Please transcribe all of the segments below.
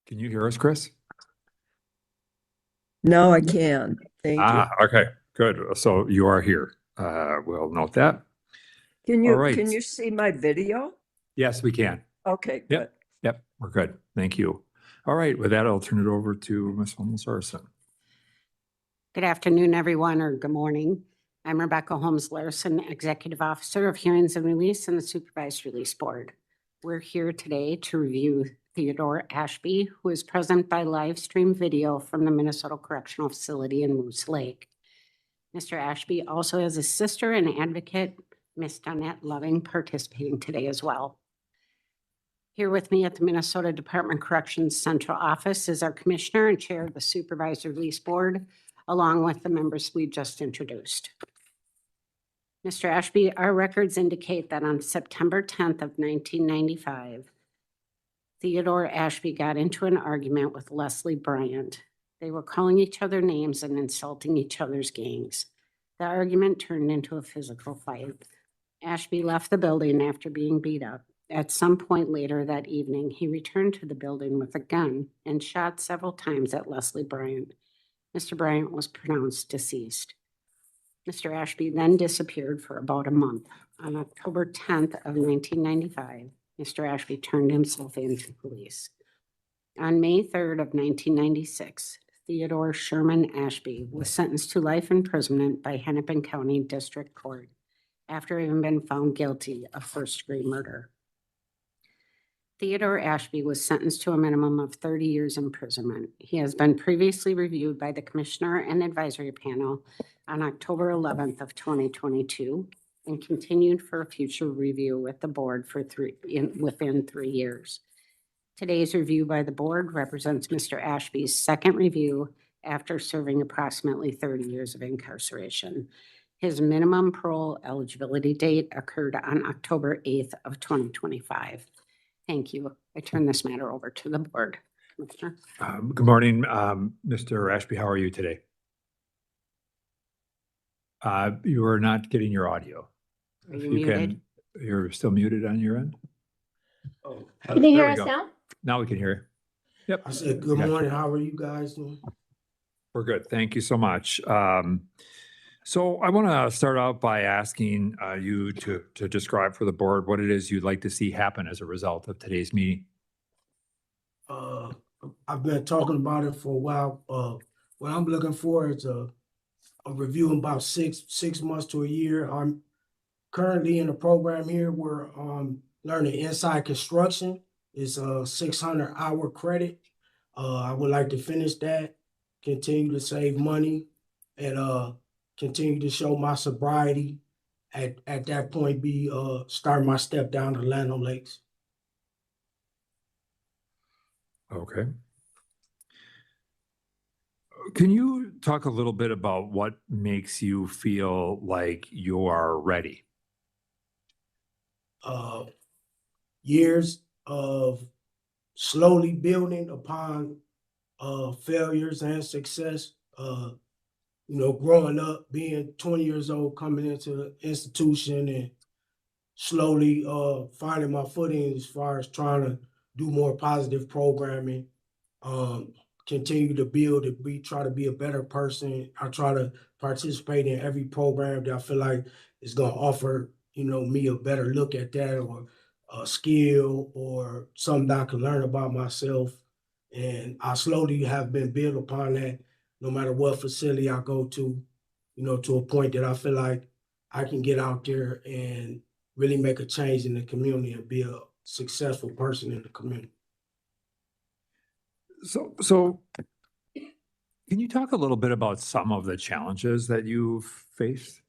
Can you hear us, Chris? No, I can. Thank you. Okay, good. So you are here. We'll note that. Can All you right. can you see my video? Yes, we can. Okay, good. Yep, we're good. Thank you. All right, with that, I'll turn it over to Ms. Holmes-Larson. Good afternoon, everyone, or good morning. I'm Rebecca Holmes-Larson, Executive Officer of Hearings and Release and the Supervised Release Board. We're here today to review Theodore Ashby, who is present by live stream video from the Minnesota Correctional Facility in Moose Lake. Mr. Ashby also has a sister and advocate, Miss Donette Loving, participating today as well. Here with me at the Minnesota Department of Corrections Central Office is our Commissioner and Chair of the Supervised Release Board, along with the members we just introduced. Mr. Ashby, our records indicate that on September 10th of 1995, Theodore Ashby got into an argument with Leslie Bryant. They were calling each other names and insulting each other's gangs. The argument turned into a physical fight. Ashby left the building after being beat up. At some point later that evening, he returned to the building with a gun and shot several times at Leslie Bryant. Mr. Bryant was pronounced deceased. Mr. Ashby then disappeared for about a month. On October 10th of 1995, Mr. Ashby turned himself in to police. On May 3rd of 1996, Theodore Sherman Ashby was sentenced to life imprisonment by Hennepin County District Court after having been found guilty of first-degree murder. Theodore Ashby was sentenced to a minimum of 30 years imprisonment. He has been previously reviewed by the Commissioner and Advisory Panel on October 11th of 2022 and continued for a future review with the board for within 3 years. Today's review by the board represents Mr. Ashby's second review after serving approximately 30 years of incarceration. His minimum parole eligibility date occurred on October 8th of 2025. Thank you. I turn this matter over to the board. Commissioner. Good morning, Mr. Ashby. How are you today? You are not getting your audio. Are you muted? You're still muted on your end? Oh, can you hear us go. now? Now we can hear you. Yep. I said, good morning. How are you guys doing? We're good. Thank you so much. So I want to start out by asking you to describe for the board what it is you'd like to see happen as a result of today's meeting. I've been talking about it for a while. What I'm looking for is a review in about six months to a year. I'm currently in a program here where learning inside construction. It's a 600-hour credit. I would like to finish that, continue to save money, and continue to show my sobriety. At that point, start my step down to Land O'Lakes. Okay. Can you talk a little bit about what makes you feel like you are ready? Years of slowly building upon failures and success. Growing up, being 20 years old, coming into the institution and slowly finding my footing as far as trying to do more positive programming, continue to build and try to be a better person. I try to participate in every program that I feel like is going to offer, me a better look at that or a skill or something that I can learn about myself. And I slowly have been built upon that no matter what facility I go to, to a point that I feel like I can get out there and really make a change in the community and be a successful person in the community. So can you talk a little bit about some of the challenges that you've faced?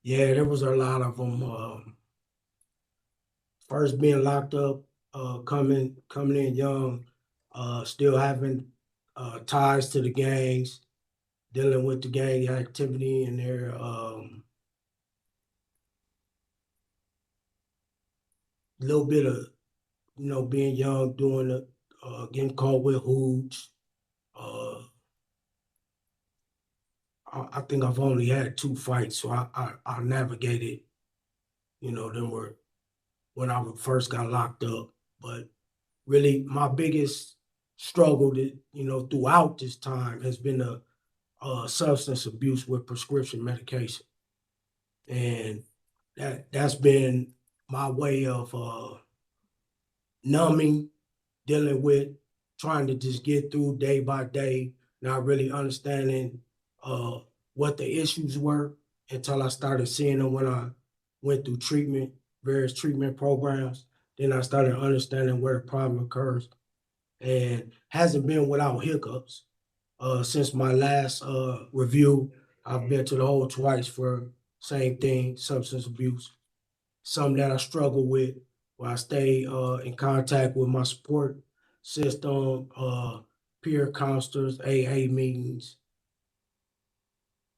Yeah, there was a lot of them. First being locked up, coming in young, still having ties to the gangs, dealing with the gang activity and their little bit of, being young, doing it, getting caught with hoops. I think I've only had 2 fights, so I navigated, them were when I first got locked up. But really my biggest struggle that, throughout this time has been the substance abuse with prescription medication. And that's been my way of numbing, dealing with, trying to just get through day by day, not really understanding what the issues were until I started seeing them when I went through treatment, various treatment programs. Then I started understanding where the problem occurs, and hasn't been without hiccups. Since my last review, I've been to the hole twice for same thing, substance abuse. Something that I struggle with, where I stay in contact with my support system, peer counselors, AA meetings.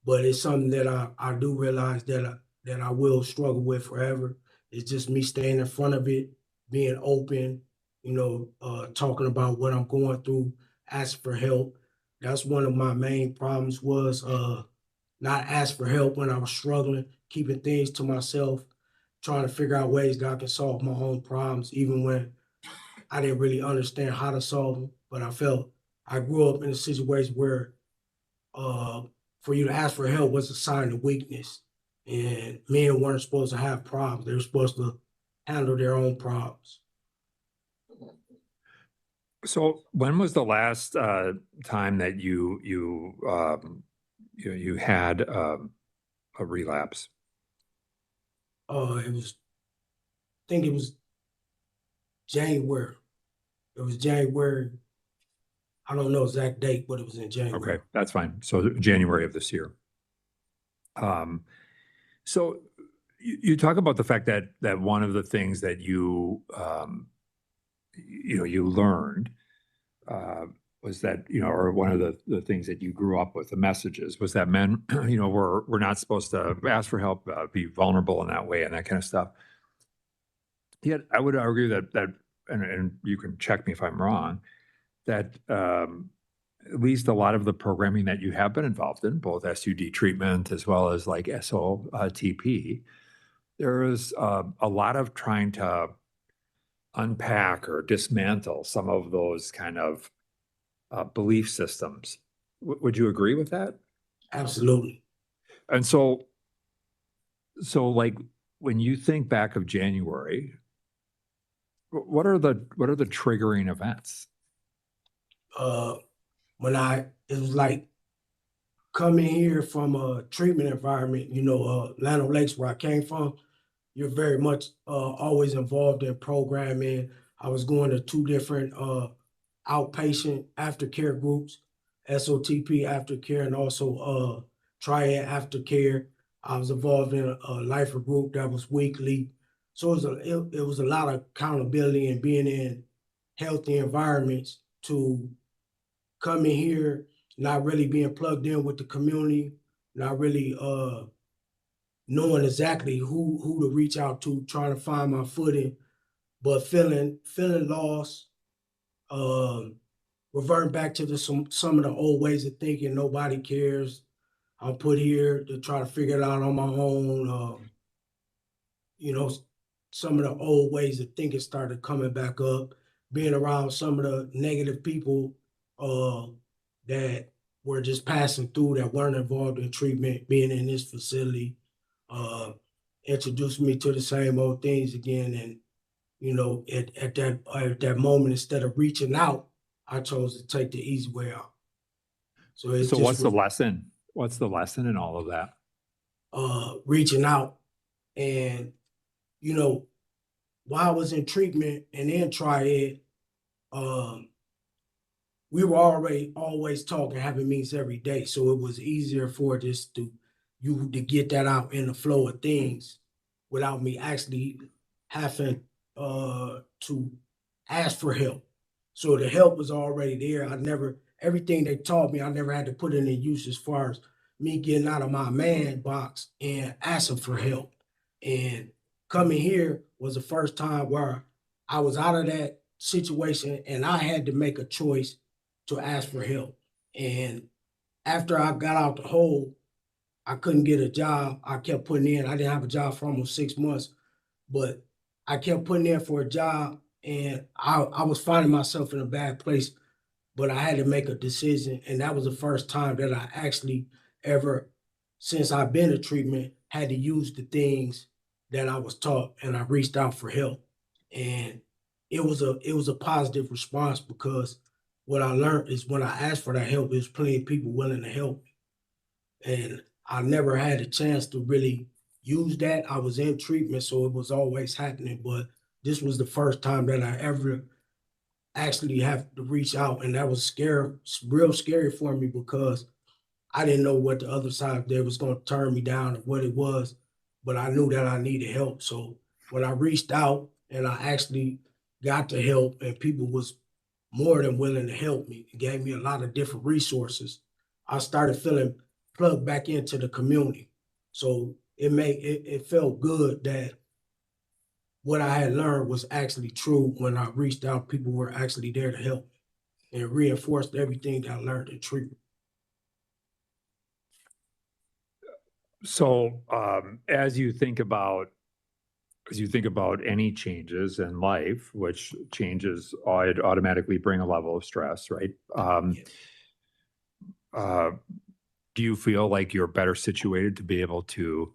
But it's something that I do realize that I will struggle with forever. It's just me staying in front of it, being open, talking about what I'm going through, asking for help. That's one of my main problems was not ask for help when I was struggling, keeping things to myself, trying to figure out ways that I can solve my own problems, even when I didn't really understand how to solve them. But I felt I grew up in a situation where for you to ask for help was a sign of weakness. And men weren't supposed to have problems. They were supposed to handle their own problems. So when was the last time that you had a relapse? I think it was January. It was January. I don't know exact date, but it was in January. Okay, that's fine. So January of this year. So you talk about the fact that one of the things that you learned was that, or one of the things that you grew up with, the messages, was that men, we're not supposed to ask for help, be vulnerable in that way and that kind of stuff. Yet I would argue that and you can check me if I'm wrong, that at least a lot of the programming that you have been involved in, both SUD treatment as well as like SOTP, there is a lot of trying to unpack or dismantle some of those kind of belief systems. Would you agree with that? Absolutely. And so like when you think back of January, what are the triggering events? It was like coming here from a treatment environment, Lano Lakes, where I came from, you're very much always involved in programming. I was going to 2 different outpatient aftercare groups, SOTP aftercare, and also Triad aftercare. I was involved in a lifer group that was weekly. So it was a lot of accountability and being in healthy environments to coming here, not really being plugged in with the community, not really knowing exactly who to reach out to, trying to find my footing, but feeling lost, reverting back to some of the old ways of thinking. Nobody cares. I'm put here to try to figure it out on my own. Some of the old ways of thinking started coming back up. Being around some of the negative people that were just passing through, that weren't involved in treatment, being in this facility, introduced me to the same old things again. And at that moment, instead of reaching out, I chose to take the easy way out. So what's the lesson? What's the lesson in all of that? Reaching out. And while I was in treatment and in Triad, we were always talking, having meetings every day. So it was easier for just to get that out in the flow of things without me actually having to ask for help. So the help was already there. Everything they taught me, I never had to put it in use, as far as me getting out of my man box and asking for help. And coming here was the first time where I was out of that situation and I had to make a choice to ask for help. And after I got out the hole, I couldn't get a job. I kept putting in. I didn't have a job for almost 6 months, but I kept putting in for a job and I was finding myself in a bad place, but I had to make a decision. And that was the first time that I actually ever, since I've been in treatment, had to use the things that I was taught, and I reached out for help. And it was a positive response, because what I learned is when I asked for that help, there's plenty of people willing to help me. And I never had a chance to really use that. I was in treatment, so it was always happening, but this was the first time that I ever actually have to reach out, and that was scary, real scary for me, because I didn't know what the other side there was going to turn me down or what it was, but I knew that I needed help. So when I reached out and I actually got the help, and people was more than willing to help me, it gave me a lot of different resources. I started feeling plugged back into the community. So it felt good that what I had learned was actually true. When I reached out, people were actually there to help me, and reinforced everything that I learned in treatment. So, as you think about any changes in life, which changes automatically bring a level of stress, right? Do you feel like you're better situated to be able to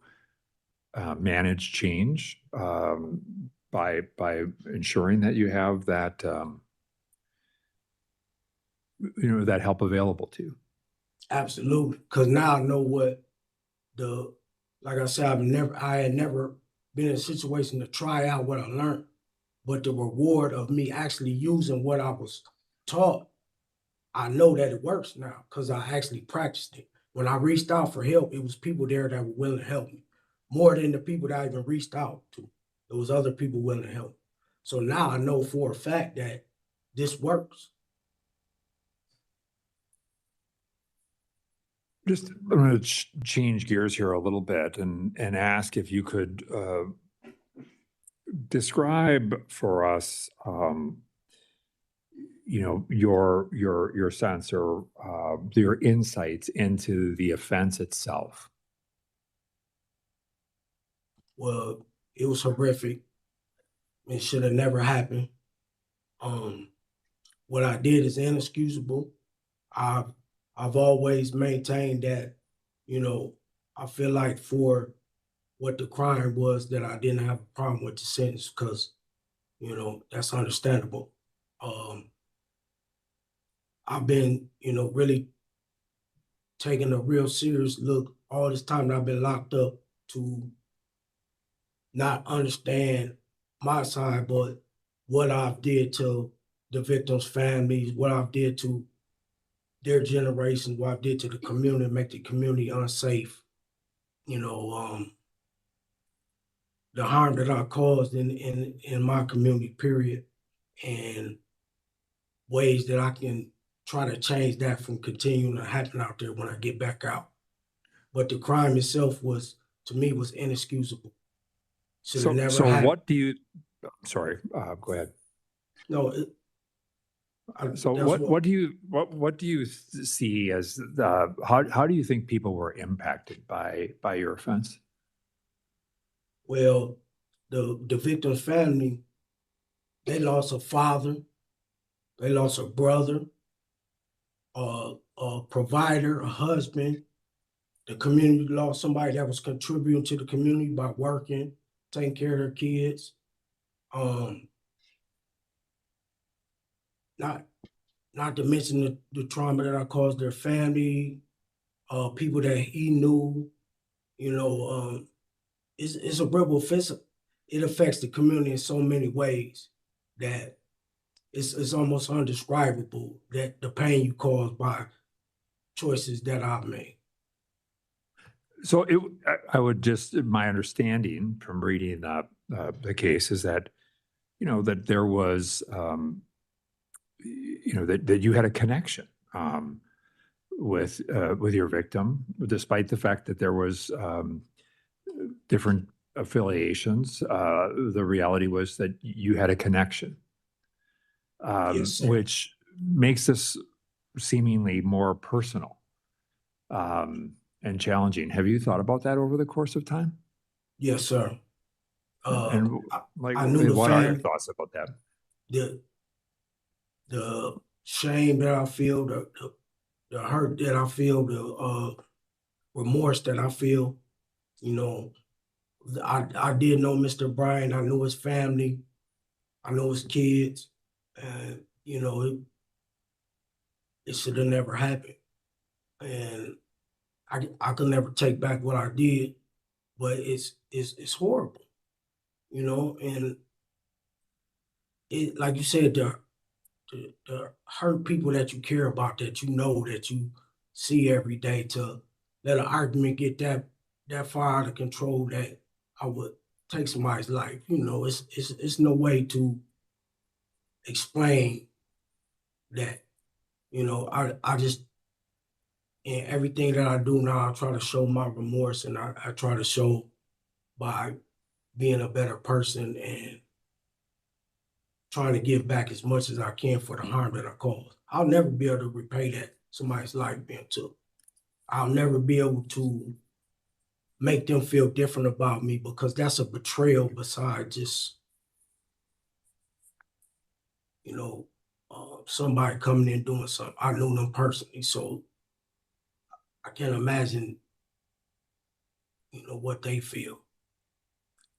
manage change by ensuring that you have that that help available to you? Absolutely, because now I know what like I said, I had never been in a situation to try out what I learned, but the reward of me actually using what I was taught, I know that it works now because I actually practiced it. When I reached out for help, it was people there that were willing to help me, more than the people that I even reached out to. There was other people willing to help. So now I know for a fact that this works. Just, I'm going to change gears here a little bit and ask if you could describe for us, your sense or your insights into the offense itself. Well, it was horrific. It should have never happened. What I did is inexcusable. I've always maintained that, I feel like for what the crime was, that I didn't have a problem with the sentence, because, that's understandable. I've been, really taking a real serious look all this time that I've been locked up, to not understand my side, but what I've did to the victims' families, what I've did to their generation, what I did to the community, make the community unsafe. The harm that I caused in my community, period, and ways that I can try to change that from continuing to happen out there when I get back out. But the crime itself was, to me, was inexcusable. Should have never happened. What do you? Sorry, go ahead. No. What do you see as how do you think people were impacted by your offense? Well, the victim's family, they lost a father, they lost a brother, a provider, a husband. The community lost somebody that was contributing to the community by working, taking care of their kids. Not to mention the trauma that I caused their family, people that he knew. It's a ripple effect. It affects the community in so many ways that it's almost undescribable, that the pain you caused by choices that I've made. So I would just, my understanding from reading the case is that, that there was, that you had a connection with your victim, despite the fact that there was different affiliations. The reality was that you had a connection, Yes, sir. which makes this seemingly more personal and challenging. Have you thought about that over the course of time? Yes, sir. And I knew the what are your family. thoughts about that? the shame that I feel, the hurt that I feel, the remorse that I feel. You know, I did know Mr. Bryan. I knew his family. I know his kids. And, you know, it should have never happened. And I could never take back what I did, but it's horrible, you know, and it, like you said, the hurt people that you care about, that you know, that you see every day, to let an argument get that far out of control that I would take somebody's life. You know, it's no way to explain that. You know, I just, in everything that I do now, I try to show my remorse, and I try to show by being a better person and trying to give back as much as I can for the harm that I caused. I'll never be able to repay that, somebody's life being took. I'll never be able to make them feel different about me, because that's a betrayal besides just, you know, somebody coming in doing something. I knew them personally, so I can't imagine, you know, what they feel.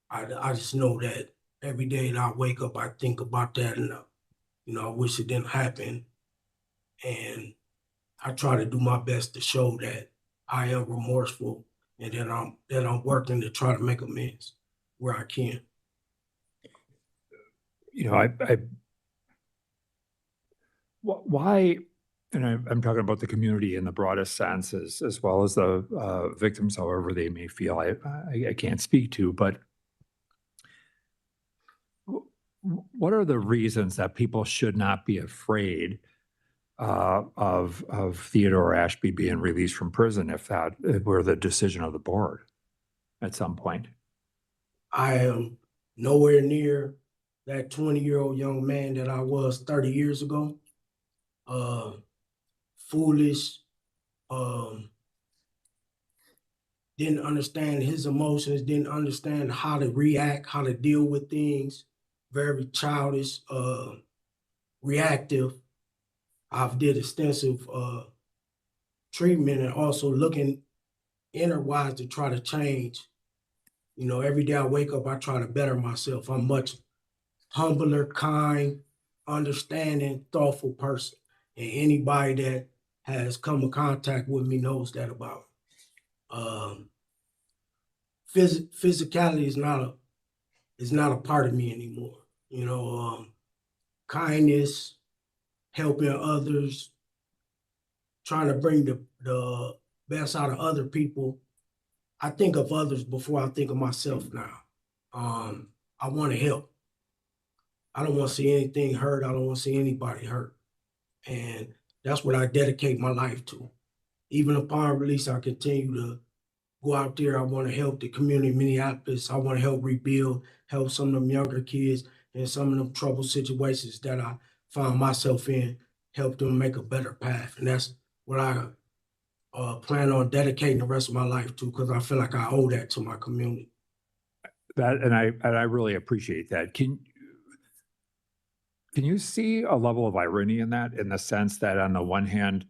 I just know that every day that I wake up, I think about that, and you know, I wish it didn't happen. And I try to do my best to show that I am remorseful, and that I'm working to try to make amends where I can. You know, why, and I'm talking about the community in the broadest sense, as well as the victims, however they may feel. I can't speak to, but what are the reasons that people should not be afraid of Theodore Ashby being released from prison if that were the decision of the board at some point? I am nowhere near that 20-year-old young man that I was 30 years ago. Foolish, didn't understand his emotions, didn't understand how to react, how to deal with things, very childish, reactive. I've did extensive treatment, and also looking inner-wise to try to change. You know, every day I wake up, I try to better myself. I'm much humbler, kind, understanding, thoughtful person. And anybody that has come in contact with me knows that about me. Physicality is not a part of me anymore. You know, kindness, helping others, trying to bring the best out of other people. I think of others before I think of myself now. I want to help. I don't want to see anything hurt. I don't want to see anybody hurt. And that's what I dedicate my life to. Even upon release, I continue to go out there. I want to help the community of Minneapolis. I want to help rebuild, help some of them younger kids in some of them troubled situations that I found myself in, help them make a better path. And that's what I plan on dedicating the rest of my life to, because I feel like I owe that to my community. That, and I really appreciate that. Can you see a level of irony in that, in the sense that on the one hand,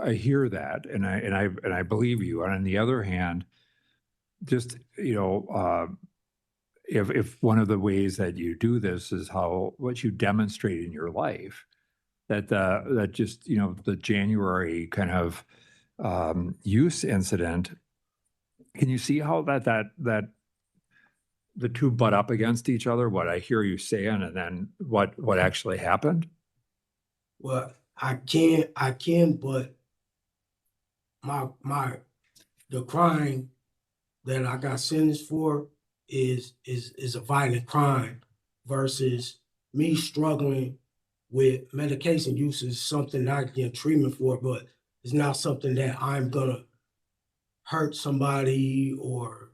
I hear that and I believe you, and on the other hand, just, you know, if one of the ways that you do this is what you demonstrate in your life, that just, you know, the January kind of use incident, can you see how that the two butt up against each other, what I hear you saying and then what actually happened? Well, I can, but the crime that I got sentenced for is a violent crime, versus me struggling with medication use is something that I get treatment for, but it's not something that I'm gonna hurt somebody or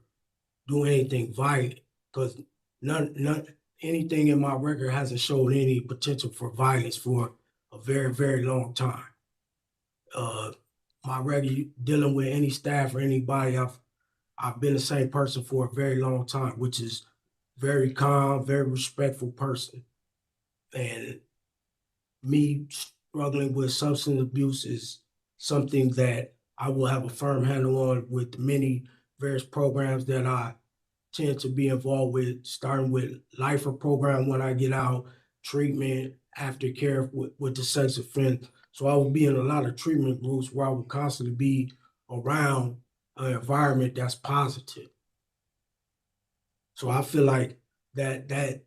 do anything violent, because none anything in my record hasn't showed any potential for violence for a very, very long time. My record dealing with any staff or anybody, I've been the same person for a very long time, which is very calm, very respectful person. And me struggling with substance abuse is something that I will have a firm handle on with many various programs that I tend to be involved with, starting with lifer program when I get out, treatment, aftercare with the sex offense. So I will be in a lot of treatment groups where I will constantly be around an environment that's positive. So I feel like that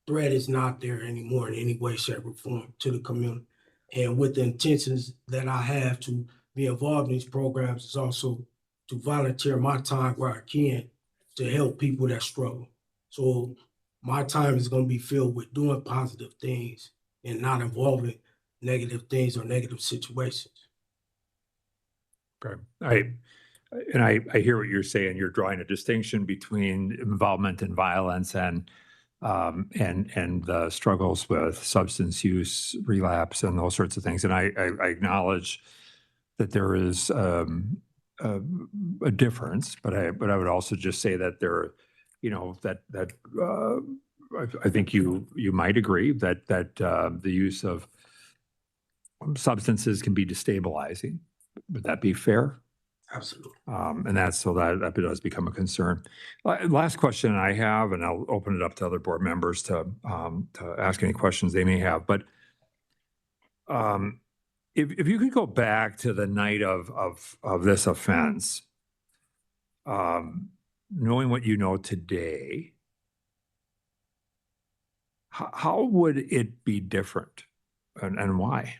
threat is not there anymore in any way, shape, or form to the community. And with the intentions that I have to be involved in these programs is also to volunteer my time where I can to help people that struggle. So my time is going to be filled with doing positive things and not involving negative things or negative situations. Okay. I hear what you're saying. You're drawing a distinction between involvement in violence and the struggles with substance use, relapse, and those sorts of things. And I acknowledge that there is a difference, but I would also just say that there, I think you might agree that the use of substances can be destabilizing. Would that be fair? Absolutely. And that does become a concern. Last question I have, and I'll open it up to other board members to ask any questions they may have. But if you could go back to the night of this offense, knowing what you know today, how would it be different, and why?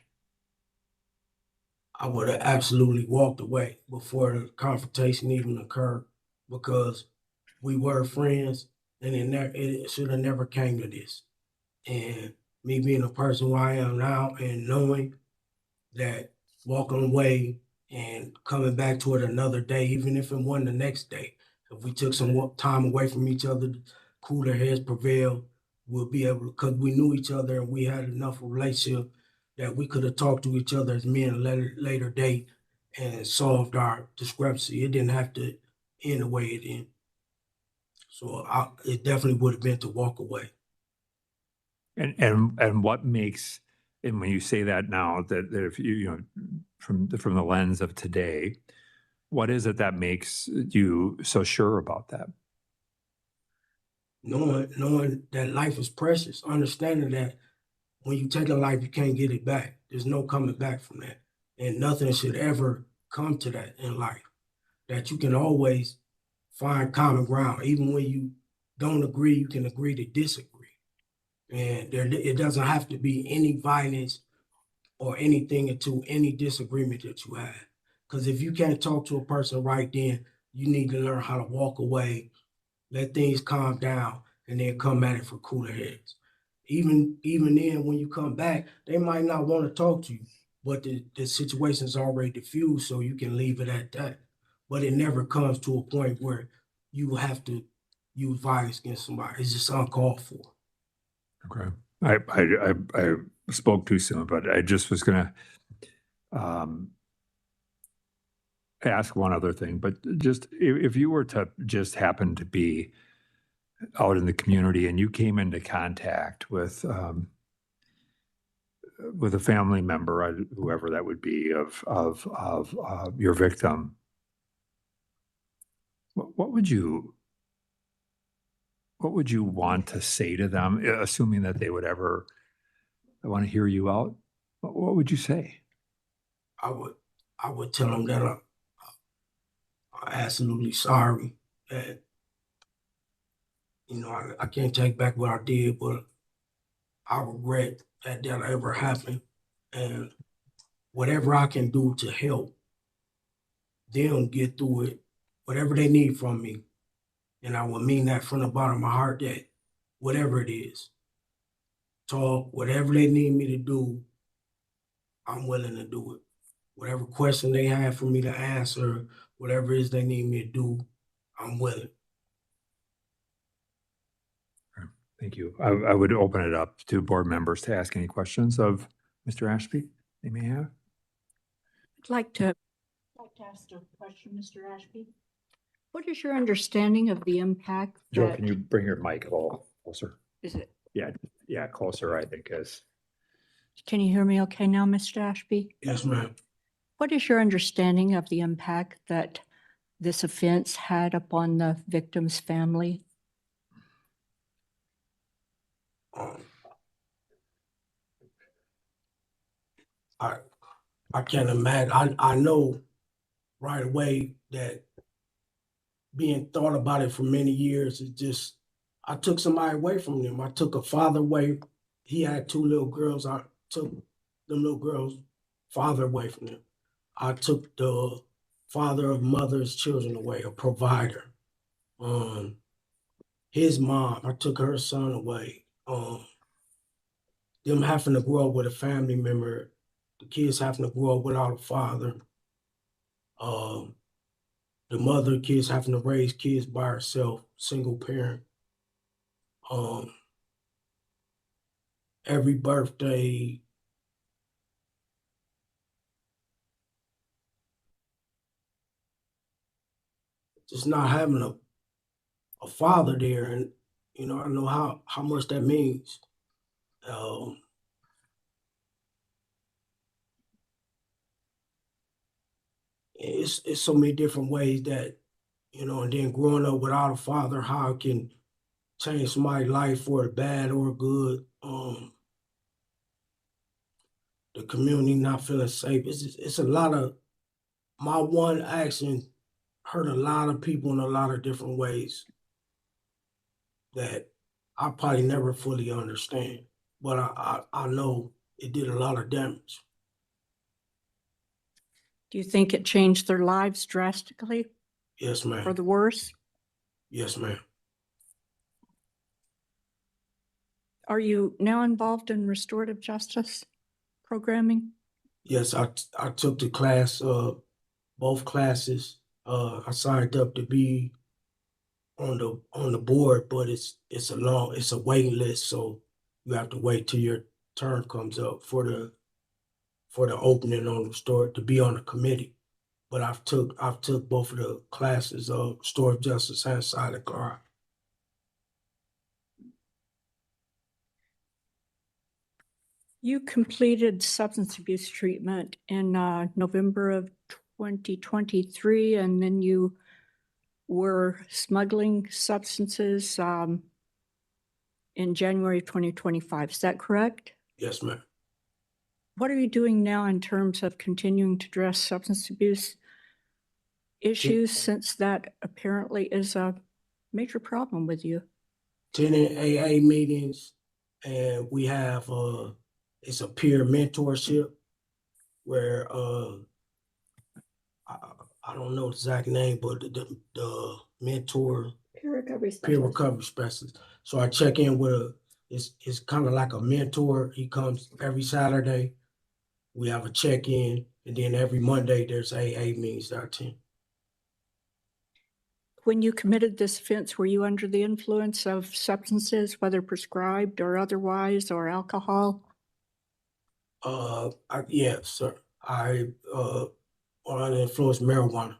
I would have absolutely walked away before the confrontation even occurred because we were friends and it should have never came to this. And me being the person who I am now and knowing that walking away and coming back to it another day, even if it wasn't the next day, if we took some time away from each other, cooler heads prevail, we'll be able to, because we knew each other and we had enough relationship that we could have talked to each other as men a later date and solved our discrepancy. It didn't have to end the way it ended. So it definitely would have been to walk away. And what makes, and when you say that now, that if from the lens of today, what is it that makes you so sure about that? Knowing that life is precious, understanding that when you take a life, you can't get it back. There's no coming back from that. And nothing should ever come to that in life. That you can always find common ground. Even when you don't agree, you can agree to disagree. And it doesn't have to be any violence or anything into any disagreement that you have. Because if you can't talk to a person right then, you need to learn how to walk away, let things calm down, and then come at it for cooler heads. Even then, when you come back, they might not want to talk to you, but the situation's already diffused, so you can leave it at that. But it never comes to a point where you have to use violence against somebody. It's just uncalled for. Okay. I spoke too soon, but I just was going to ask one other thing. But just if you were to just happen to be out in the community and you came into contact with a family member, whoever that would be, of your victim, what would you want to say to them, assuming that they would ever want to hear you out? What would you say? I would tell them that I'm absolutely sorry that I can't take back what I did, but I regret that ever happened. And whatever I can do to help them get through it, whatever they need from me, and I will mean that from the bottom of my heart that whatever it is, talk, whatever they need me to do, I'm willing to do it. Whatever question they have for me to answer, whatever it is they need me to do, I'm willing. Thank you. I would open it up to board members to ask any questions of Mr. Ashby they may have. I'd like to ask a question, Mr. Ashby. What is your understanding of the impact Joe, that, can you bring your mic a little closer? is it yeah, closer, I think is. Can you hear me okay now, Mr. Ashby? Yes, ma'am. What is your understanding of the impact that this offense had upon the victim's family? Um, I can't imagine. I know right away that being thought about it for many years, it just, I took somebody away from them. I took a father away. He had 2 little girls. I took them little girls' father away from them. I took the father of mother's children away, a provider. His mom, I took her son away. Them having to grow up with a family member, the kids having to grow up without a father. The mother, kids having to raise kids by herself, single parent. Every birthday, just not having a father there, and I know how much that means. It's so many different ways that, and then growing up without a father, how it can change somebody's life for the bad or good. The community not feeling safe. It's a lot of, my one action hurt a lot of people in a lot of different ways that I probably never fully understand. But I know it did a lot of damage. Do you think it changed their lives drastically Yes, for ma'am. the worse? Yes, ma'am. Are you now involved in restorative justice programming? Yes, I took the class, both classes. I signed up to be on the board, but it's a waiting list, so you have to wait till your turn comes up for the opening on the store to be on the committee. But I've took both of the classes of restorative justice and silent crime. You completed substance abuse treatment in November of 2023, and then you were smuggling substances in January of 2025. Is that correct? Yes, ma'am. What are you doing now in terms of continuing to address substance abuse issues, since that apparently is a major problem with you? 10 AA meetings, and we have it's a peer mentorship where I don't know the exact name, but the mentor peer recovery specialist. So I check in with it's kind of like a mentor. He comes every Saturday. We have a check-in, and then every Monday there's AA meetings that I attend. When you committed this offense, were you under the influence of substances, whether prescribed or otherwise, or alcohol? Yeah, sir. I under the influence of marijuana.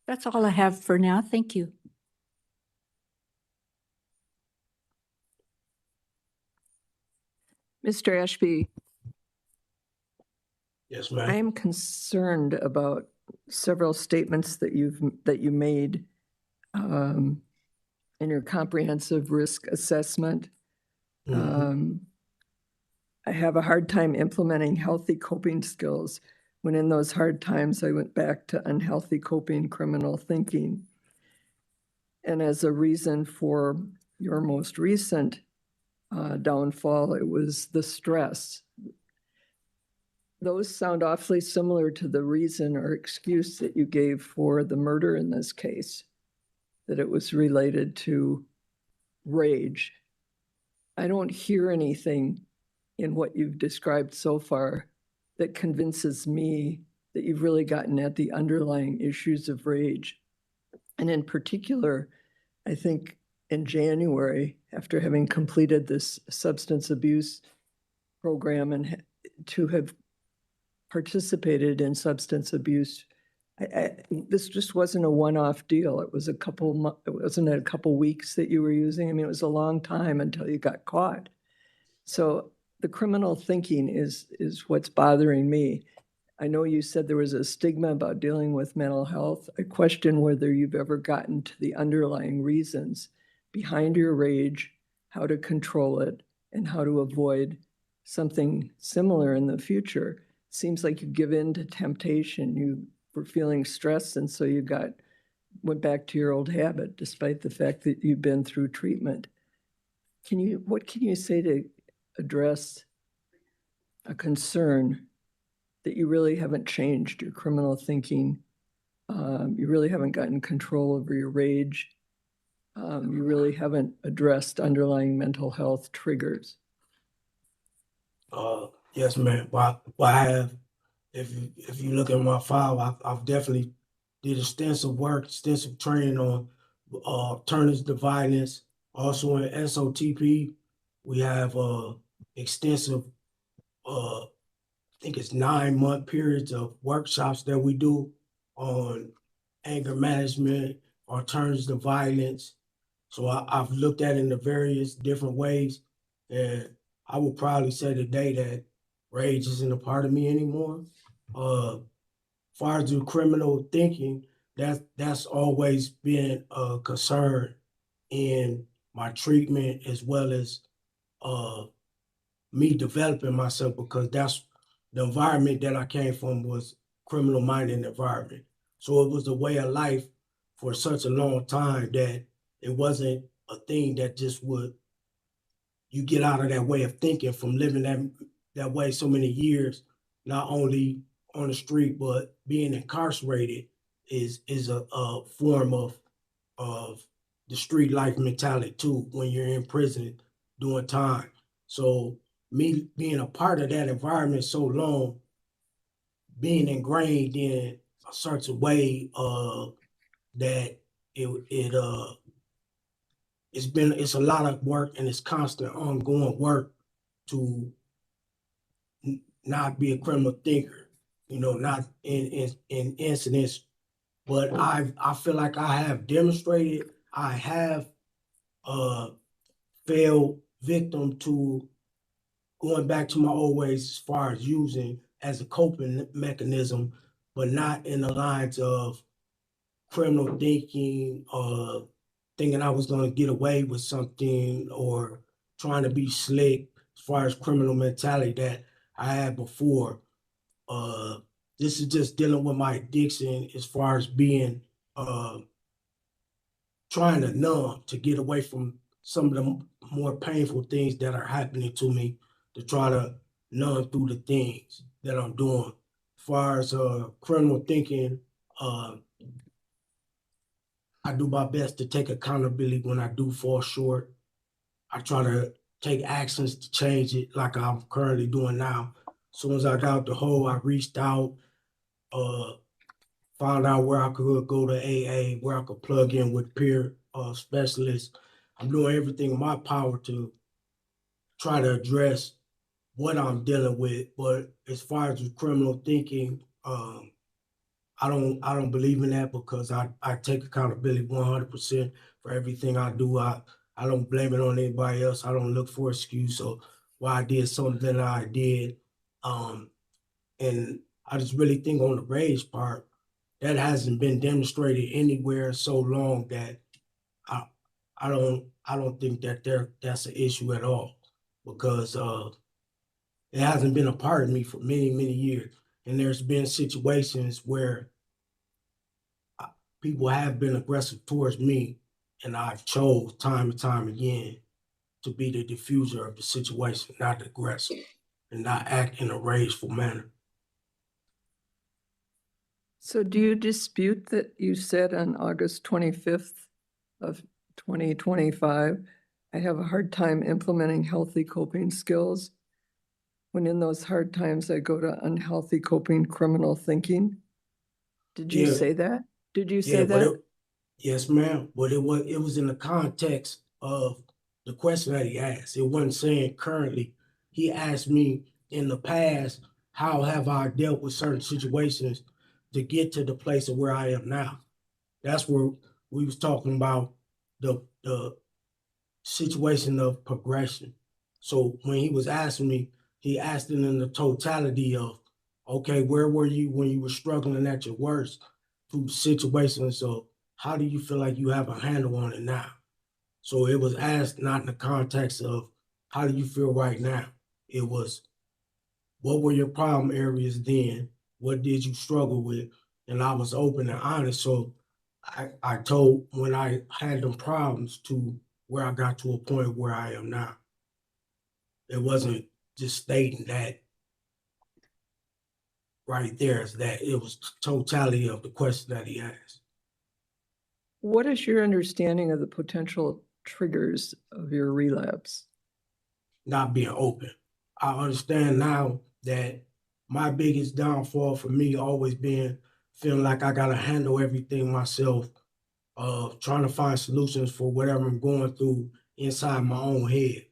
That's all I have for now. Thank you. Mr. Ashby, Yes, I ma'am. am concerned about several statements that you made in your comprehensive risk assessment. Mhm. I have a hard time implementing healthy coping skills when in those hard times I went back to unhealthy coping criminal thinking. And as a reason for your most recent downfall, it was the stress. Those sound awfully similar to the reason or excuse that you gave for the murder in this case, that it was related to rage. I don't hear anything in what you've described so far that convinces me that you've really gotten at the underlying issues of rage. And in particular, I think in January, after having completed this substance abuse program and to have participated in substance abuse. This just wasn't a one-off deal. It was it wasn't a couple weeks that you were using. I mean, it was a long time until you got caught. So the criminal thinking is what's bothering me. I know you said there was a stigma about dealing with mental health. I question whether you've ever gotten to the underlying reasons behind your rage, how to control it, and how to avoid something similar in the future. It seems like you give in to temptation. You were feeling stressed, and so you went back to your old habit, despite the fact that you've been through treatment. What can you say to address a concern that you really haven't changed your criminal thinking? You really haven't gotten control over your rage. You really haven't addressed underlying mental health triggers. Yes, ma'am. Well, I have. If you look at my file, I've definitely did extensive work, extensive training on alternatives to violence. Also in SOTP, we have extensive I think it's 9-month periods of workshops that we do on anger management, alternatives to violence. So I've looked at it in the various different ways, and I would probably say today that rage isn't a part of me anymore. Far as the criminal thinking, that's always been a concern in my treatment as well as me developing myself, because that's the environment that I came from was criminal minded environment. So it was a way of life for such a long time that it wasn't a thing that just would you get out of that way of thinking from living that way so many years, not only on the street but being incarcerated is a form of the street life mentality too when you're in prison doing time. So me being a part of that environment so long, being ingrained in a certain way that it's a lot of work, and it's constant ongoing work to not be a criminal thinker, not in incidents. But I feel like I have demonstrated I have fell victim to going back to my old ways as far as using as a coping mechanism, but not in the lines of criminal thinking, thinking I was going to get away with something, or trying to be slick as far as criminal mentality that I had before. This is just dealing with my addiction as far as being trying to numb to get away from some of the more painful things that are happening to me, to try to numb through the things that I'm doing. As far as criminal thinking, I do my best to take accountability when I do fall short. I try to take actions to change it, like I'm currently doing now. As soon as I got out the hole, I reached out, found out where I could go to AA, where I could plug in with peer specialists. I'm doing everything in my power to try to address what I'm dealing with. But as far as with criminal thinking, I don't believe in that, because I take accountability 100% for everything I do. I don't blame it on anybody else. I don't look for excuse or why I did something that I did. And I just really think on the rage part, that hasn't been demonstrated anywhere so long that I don't think that that's an issue at all, because it hasn't been a part of me for many, many years. And there's been situations where people have been aggressive towards me, and I've chose time and time again to be the diffuser of the situation, not the aggressor, and not act in a rageful manner. So do you dispute that you said on August 25th of 2025, I have a hard time implementing healthy coping skills, when in those hard times I go to unhealthy coping criminal thinking? Did you say that? Did you say that? Yes, ma'am. But it was in the context of the question that he asked. It wasn't saying currently. He asked me in the past, how have I dealt with certain situations to get to the place of where I am now. That's where we was talking about the situation of progression. So when he was asking me, he asked it in the totality of, okay, where were you when you were struggling at your worst, through situations of how do you feel like you have a handle on it now? So it was asked not in the context of how do you feel right now? It was, what were your problem areas then? What did you struggle with? And I was open and honest. So I told when I had them problems to where I got to a point where I am now. It wasn't just stating that right there, is that it was totality of the question that he asked. What is your understanding of the potential triggers of your relapse? Not being open. I understand now that my biggest downfall for me always been feeling like I gotta handle everything myself, trying to find solutions for whatever I'm going through inside my own head,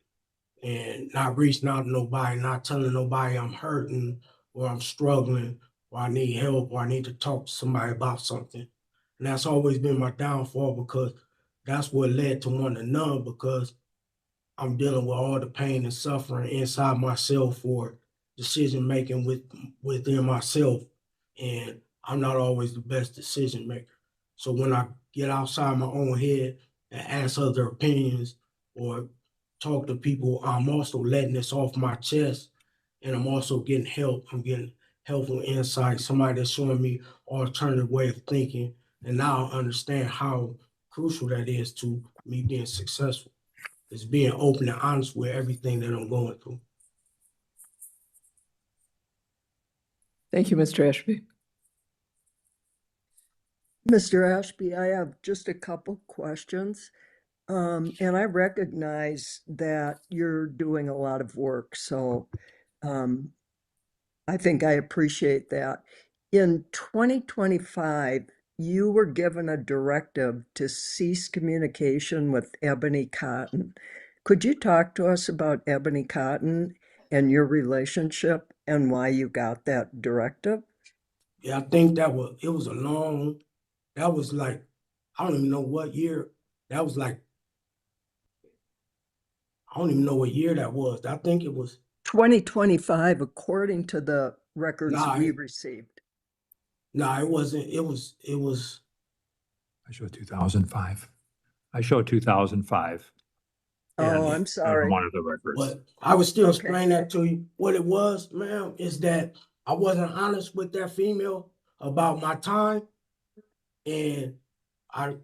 and not reaching out to nobody, not telling nobody I'm hurting or I'm struggling or I need help or I need to talk to somebody about something. And that's always been my downfall, because that's what led to wanting to numb, because I'm dealing with all the pain and suffering inside myself or decision making within myself. And I'm not always the best decision maker. So when I get outside my own head and ask other opinions or talk to people, I'm also letting this off my chest, and I'm also getting help. I'm getting helpful insight, somebody that's showing me alternative way of thinking. And now I understand how crucial that is to me being successful. Is being open and honest with everything that I'm going through. Thank you, Mr. Ashby. Mr. Ashby, I have just a couple questions. And I recognize that you're doing a lot of work, so I think I appreciate that. In 2025, you were given a directive to cease communication with Ebony Cotton. Could you talk to us about Ebony Cotton and your relationship and why you got that directive? Yeah, I think it was a long, that was like, I don't even know what year. That was like, I don't even know what year that was. I think it was, 2025, according to the records nah, we received. nah, it wasn't. It was, I show 2005. I show 2005. Oh, And I'm sorry. one of the records. but I would still Okay. explain that to you. What it was, ma'am, is that I wasn't honest with that female about my time. And I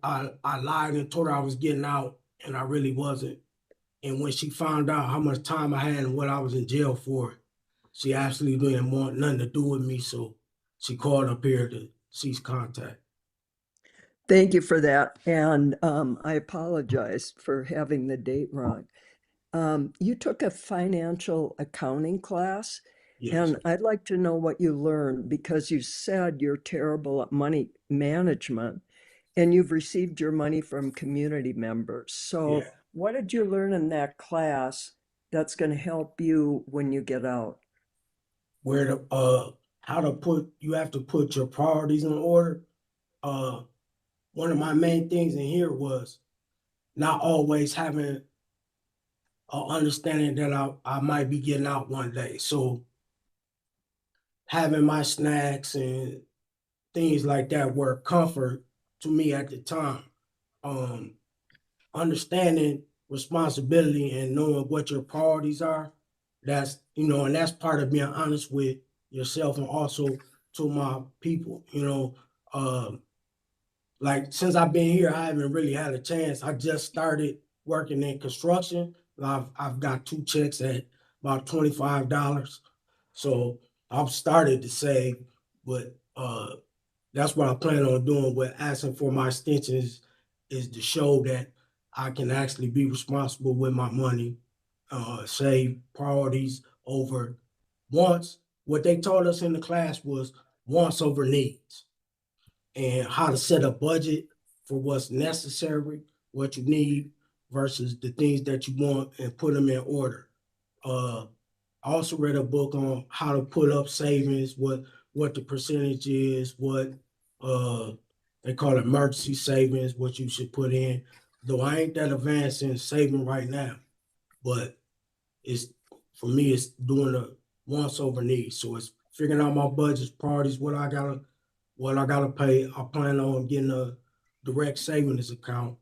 lied and told her I was getting out, and I really wasn't. And when she found out how much time I had and what I was in jail for, she absolutely didn't want nothing to do with me. So she called up here to cease contact. Thank you for that. And I apologize for having the date wrong. You took a financial accounting class, Yes. and I'd like to know what you learned, because you said you're terrible at money management and you've received your money from community members. So Yeah. what did you learn in that class that's going to help you when you get out? Where to how to put, you have to put your priorities in order. One of my main things in here was not always having an understanding that I might be getting out one day. So having my snacks and things like that were comfort to me at the time. Understanding responsibility and knowing what your priorities are. That's, and that's part of being honest with yourself and also to my people, like since I've been here, I haven't really had a chance. I just started working in construction. I've got 2 checks at about $25. So I've started to save, but that's what I plan on doing with asking for my extensions, is to show that I can actually be responsible with my money, save priorities over wants. What they taught us in the class was wants over needs, and how to set a budget for what's necessary, what you need versus the things that you want, and put them in order. I also read a book on how to put up savings, what the percentage is, what uh they call it emergency savings, what you should put in. Though I ain't that advanced in saving right now, but it's for me it's doing the wants over needs. So it's figuring out my budgets, priorities, what I gotta pay. I plan on getting a direct savings account.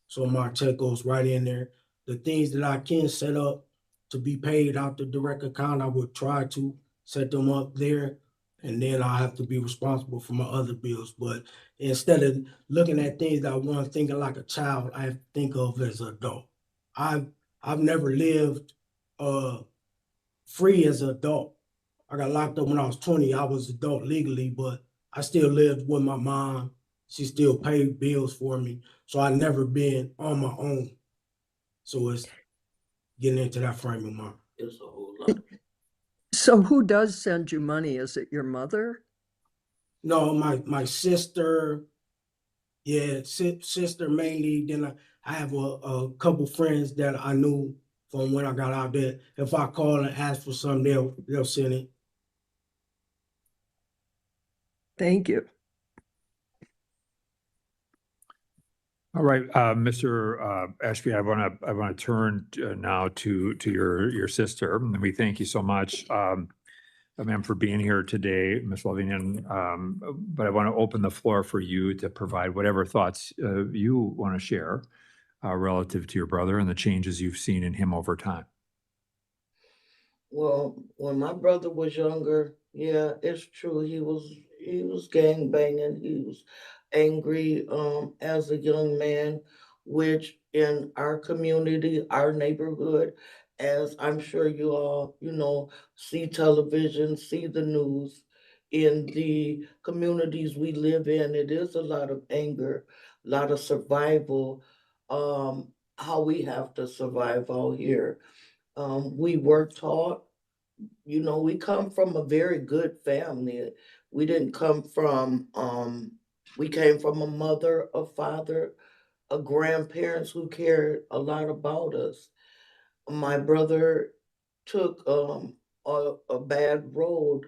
So my check goes right in there. The things that I can set up to be paid out the direct account, I would try to set them up there. And then I have to be responsible for my other bills. But instead of looking at things that I want thinking like a child, I have to think of as an adult. I've I've never lived uh free as an adult. I got locked up when I was 20. I was adult legally, but I still lived with my mom. She still paid bills for me. So I never been on my own. So it's getting into that frame of mind. It's a whole lot. So who does send you money? Is it your mother? No, my sister, yeah, sister mainly. Then I have a couple friends that I knew from when I got out there. If I call and ask for something, they'll send it. Thank you. All right, Mr. Ashby, I want to turn now to your sister, and we thank you so much, ma'am, for being here today, Ms. Lovington. But I want to open the floor for you to provide whatever thoughts you want to share relative to your brother and the changes you've seen in him over time. Well, when my brother was younger, yeah, it's true. He was gang banging. He was angry as a young man, which in our community, our neighborhood, as I'm sure you all, see television, see the news, in the communities we live in, it is a lot of anger, a lot of survival, how we have to survive out here. We worked hard. We come from a very good family. We didn't come from, we came from a mother, a father, a grandparents who cared a lot about us. My brother took a bad road,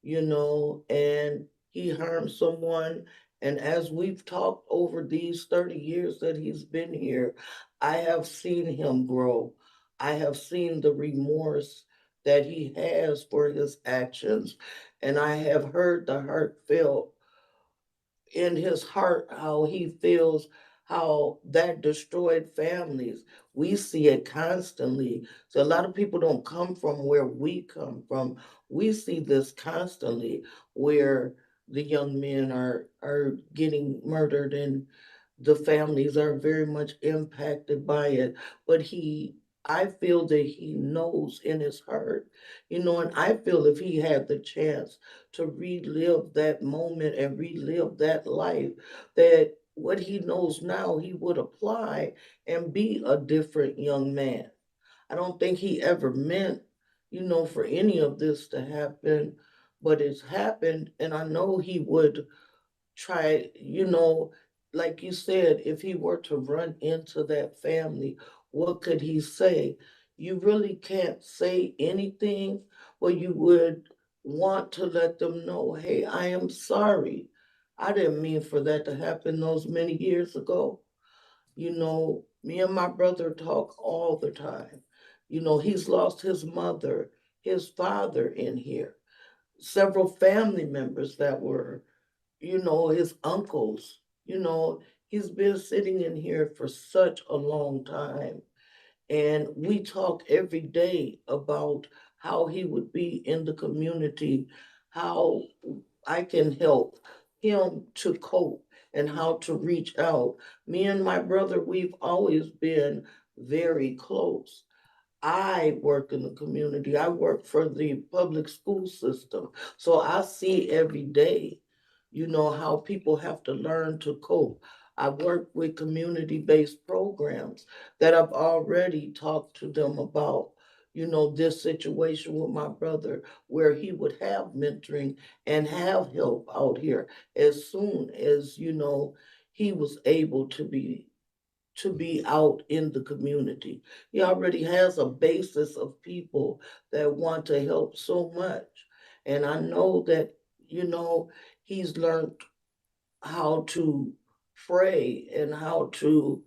and he harmed someone. And as we've talked over these 30 years that he's been here, I have seen him grow. I have seen the remorse that he has for his actions. And I have heard the heartfelt in his heart how he feels how that destroyed families. We see it constantly. So a lot of people don't come from where we come from. We see this constantly where the young men are getting murdered and the families are very much impacted by it. But I feel that he knows in his heart, and I feel if he had the chance to relive that moment and relive that life, that what he knows now, he would apply and be a different young man. I don't think he ever meant, for any of this to happen, but it's happened, and I know he would try, like you said, if he were to run into that family, what could he say? You really can't say anything, but you would want to let them know, hey, I am sorry. I didn't mean for that to happen those many years ago. Me and my brother talk all the time. He's lost his mother, his father in here, several family members that were his uncles. He's been sitting in here for such a long time. And we talk every day about how he would be in the community, how I can help him to cope and how to reach out. Me and my brother, we've always been very close. I work in the community. I work for the public school system. So I see every day, how people have to learn to cope. I work with community-based programs that I've already talked to them about, this situation with my brother, where he would have mentoring and have help out here as soon as, he was able to be to be out in the community. He already has a basis of people that want to help so much. And I know that, he's learned how to pray and how to,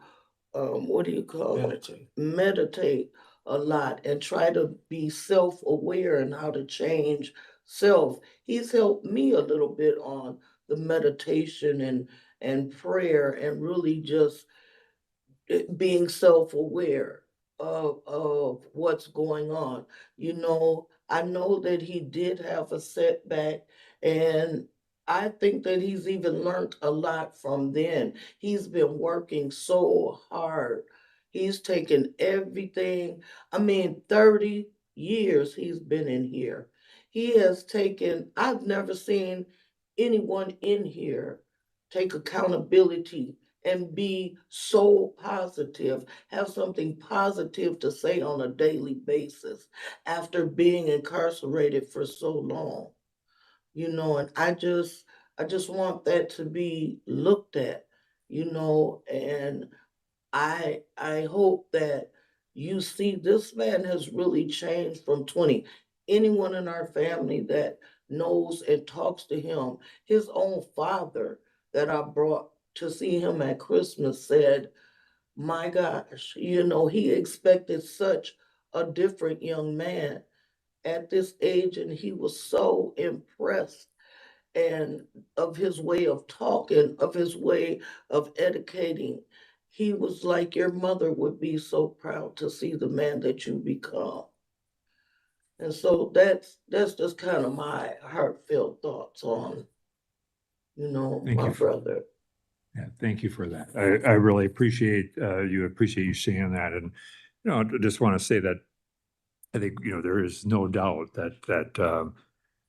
what do you call it? Meditate. Meditate a lot and try to be self-aware and how to change self. He's helped me a little bit on the meditation and prayer and really just being self-aware of what's going on. I know that he did have a setback, and I think that he's even learned a lot from then. He's been working so hard. He's taken everything. I mean, 30 years he's been in here. I've never seen anyone in here take accountability and be so positive, have something positive to say on a daily basis after being incarcerated for so long. And I just want that to be looked at, and I hope that you see this man has really changed from 20. Anyone in our family that knows and talks to him, his own father that I brought to see him at Christmas said, my gosh, he expected such a different young man at this age, and he was so impressed and of his way of talking, of his way of educating. He was like, your mother would be so proud to see the man that you become. And so that's just kind of my heartfelt thoughts on, Thank my you for, brother. yeah, thank you for that. I really appreciate you saying that. And, I just want to say that I think, there is no doubt that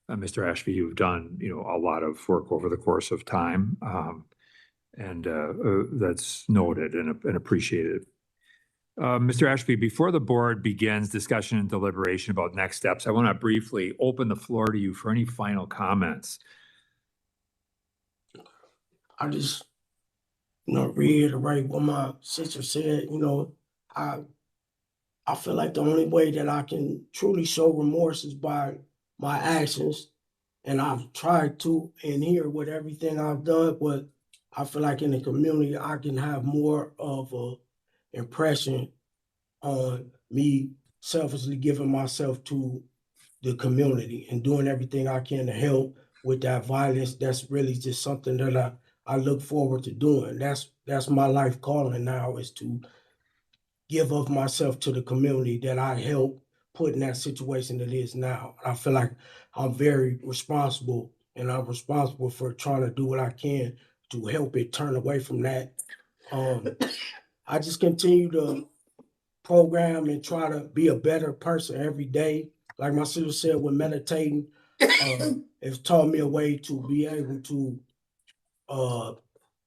Mr. Ashby, you've done, a lot of work over the course of time. And that's noted and appreciated. Mr. Ashby, before the board begins discussion and deliberation about next steps, I want to briefly open the floor to you for any final comments. I just, reiterate what my sister said. I I feel like the only way that I can truly show remorse is by my actions. And I've tried to in here with everything I've done, but I feel like in the community I can have more of a impression on me selfishly giving myself to the community and doing everything I can to help with that violence. That's really just something that I look forward to doing. That's my life calling now, is to give of myself to the community that I help put in that situation that is now. I feel like I'm very responsible, and I'm responsible for trying to do what I can to help it turn away from that. I just continue to program and try to be a better person every day. Like my sister said, with meditating, it's taught me a way to be able to uh,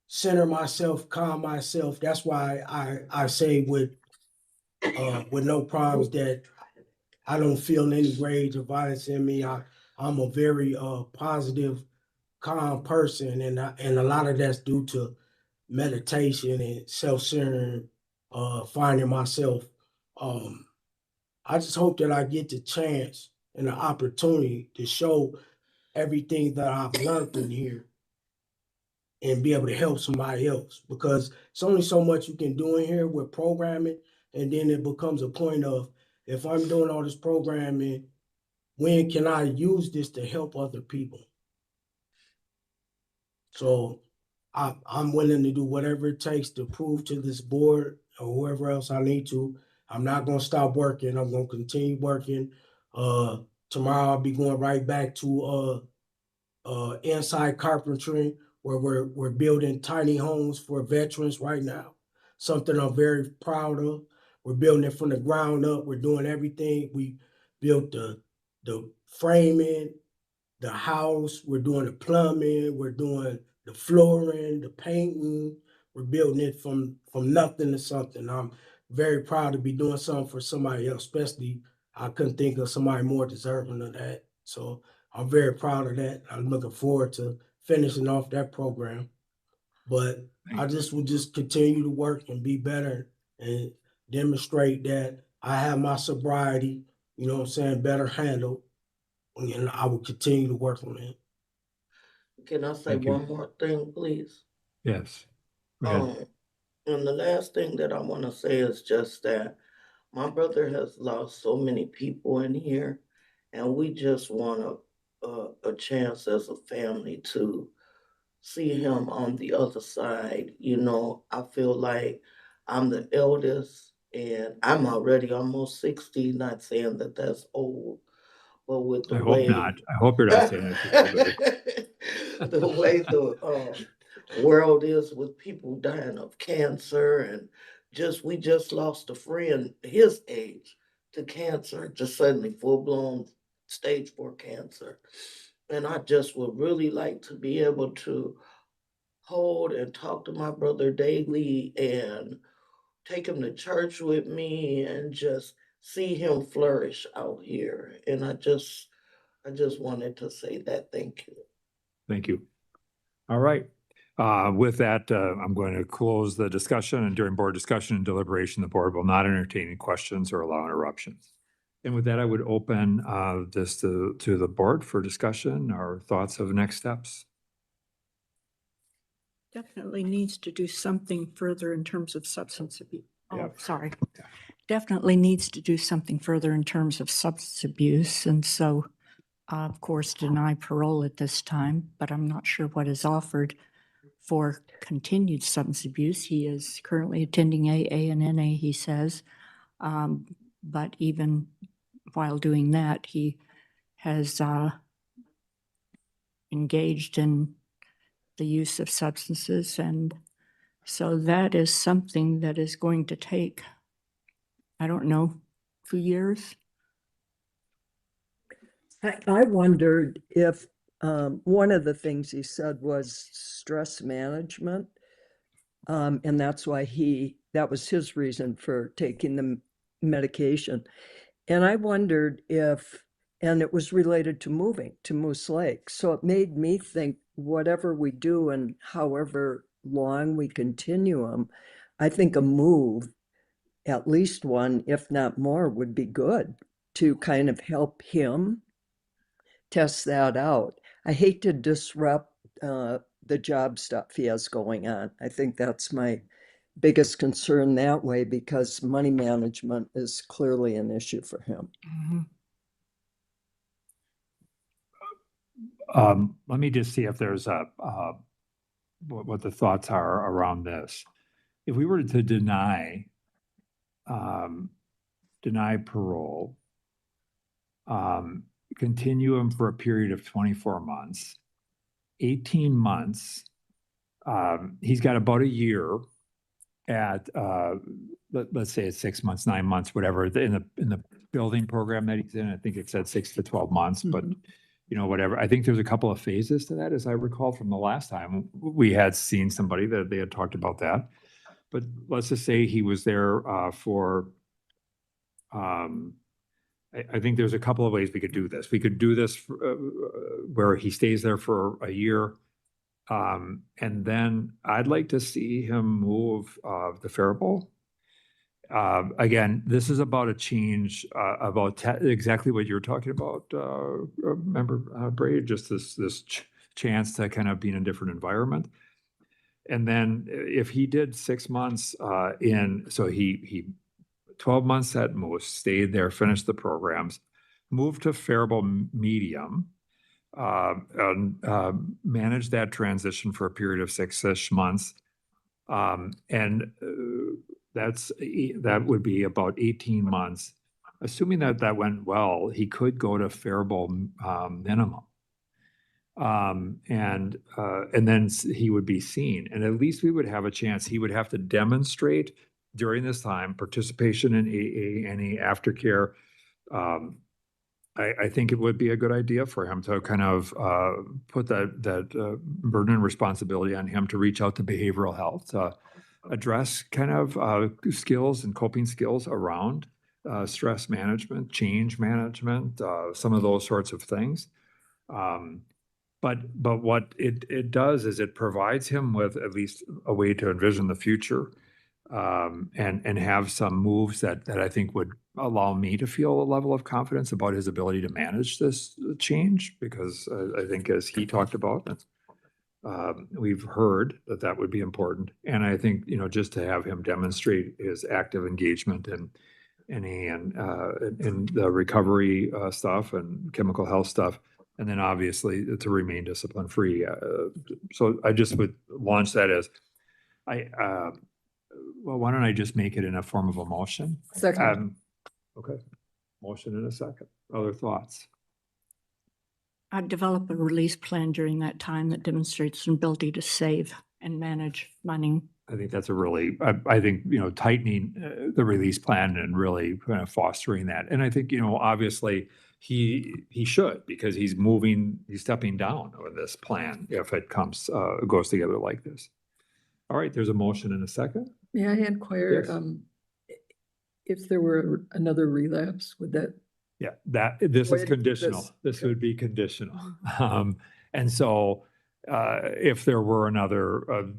center myself, calm myself. That's why I say with no problems that I don't feel any rage or violence in me. I'm a very positive, calm person, and a lot of that's due to meditation and self-centering, finding myself. Um, I just hope that I get the chance and the opportunity to show everything that I've learned in here and be able to help somebody else, because it's only so much you can do in here with programming, and then it becomes a point of, if I'm doing all this programming, when can I use this to help other people? So I'm willing to do whatever it takes to prove to this board or whoever else I need to. I'm not gonna stop working. I'm gonna continue working. Tomorrow I'll be going right back to inside carpentry, where we're building tiny homes for veterans right now. Something I'm very proud of. We're building it from the ground up. We're doing everything. We built the framing, the house. We're doing the plumbing. We're doing the flooring, the painting. We're building it from nothing to something. I'm very proud to be doing something for somebody else, especially I couldn't think of somebody more deserving of that. So I'm very proud of that. I'm looking forward to finishing off that program. But I just would just continue to work and be better and demonstrate that I have my sobriety, you know what I'm saying, better handled. And I will continue to work on it. Can I say Thank you. one more thing, please? Yes. Go ahead. And the last thing that I want to say is just that my brother has lost so many people in here, and we just want a chance as a family to see him on the other side. You know, I feel like I'm the eldest, and I'm already almost 60, not saying that that's old, but with the I hope not. I hope you're not saying that to anybody. the way the world is with people dying of cancer, and we just lost a friend his age to cancer, just suddenly full-blown stage 4 cancer. And I just would really like to be able to hold and talk to my brother daily and take him to church with me and just see him flourish out here. And I just wanted to say that. Thank you. Thank you. All right. With that, I'm going to close the discussion, and during board discussion and deliberation, the board will not entertain any questions or allow interruptions. And with that, I would open this to the board for discussion or thoughts of next steps. Definitely needs to do something further in terms of substance abuse. Oh, Yep. sorry. Yeah. Definitely needs to do something further in terms of substance abuse. And so, of course, deny parole at this time, but I'm not sure what is offered for continued substance abuse. He is currently attending AA and NA, he says. But even while doing that, he has engaged in the use of substances. And so that is something that is going to take, I don't know, 2 years. I wondered if one of the things he said was stress management. And that's why that was his reason for taking the medication. And I wondered and it was related to moving to Moose Lake. So it made me think whatever we do and however long we continue them, I think a move, at least one, if not more, would be good to kind of help him test that out. I hate to disrupt the job stuff he has going on. I think that's my biggest concern that way, because money management is clearly an issue for him. Let me just see if there's what the thoughts are around this. If we were to deny parole, continue him for a period of 24 months, 18 months, he's got about a year at let's say it's 6 months, 9 months, whatever, in the building program that he's in. I think it said 6 to 12 months, but you know, whatever. I think there's a couple of phases to that, as I recall from the last time we had seen somebody that they had talked about that. But let's just say he was there for I think there's a couple of ways we could do this. We could do this where he stays there for a year. And then I'd like to see him move the Faribault. Again, this is about a change, about exactly what you're talking about, remember, Braid, just this chance to kind of be in a different environment. And then if he did 6 months so he 12 months at most, stayed there, finished the programs, moved to Faribault Medium, and managed that transition for a period of 6-ish months. And that would be about 18 months. Assuming that went well, he could go to Faribault minimum. And then he would be seen, and at least we would have a chance. He would have to demonstrate during this time participation in AA, any aftercare. I think it would be a good idea for him to kind of put that burden and responsibility on him to reach out to behavioral health, to address kind of skills and coping skills around stress management, change management, some of those sorts of things. But what it does is it provides him with at least a way to envision the future, and have some moves that I think would allow me to feel a level of confidence about his ability to manage this change, because I think as he talked about, we've heard that would be important. And I think, just to have him demonstrate his active engagement and the recovery stuff and chemical health stuff, and then obviously to remain discipline free. So I just would launch that as well, why don't I just make it in a form of a motion? Second. Okay, motion in a second. Other thoughts? I'd develop a release plan during that time that demonstrates an ability to save and manage money. I think that's a really, I think, tightening the release plan and really kind of fostering that. And I think, obviously he should, because he's stepping down with this plan if it goes together like this. All right, there's a motion in a second. May I inquire, Yes. if there were another relapse, would that? Yeah, this is Wait, conditional. This would be conditional. And so if there were another,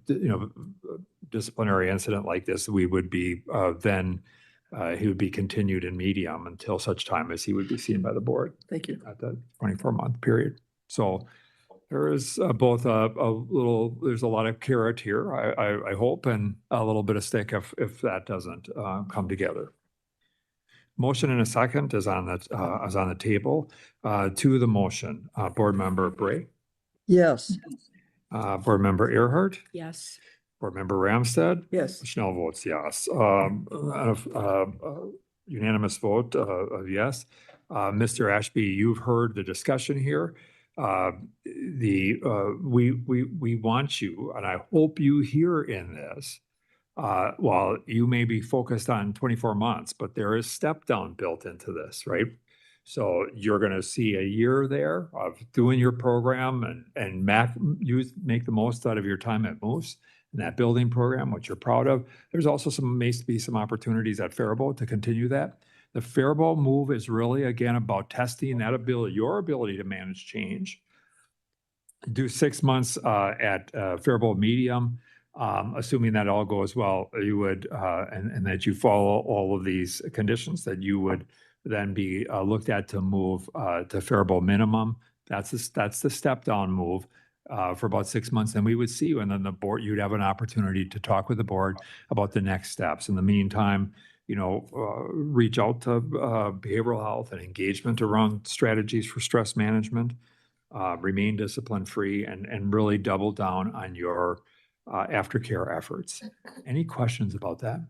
disciplinary incident like this, we would be, then he would be continued in medium until such time as he would be seen by the board Thank you. at the 24-month period. So there is both there's a lot of carrot here, I hope, and a little bit of stick if that doesn't come together. Motion in a second is on the table. To the motion, Board Member Bray, Yes. Board Member Earhart, Yes. Board Member Ramstad. Yes. Schnell votes yes. Unanimous vote of yes. Mr. Ashby, you've heard the discussion here. We want you, and I hope you hear in this, while you may be focused on 24 months, but there is step down built into this, right? So you're going to see a year there of doing your program and make the most out of your time at Moose and that building program, which you're proud of. There's also may be some opportunities at Faribault to continue that. The Faribault move is really, again, about testing that ability, your ability to manage change. Do 6 months at Faribault medium. Assuming that all goes well, you would, and that you follow all of these conditions, that you would then be looked at to move to Faribault minimum. That's the step down move for about 6 months. And we would see you, and then the board, you'd have an opportunity to talk with the board about the next steps. In the meantime, reach out to behavioral health and engagement around strategies for stress management. Remain discipline free and really double down on your aftercare efforts. Any questions about that?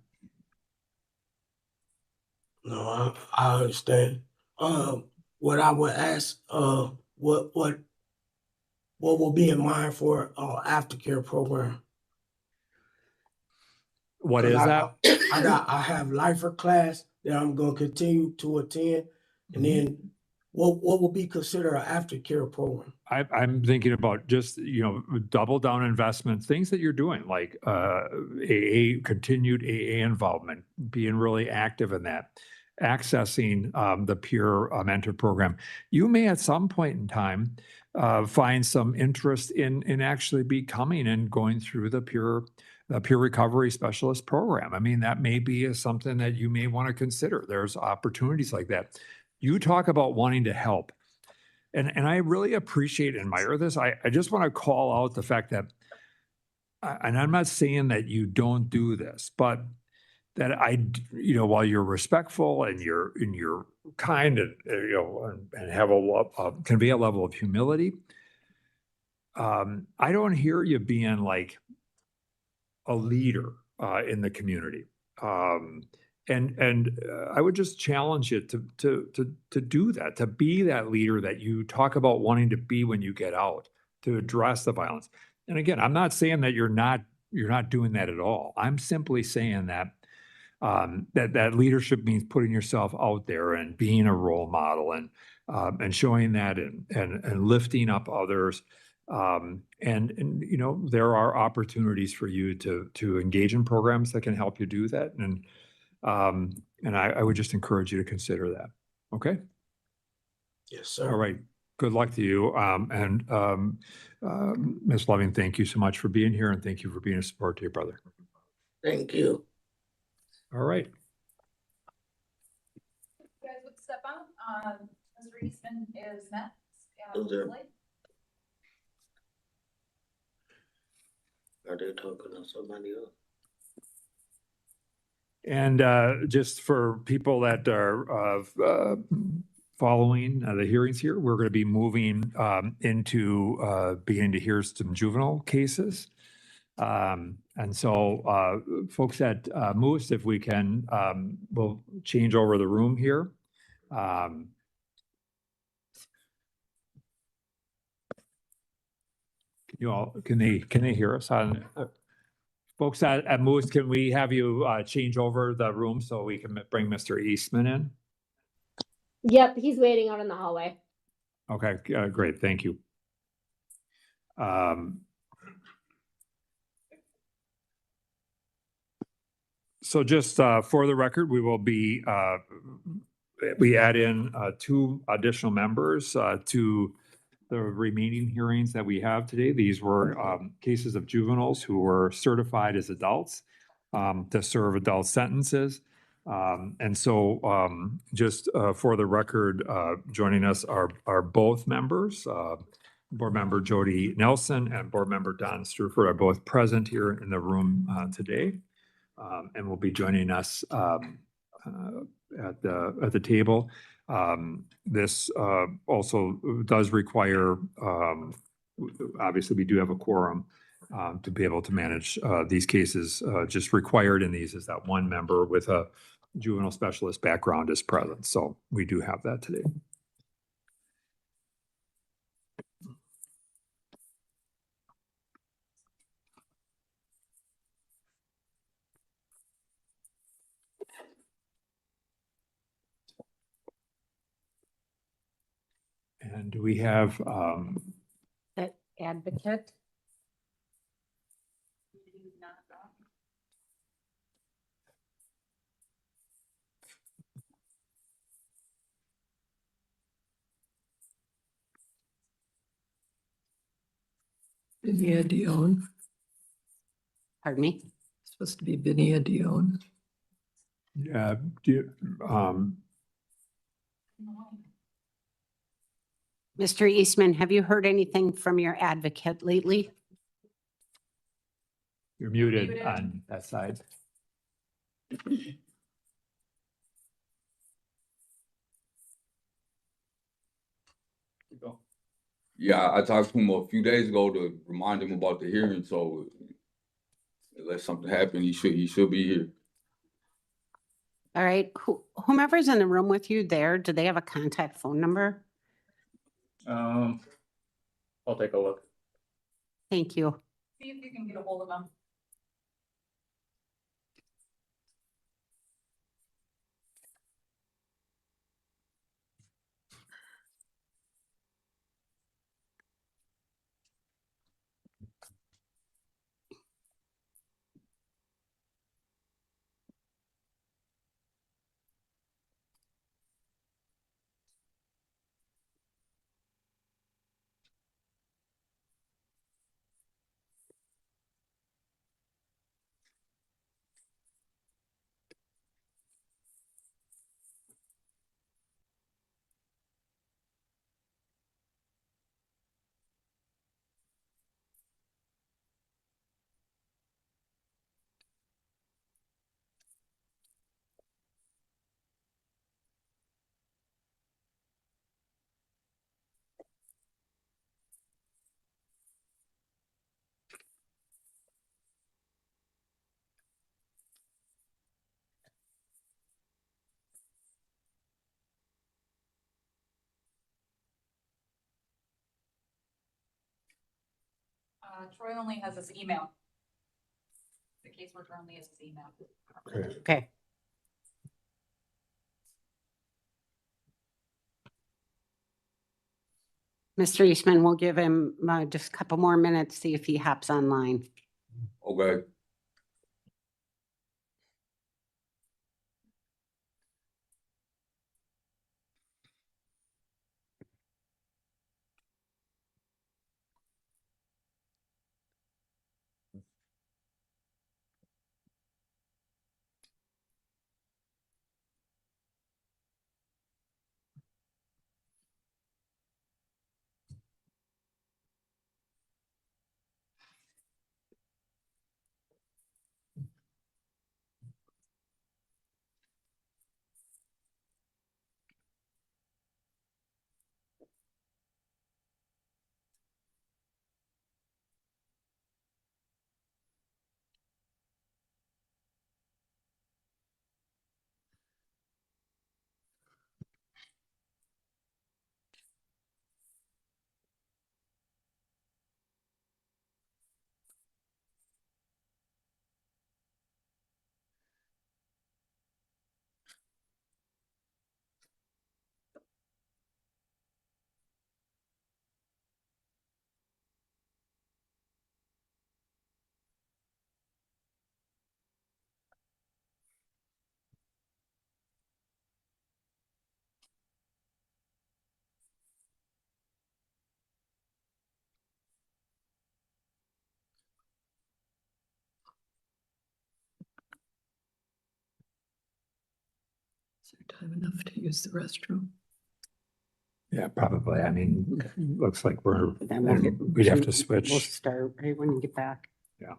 No, I understand. What I would ask, what will be in mind for aftercare program? What 'Cause is that? I have lifer class that I'm gonna continue to attend, and then what will be considered an aftercare program? I'm thinking about just, double down investments, things that you're doing, like continued AA involvement, being really active in that, accessing the peer mentor program. You may at some point in time find some interest in actually becoming and going through the peer recovery specialist program. I mean, that may be something that you may want to consider. There's opportunities like that. You talk about wanting to help. And I really appreciate and admire this. I just want to call out the fact that, and I'm not saying that you don't do this, but that while you're respectful and you're kind and, and have convey a level of humility, I don't hear you being like a leader in the community. And I would just challenge you to do that, to be that leader that you talk about wanting to be when you get out, to address the violence. And again, I'm not saying that you're not doing that at all. I'm simply saying that that leadership means putting yourself out there and being a role model and showing that and lifting up others. And there are opportunities for you to engage in programs that can help you do that. And I would just encourage you to consider that. Okay. Yes, sir. All right. Good luck to you. Ms. Loving, thank you so much for being here and thank you for being a support to your brother. Thank you. All right. You guys would step out. Mr. Eastman is next. Is there- Are they talking to somebody else? And just for people that are following the hearings here, we're going to be moving into beginning to hear some juvenile cases. And so folks at Moose, if we can, we'll change over the room here. You all, can they hear us on? Folks at Moose, can we have you change over the room so we can bring Mr. Eastman in? Yep, he's waiting out in the hallway. Okay, great, thank you. So just for the record, we will be, we add in 2 additional members to the remaining hearings that we have today. These were cases of juveniles who were certified as adults to serve adult sentences. And so just for the record, joining us are both members. Board Member Jody Nelson and Board Member Don Struford are both present here in the room today. And will be joining us at the table. This also does require, obviously, we do have a quorum to be able to manage these cases. Just required in these is that 1 member with a juvenile specialist background is present. So we do have that today. And we have That advocate. Vinia Dion, Pardon me. supposed to be Vinia Dion. do you, Mr. Eastman, have you heard anything from your advocate lately? you're muted on that side. Yeah, I talked to him a few days ago to remind him about the hearing, so unless something happened, he should be here. All right, whomever's in the room with you there, do they have a contact phone number? I'll take a look. Thank you. See if you can get a hold of them. Troy only has his email. The caseworker only has his email. Okay. Mr. Eastman, we'll give him just a couple more minutes, see if he hops online. Okay. Is there time enough to use the restroom? Yeah, probably. I mean, looks like Then we'll get. we'd have to We'll switch. start right when you get back. Yeah.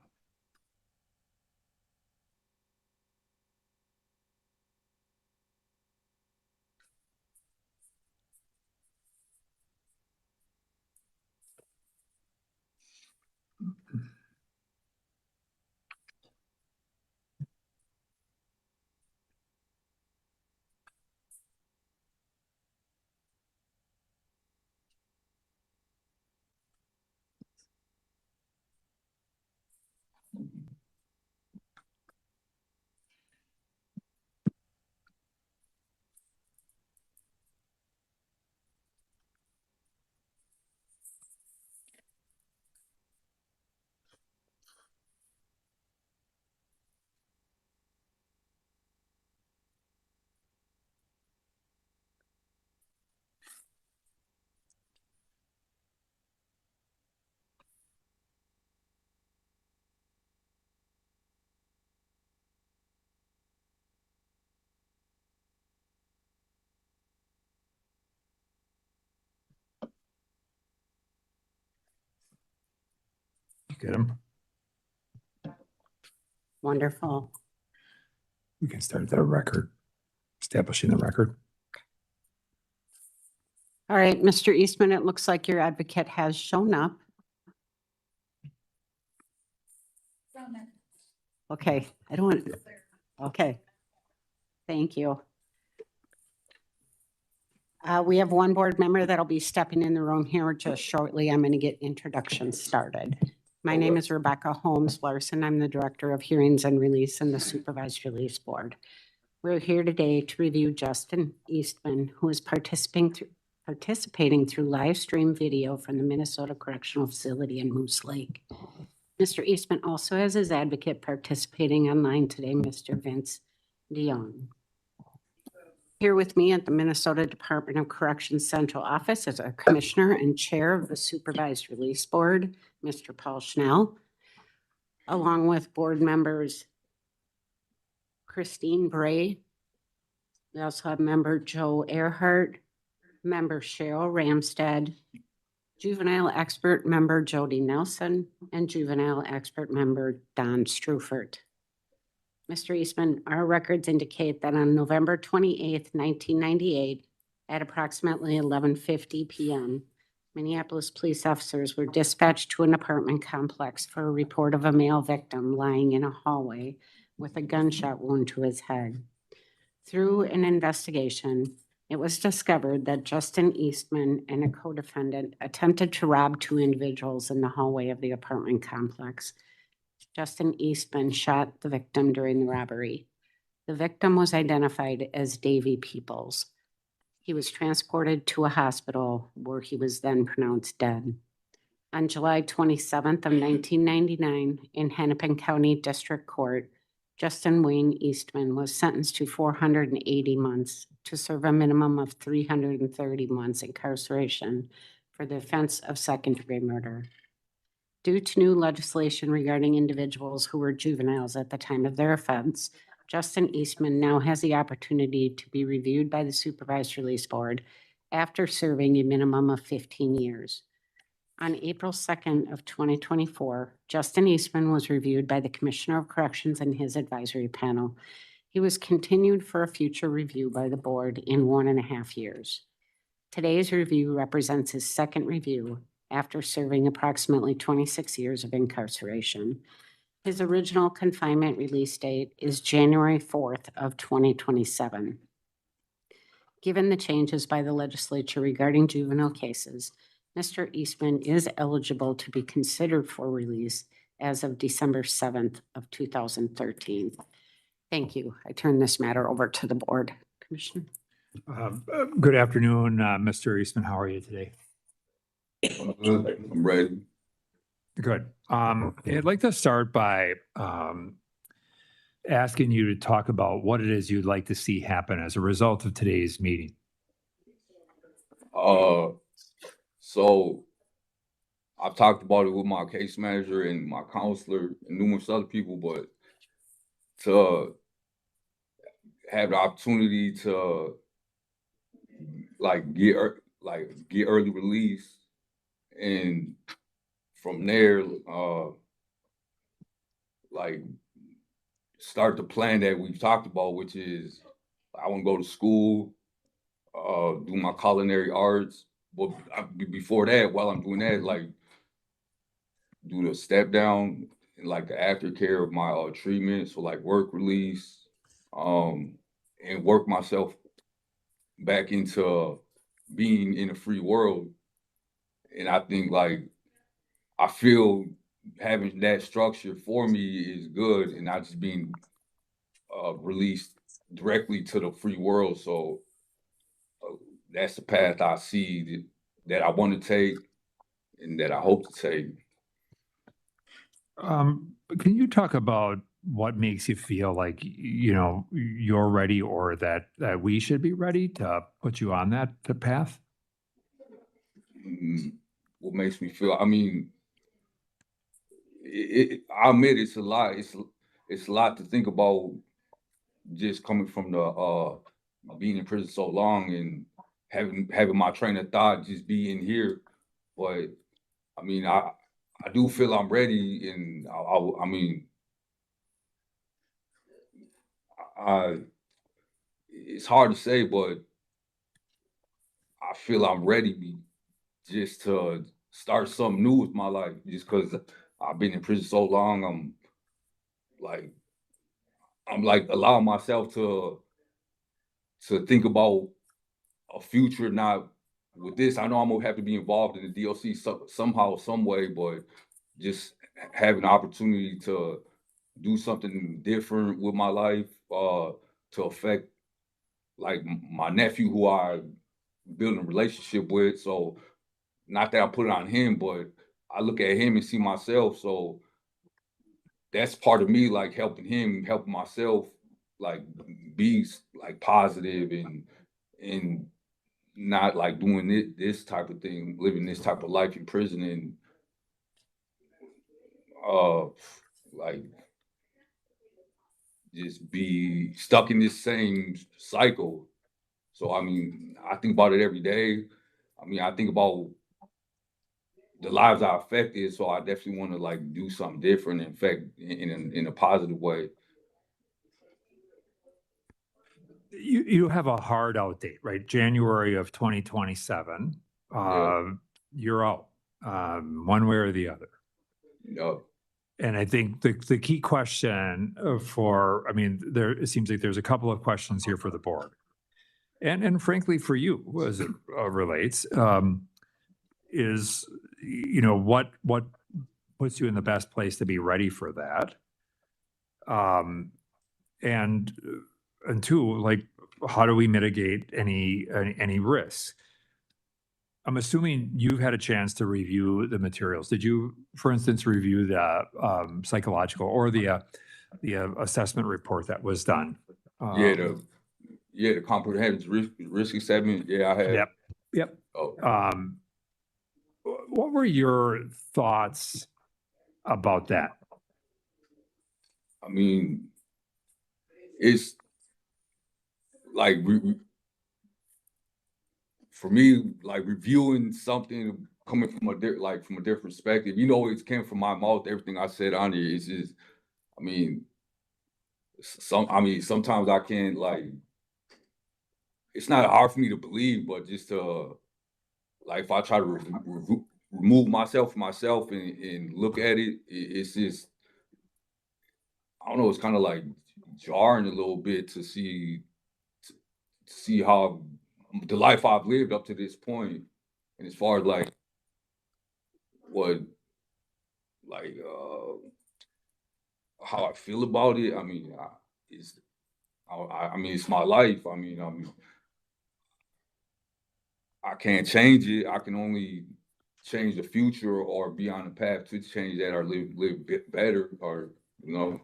Get them. Wonderful. We can start the record, establishing the record. All right, Mr. Eastman, it looks like your advocate has shown up. Okay, I don't want, okay. Thank you. We have one board member that'll be stepping in the room here just shortly. I'm going to get introductions started. My name is Rebecca Holmes Larson. I'm the Director of Hearings and Release in the Supervised Release Board. We're here today to review Justin Eastman, who is participating through live stream video from the Minnesota Correctional Facility in Moose Lake. Mr. Eastman also has his advocate participating online today, Mr. Vince Dion. Here with me at the Minnesota Department of Corrections Central Office is our Commissioner and Chair of the Supervised Release Board, Mr. Paul Schnell, along with board members Christine Bray. We also have member Joe Earhart, member Cheryl Ramstead, juvenile expert member Jody Nelson, and juvenile expert member Don Strufert. Mr. Eastman, our records indicate that on November 28th, 1998, at approximately 11:50 p.m., Minneapolis police officers were dispatched to an apartment complex for a report of a male victim lying in a hallway with a gunshot wound to his head. Through an investigation, it was discovered that Justin Eastman and a co-defendant attempted to rob two individuals in the hallway of the apartment complex. Justin Eastman shot the victim during the robbery. The victim was identified as Davy Peoples. He was transported to a hospital where he was then pronounced dead. On July 27th of 1999, in Hennepin County District Court, Justin Wayne Eastman was sentenced to 480 months to serve a minimum of 330 months incarceration for the offense of second-degree murder. Due to new legislation regarding individuals who were juveniles at the time of their offense, Justin Eastman now has the opportunity to be reviewed by the Supervised Release Board after serving a minimum of 15 years. On April 2nd of 2024, Justin Eastman was reviewed by the Commissioner of Corrections and his advisory panel. He was continued for a future review by the board in 1.5 years. Today's review represents his second review after serving approximately 26 years of incarceration. His original confinement release date is January 4th of 2027. Given the changes by the legislature regarding juvenile cases, Mr. Eastman is eligible to be considered for release as of December 7th of 2013. Thank you. I turn this matter over to the board. Commissioner. Good afternoon, Mr. Eastman. How are you today? I'm good. I'm ready. Good. I'd like to start by asking you to talk about what it is you'd like to see happen as a result of today's meeting. So I've talked about it with my case manager and my counselor and numerous other people, but to have the opportunity to get early release, and from there, like start the plan that we've talked about, which is I want to go to school, do my culinary arts. But before that, while I'm doing that, like do the step down and like the aftercare of my treatment, so like work release, and work myself back into being in a free world. And I think like I feel having that structure for me is good, and not just being released directly to the free world. So that's the path I see that I want to take and that I hope to take. Can you talk about what makes you feel like, you're ready, or that we should be ready to put you on that path? What makes me feel? I mean, I admit it's a lot. It's a lot to think about, just coming from the being in prison so long and having my train of thought just be in here. But I mean, I do feel I'm ready, and I mean, I it's hard to say, but I feel I'm ready just to start something new with my life. Just because I've been in prison so long, like I'm like allowing myself to think about a future, not with this. I know I'm gonna have to be involved in the DLC somehow, some way, but just having the opportunity to do something different with my life, to affect like my nephew, who I build a relationship with. So not that I put it on him, but I look at him and see myself. So that's part of me, like helping him, helping myself, like be like positive and not like doing this type of thing, living this type of life in prison, and uh like just be stuck in this same cycle. So I mean, I think about it every day. I mean, I think about the lives I affected, so I definitely want to like do something different and affect in a positive way. You have a hard out date, right? January of 2027. Yeah. You're out, one way or the other. Yeah. And I think the key question I mean, it seems like there's a couple of questions here for the board, and frankly for you, as it relates, is what puts you in the best place to be ready for that, and two, like, how do we mitigate any risks? I'm assuming you've had a chance to review the materials. Did you, for instance, review the psychological or the assessment report that was done? Yeah, the comprehensive risk assessment. Yeah, I had. Yep. Yep. Oh, What were your thoughts about that? I mean, it's like for me, like reviewing something coming from from a different perspective. It came from my mouth. Everything I said on it is just, I mean, sometimes I can't like. It's not hard for me to believe, but just to like if I try to remove myself from myself and look at it, it's just, I don't know. It's kind of like jarring a little bit to see how the life I've lived up to this point, and as far as like what like how I feel about it. I mean, I mean it's my life. I can't change it. I can only change the future or be on the path to change that or live bit better, or you know.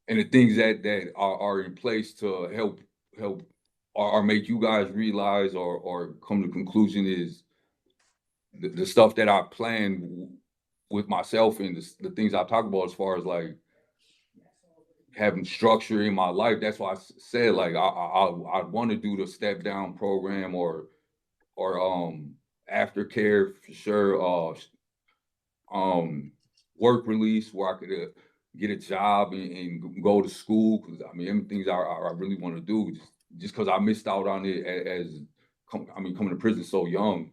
And the things that are in place to help or make you guys realize or come to the conclusion is the stuff that I plan with myself, and the things I talk about as far as like having structure in my life. That's why I said like I want to do the step down program or aftercare for sure. Work release where I could get a job and go to school, because I mean, them things I really want to do, just because I missed out on it as coming to prison so young.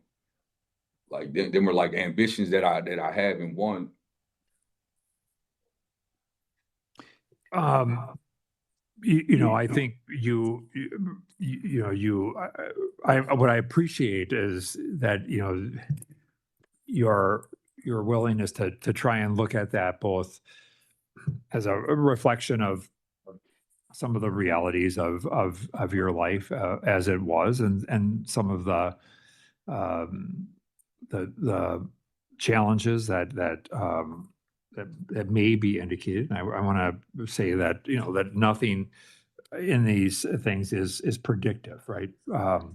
Like them were like ambitions that I have and want. I think what I appreciate is that, your willingness to try and look at that both as a reflection of some of the realities of your life as it was, and some of the challenges that may be indicated. And I want to say that that nothing in these things is predictive, right?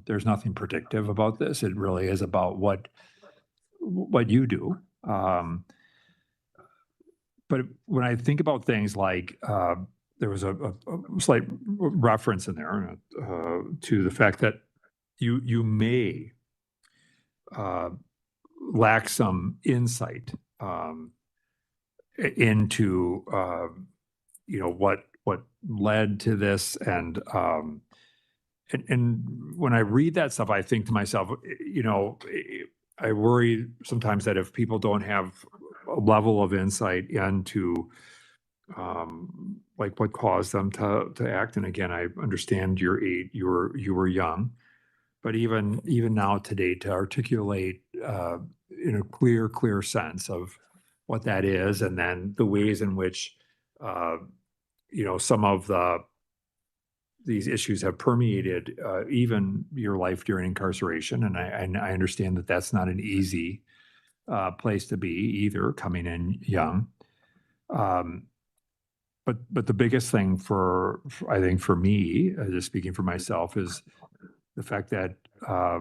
There's nothing predictive about this. It really is about what you do. But when I think about things like there was a slight reference in there to the fact that you may lack some insight into what led to this, and when I read that stuff, I think to myself, I worry sometimes that if people don't have a level of insight into like what caused them to act. And again, I understand your age, you were young, but even now today, to articulate in a clear sense of what that is, and then the ways in which some of these issues have permeated even your life during incarceration. And I understand that that's not an easy place to be either, coming in young. But the biggest thing I think for me, just speaking for myself, is the fact that I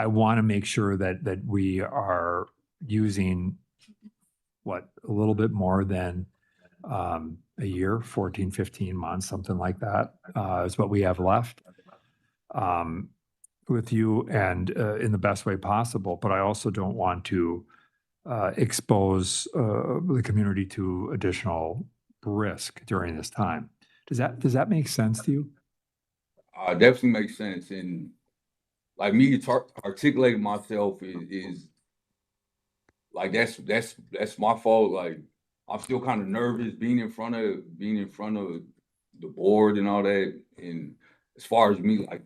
want to make sure that we are using a little bit more than a year, 14, 15 months, something like that, is what we have left with you, and in the best way possible. But I also don't want to expose the community to additional risk during this time. Does that make sense to you? Definitely makes sense. And like me articulating myself is like that's my fault. Like I'm still kind of nervous being in front of the board and all that. And as far as me, like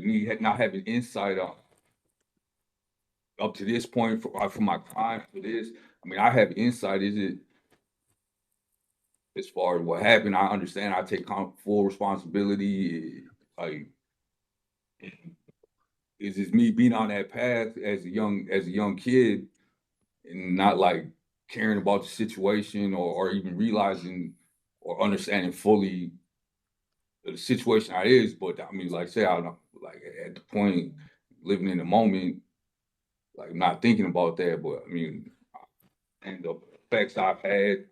me not having insight on up to this point for my crime for this. I mean, I have insight. Is it as far as what happened? I understand. I take full responsibility. Like, is it me being on that path as a young kid and not like caring about the situation or even realizing or understanding fully the situation I is? But I mean, like say I like at the point living in the moment, like not thinking about that. But I mean, and the effects I've had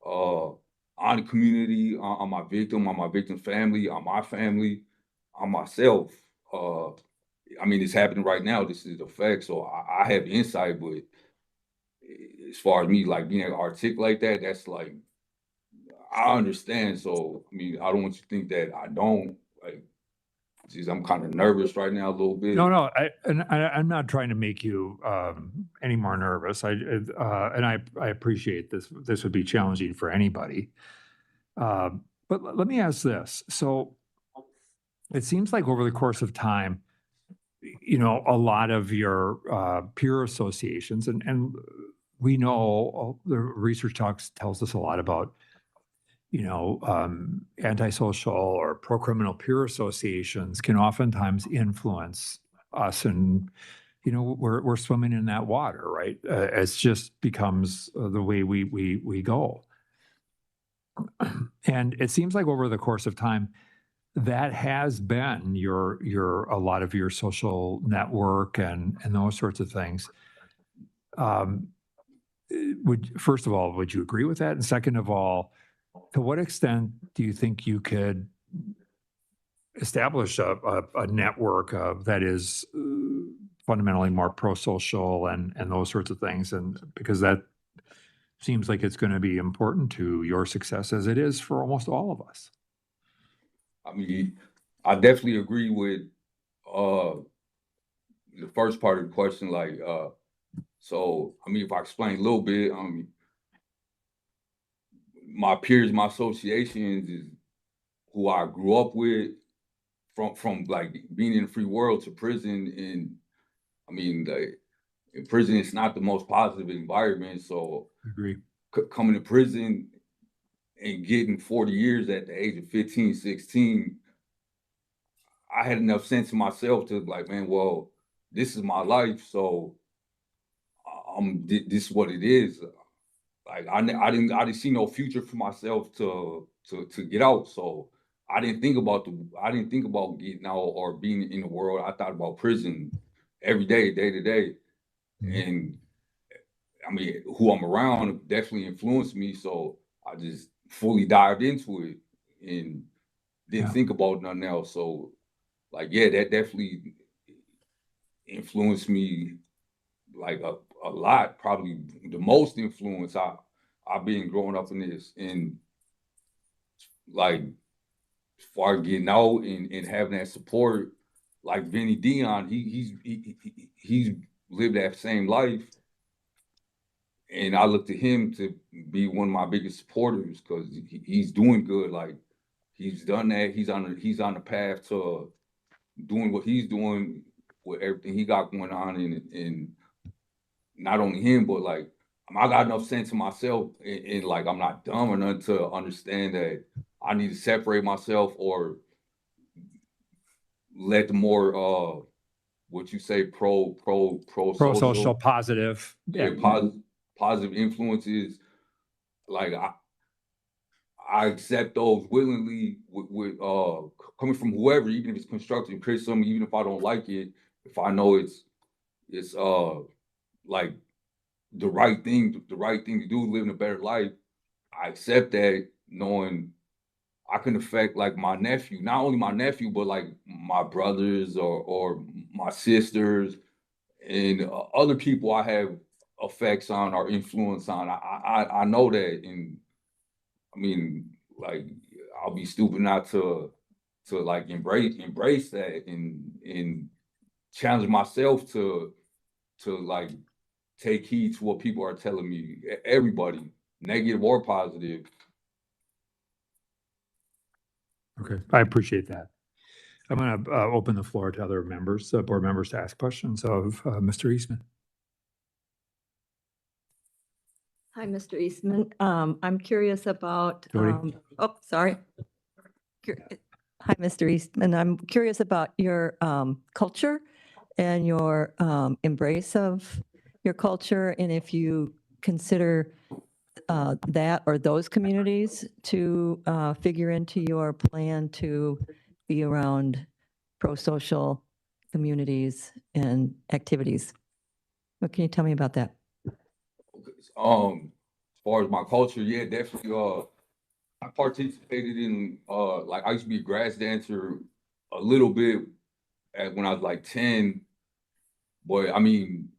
on the community, on my victim family, on my family, on myself. I mean, it's happening right now. This is the effect. So I have insight, but as far as me like being able to articulate that, that's like I understand. So I mean, I don't want you to think that I don't. Like, geez, I'm kind of nervous right now a little bit. No, I'm not trying to make you any more nervous. And I appreciate this. This would be challenging for anybody. But let me ask this. So it seems like over the course of time, a lot of your peer associations, and we know the research tells us a lot about, antisocial or pro-criminal peer associations can oftentimes influence us, and we're swimming in that water, right? It just becomes the way we go. And it seems like over the course of time, that has been a lot of your social network and those sorts of things. first of all, would you agree with that? And second of all, to what extent do you think you could establish a network that is fundamentally more pro-social and those sorts of things? And because that seems like it's going to be important to your success as it is for almost all of us. I mean, I definitely agree with the first part of the question. Like, so I mean, if I explain a little bit, my peers, my associations is who I grew up with, from like being in the free world to prison. And I mean, like, in prison, it's not the most positive environment. So Agree. Coming to prison and getting 40 years at the age of 15, 16, I had enough sense in myself to like, man, well, this is my life. So this is what it is. Like I didn't see no future for myself to get out. So I didn't think about getting out or being in the world. I thought about prison every day, day to day. And I mean, who I'm around definitely influenced me. So I just fully dived into it and didn't think about nothing else. So like, yeah, that definitely influenced me like a lot. Probably the most influence I've been growing up in this. And like, as far as getting out and having that support, like Vinny Dion, he's lived that same life. And I look to him to be one of my biggest supporters because he's doing good. Like, he's done that. He's on the path to doing what he's doing with everything he got going on. And not only him, but like, I got enough sense in myself, and like, I'm not dumb enough to understand that I need to separate myself or let the more what you say Pro-social, positive. Yeah, positive influences. Like, I accept those willingly with coming from whoever, even if it's constructive criticism, even if I don't like it, if I know it's like the right thing to do, living a better life, I accept that, knowing I can affect like my nephew, not only my nephew, but like my brothers or my sisters and other people I have effects on or influence on. I know that. And I mean, like, I'll be stupid not to like embrace that and challenge myself to like take heed to what people are telling me. Everybody, negative or positive. Okay, I appreciate that. I'm going to open the floor to other members, board members, to ask questions of Mr. Eastman. Hi, Mr. Eastman. I'm curious about, Jody? Sorry. Hi, Mr. Eastman. I'm curious about your culture and your embrace of your culture, and if you consider that or those communities to figure into your plan to be around pro-social communities and activities. What can you tell me about that? As far as my culture, yeah, definitely. I participated in like, I used to be a grass dancer a little bit when I was like 10. But I mean,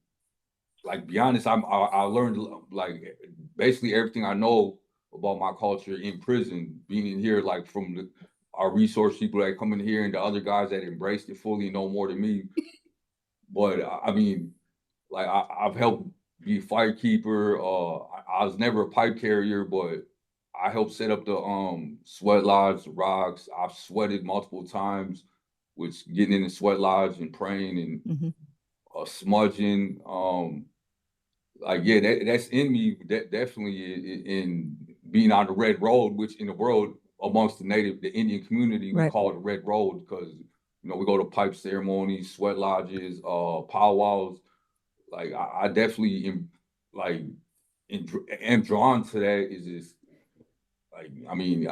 like, be honest, I learned like basically everything I know about my culture in prison, being in here, like from our resource people that come in here and the other guys that embraced it fully know more than me. But I mean, like, I've helped be a firekeeper. I was never a pipe carrier, but I helped set up the sweat lodge, the rocks. I've sweated multiple times, which getting in the sweat lodge and praying and smudging. Like, yeah, that's in me. That definitely in being on the Red Road, which in the world amongst the Indian community, we call it the Red Road because, you know, we go to pipe ceremonies, sweat lodges, powwows. Like, I definitely am drawn to that. Is just like, I mean,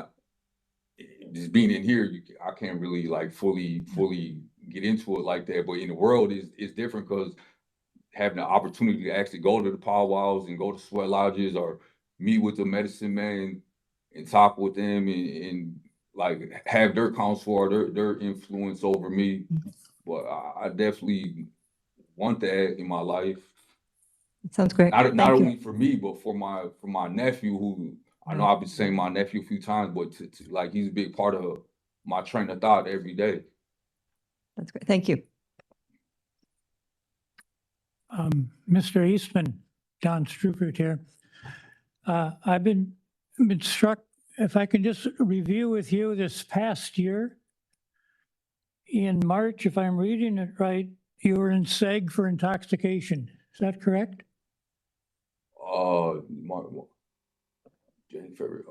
just being in here, I can't really like fully get into it like that. But in the world is different because having the opportunity to actually go to the powwows and go to sweat lodges or meet with the medicine man and talk with them and like have their counsel or their influence over me. But I definitely want that in my life. Sounds great. Not Thank you. only for me, but for my nephew, who I know I've been saying my nephew a few times, but to like he's a big part of my train of thought every day. That's great. Thank you. Mr. Eastman, Don Strupert here. I've been struck, if I can just review with you this past year. In March, if I'm reading it right, you were in SEG for intoxication. Is that correct? January, February.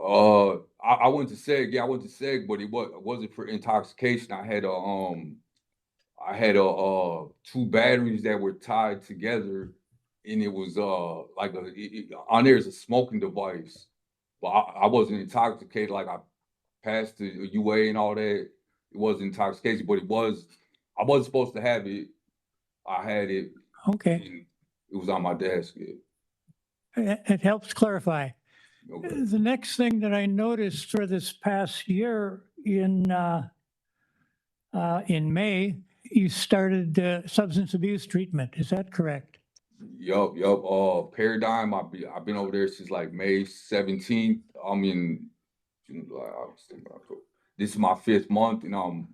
I went to SEG. Yeah, I went to SEG, but it wasn't for intoxication. I had two batteries that were tied together, and it was like on there is a smoking device, but I wasn't intoxicated. Like I passed the UA and all that. It wasn't intoxication, but I wasn't supposed to have it. I had it. Okay. And it was on my desk. It helps clarify. Okay. The next thing that I noticed for this past year in May, you started substance abuse treatment. Is that correct? Yup. Paradigm. I've been over there since like May 17th. I mean, this is my 5th month, and I'm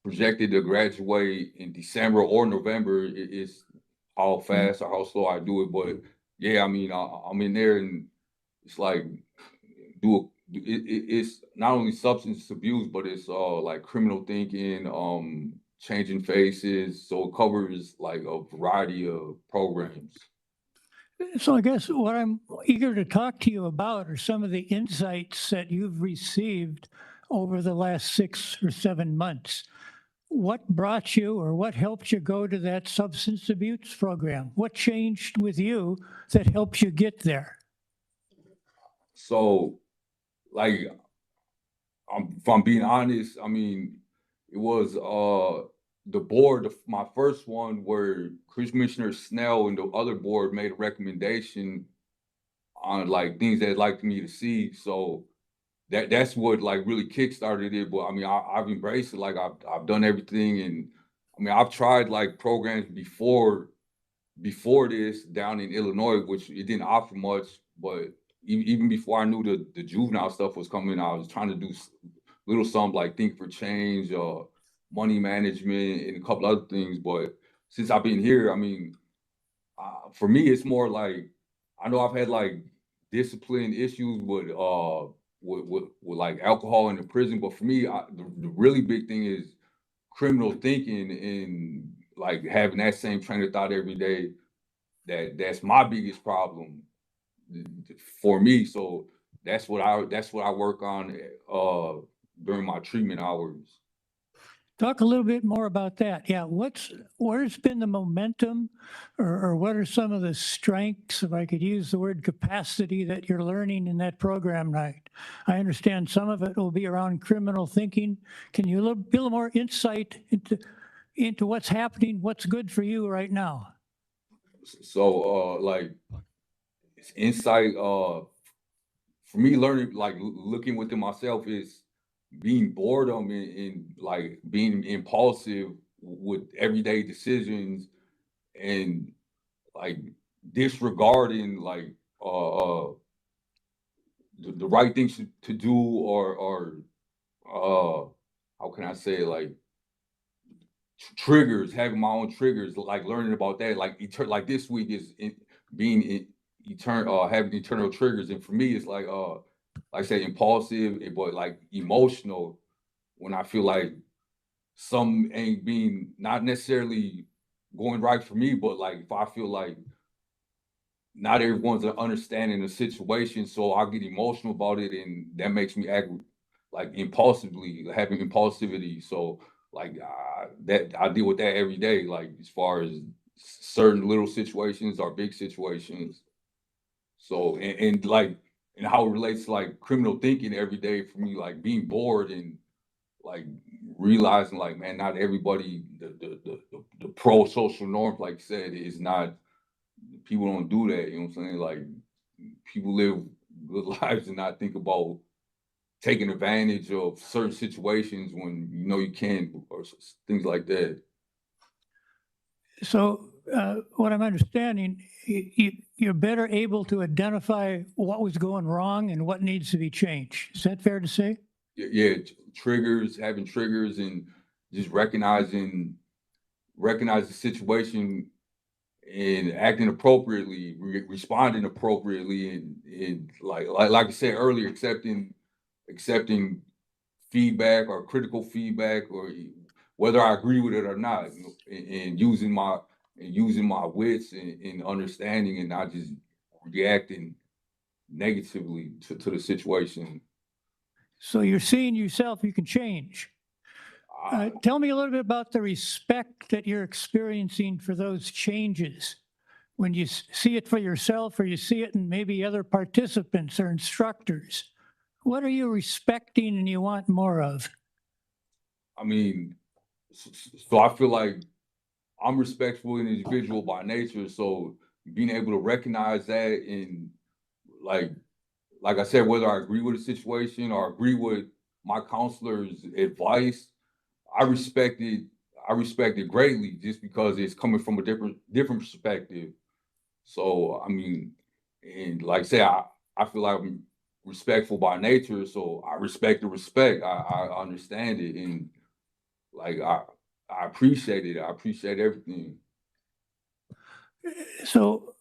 projected to graduate in December or November. It's how fast or how slow I do it, but yeah, I mean, I'm in there, and it's like it's not only substance abuse, but it's like criminal thinking, changing faces. So it covers like a variety of programs. So I guess what I'm eager to talk to you about are some of the insights that you've received over the last 6 or 7 months. What brought you or what helped you go to that substance abuse program? What changed with you that helped you get there? So, like, if I'm being honest, I mean, it was the board, my first one, where Commissioner Snell and the other board made a recommendation on like things they'd like me to see. So that's what like really kickstarted it. But I mean, I've embraced it. Like I've done everything, and I mean, I've tried like programs before this down in Illinois, which it didn't offer much. But even before I knew the juvenile stuff was coming, I was trying to do little something like Think for Change, money management, and a couple other things. But since I've been here, I mean, for me, it's more like I know I've had like discipline issues with like alcohol in the prison, but for me, the really big thing is criminal thinking and like having that same train of thought every day. That's my biggest problem for me. So that's what I work on during my treatment hours. Talk a little bit more about that. Yeah, where's been the momentum or what are some of the strengths, if I could use the word capacity, that you're learning in that program right? I understand some of it will be around criminal thinking. Can you give a little more insight into what's happening, what's good for you right now? So like it's insight for me, learning, like looking within myself, is being boredom and like being impulsive with everyday decisions and like disregarding like the right things to do or how can I say, like triggers, having my own triggers, like learning about that, like this week is having eternal triggers. And for me, it's like I say impulsive, but like emotional, when I feel like some ain't being not necessarily going right for me, but like if I feel like not everyone's understanding the situation, so I get emotional about it, and that makes me act like impulsively, having impulsivity. So like that I deal with that every day, like as far as certain little situations or big situations. So and like and how it relates to like criminal thinking every day for me, like being bored and like realizing like, man, not everybody, the pro social norm, like you said, is not people don't do that, you know what I'm saying? Like, people live good lives and not think about taking advantage of certain situations when you know you can, or things like that. So what I'm understanding, you're better able to identify what was going wrong and what needs to be changed. Is that fair to say? Yeah, triggers, having triggers, and just recognizing the situation and acting appropriately, responding appropriately, and like I said earlier, accepting feedback or critical feedback, or whether I agree with it or not, and using my wits and understanding, and not just reacting negatively to the situation. So you're seeing yourself, you can change. Tell me a little bit about the respect that you're experiencing for those changes. When you see it for yourself, or you see it in maybe other participants or instructors, what are you respecting and you want more of? I mean, so I feel like I'm respectful individual by nature, so being able to recognize that, and like like I said, whether I agree with the situation or agree with my counselor's advice, I respect it. I respect it greatly, just because it's coming from a different perspective. So I mean, and like I say, I feel like I'm respectful by nature, so I respect the respect. I understand it, and like I appreciate it. I appreciate everything. So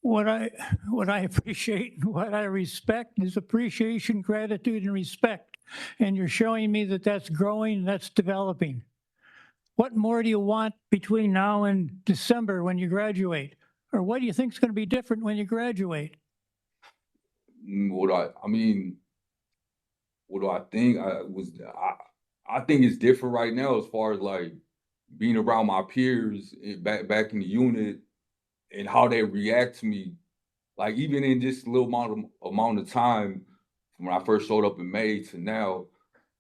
what I appreciate, what I respect is appreciation, gratitude, and respect. And you're showing me that that's growing, that's developing. What more do you want between now and December when you graduate? Or what do you think is going to be different when you graduate? I mean, what do I think? I think it's different right now, as far as like being around my peers, back in the unit, and how they react to me. Like, even in just a little amount of time from when I first showed up in May to now,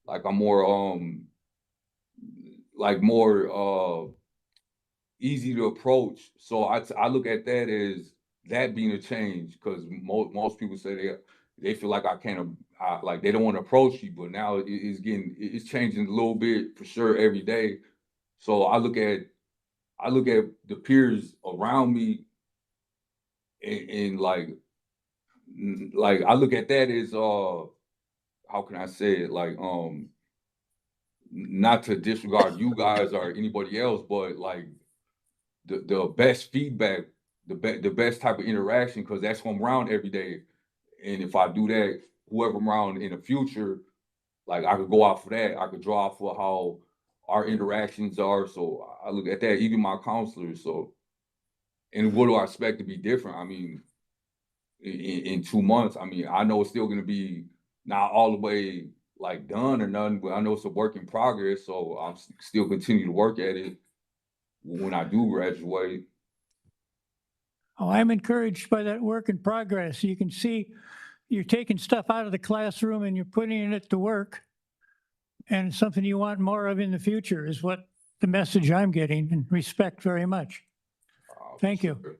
like I'm more easy to approach. So I look at that as that being a change, because most people say they feel like I can't, like they don't want to approach you, but now it's changing a little bit for sure every day. So I look at the peers around me, and like I look at that as how can I say it, like not to disregard you guys or anybody else, but like the best feedback, the best type of interaction, because that's what I'm around every day. And if I do that, whoever I'm around in the future, like I could go off for that. I could draw off for how our interactions are. So I look at that, even my counselors. So, and what do I expect to be different? I mean, in 2 months, I mean, I know it's still going to be not all the way like done or nothing, but I know it's a work in progress. So I'm still continue to work at it when I do graduate. Oh, I'm encouraged by that work in progress. You can see you're taking stuff out of the classroom and you're putting it to work. And it's something you want more of in the future is what the message I'm getting, and respect very much. Thank you.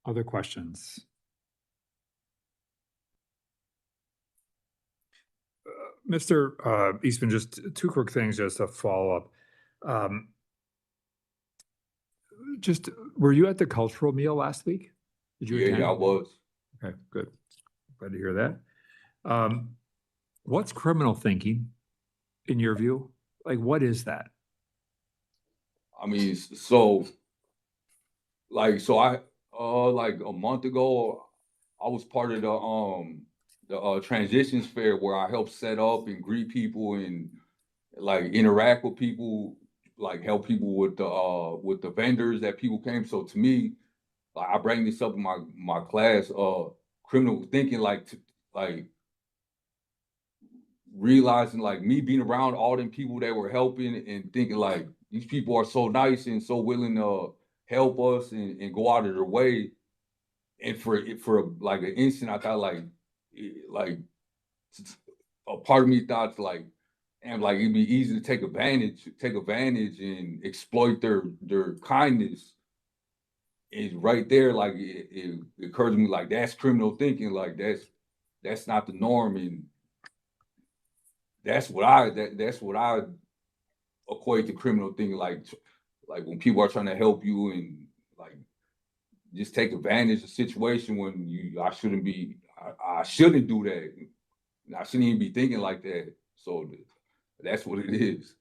Other questions? Mr. Eastman, just two quick things just to follow up. Just, were you at the cultural meal last week? Did you attend? Yeah, I was. Okay, good. Glad to hear that. What's criminal thinking in your view? Like, what is that? I mean, so I like a month ago, I was part of the transitions fair, where I helped set up and greet people and like interact with people, like help people with the vendors that people came. So to me, like I bring this up in my class, criminal thinking, like realizing, like, me being around all them people that were helping, and thinking like these people are so nice and so willing to help us, and go out of their way. And for like an instant, I thought like a part of me thought like, and like it'd be easy to take advantage and exploit their kindness. Is right there, like it occurs to me like that's criminal thinking, like that's not the norm, and that's what I equate to criminal thinking, like when people are trying to help you and like just take advantage of the situation when I shouldn't do that. I shouldn't even be thinking like that. So that's what it is.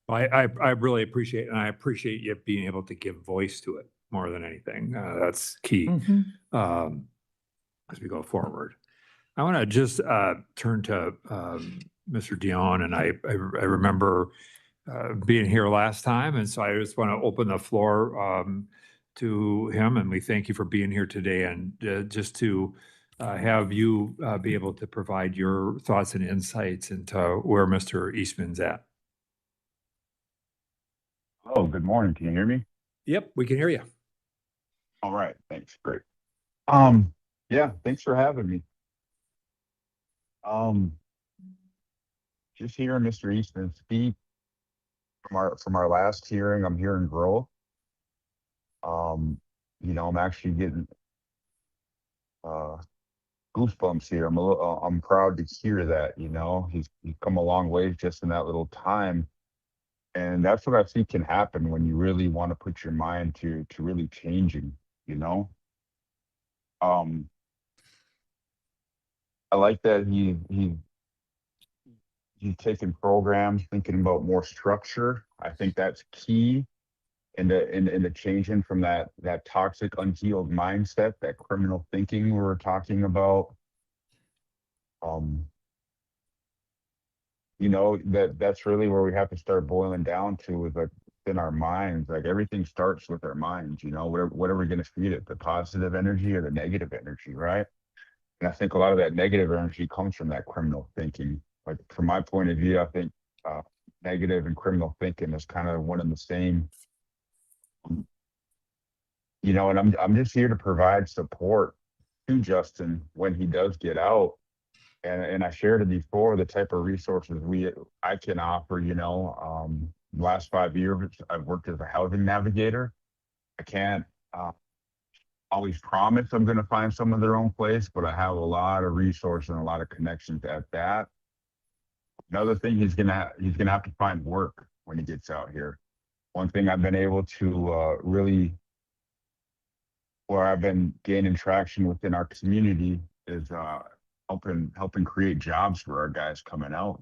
I really appreciate, and I appreciate you being able to give voice to it more than anything. That's key as we go forward. I want to just turn to Mr. Dion, and I remember being here last time, and so I just want to open the floor to him, and we thank you for being here today, and just to have you be able to provide your thoughts and insights into where Mr. Eastman's at. Oh, good morning. Can you hear me? Yep, we can hear you. All right. Thanks. Great. Yeah, thanks for having me. Just hearing Mr. Eastman speak from our last hearing, I'm hearing growth. I'm actually getting goosebumps here. I'm proud to hear that, he's come a long way just in that little time. And that's what I think can happen when you really want to put your mind to really changing, I like that he's taking programs, thinking about more structure. I think that's key in the changing from that toxic, unhealed mindset, that criminal thinking we were talking about. That's really where we have to start boiling down to, is like in our minds. Like everything starts with our minds, what are we going to feed it, the positive energy or the negative energy, right? And I think a lot of that negative energy comes from that criminal thinking. Like from my point of view, I think negative and criminal thinking is kind of one and the same. And I'm just here to provide support to Justin when he does get out. And I shared it before, the type of resources I can offer. Last 5 years I've worked as a housing navigator. I can't always promise I'm going to find someone their own place, but I have a lot of resources and a lot of connections at that. Another thing, he's gonna have to find work when he gets out here. One thing I've been able to where I've been gaining traction within our community is helping create jobs for our guys coming out,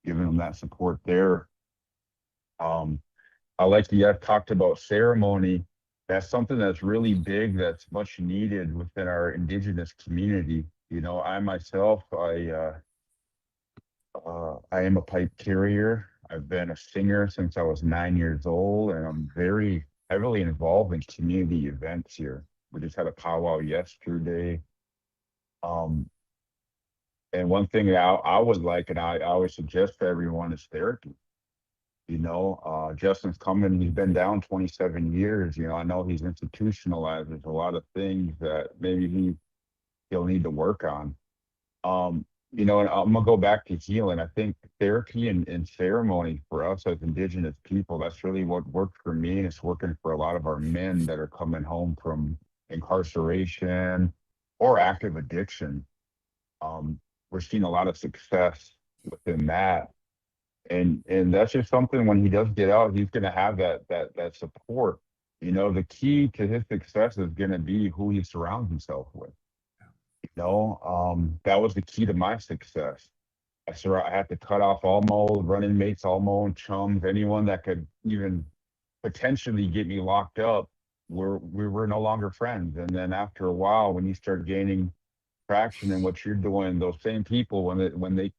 giving them that support there. I like you guys talked about ceremony. That's something that's really big, that's much needed within our indigenous community. I myself, I am a pipe carrier. I've been a singer since I was 9 years old, and I'm very heavily involved in community events here. We just had a powwow yesterday. And one thing that I would like, and I always suggest to everyone, is therapy. Justin's coming, he's been down 27 years. I know he's institutionalized. There's a lot of things that maybe he'll need to work on. And I'm gonna go back to healing. I think therapy and ceremony for us as Indigenous people, that's really what worked for me, and it's working for a lot of our men that are coming home from incarceration or active addiction. We're seeing a lot of success within that. And that's just something, when he does get out, he's gonna have that support. The key to his success is gonna be who he surrounds himself with. That was the key to my success. I had to cut off all my old running mates, all my own chums, anyone that could even potentially get me locked up. We were no longer friends. And then after a while, when you start gaining traction in what you're doing, those same people, when they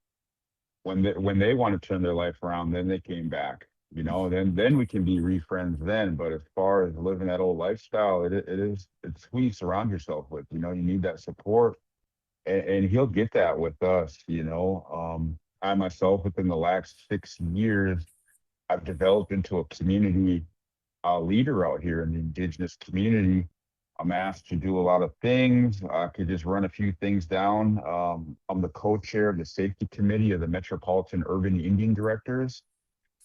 want to turn their life around, then they came back. Then we can be re-friends then. But as far as living that old lifestyle, it's who you surround yourself with. You need that support, and he'll get that with us. I myself, within the last 6 years, I've developed into a community leader out here in the Indigenous community. I'm asked to do a lot of things. I could just run a few things down. I'm the co-chair of the safety committee of the Metropolitan Urban Indian Directors,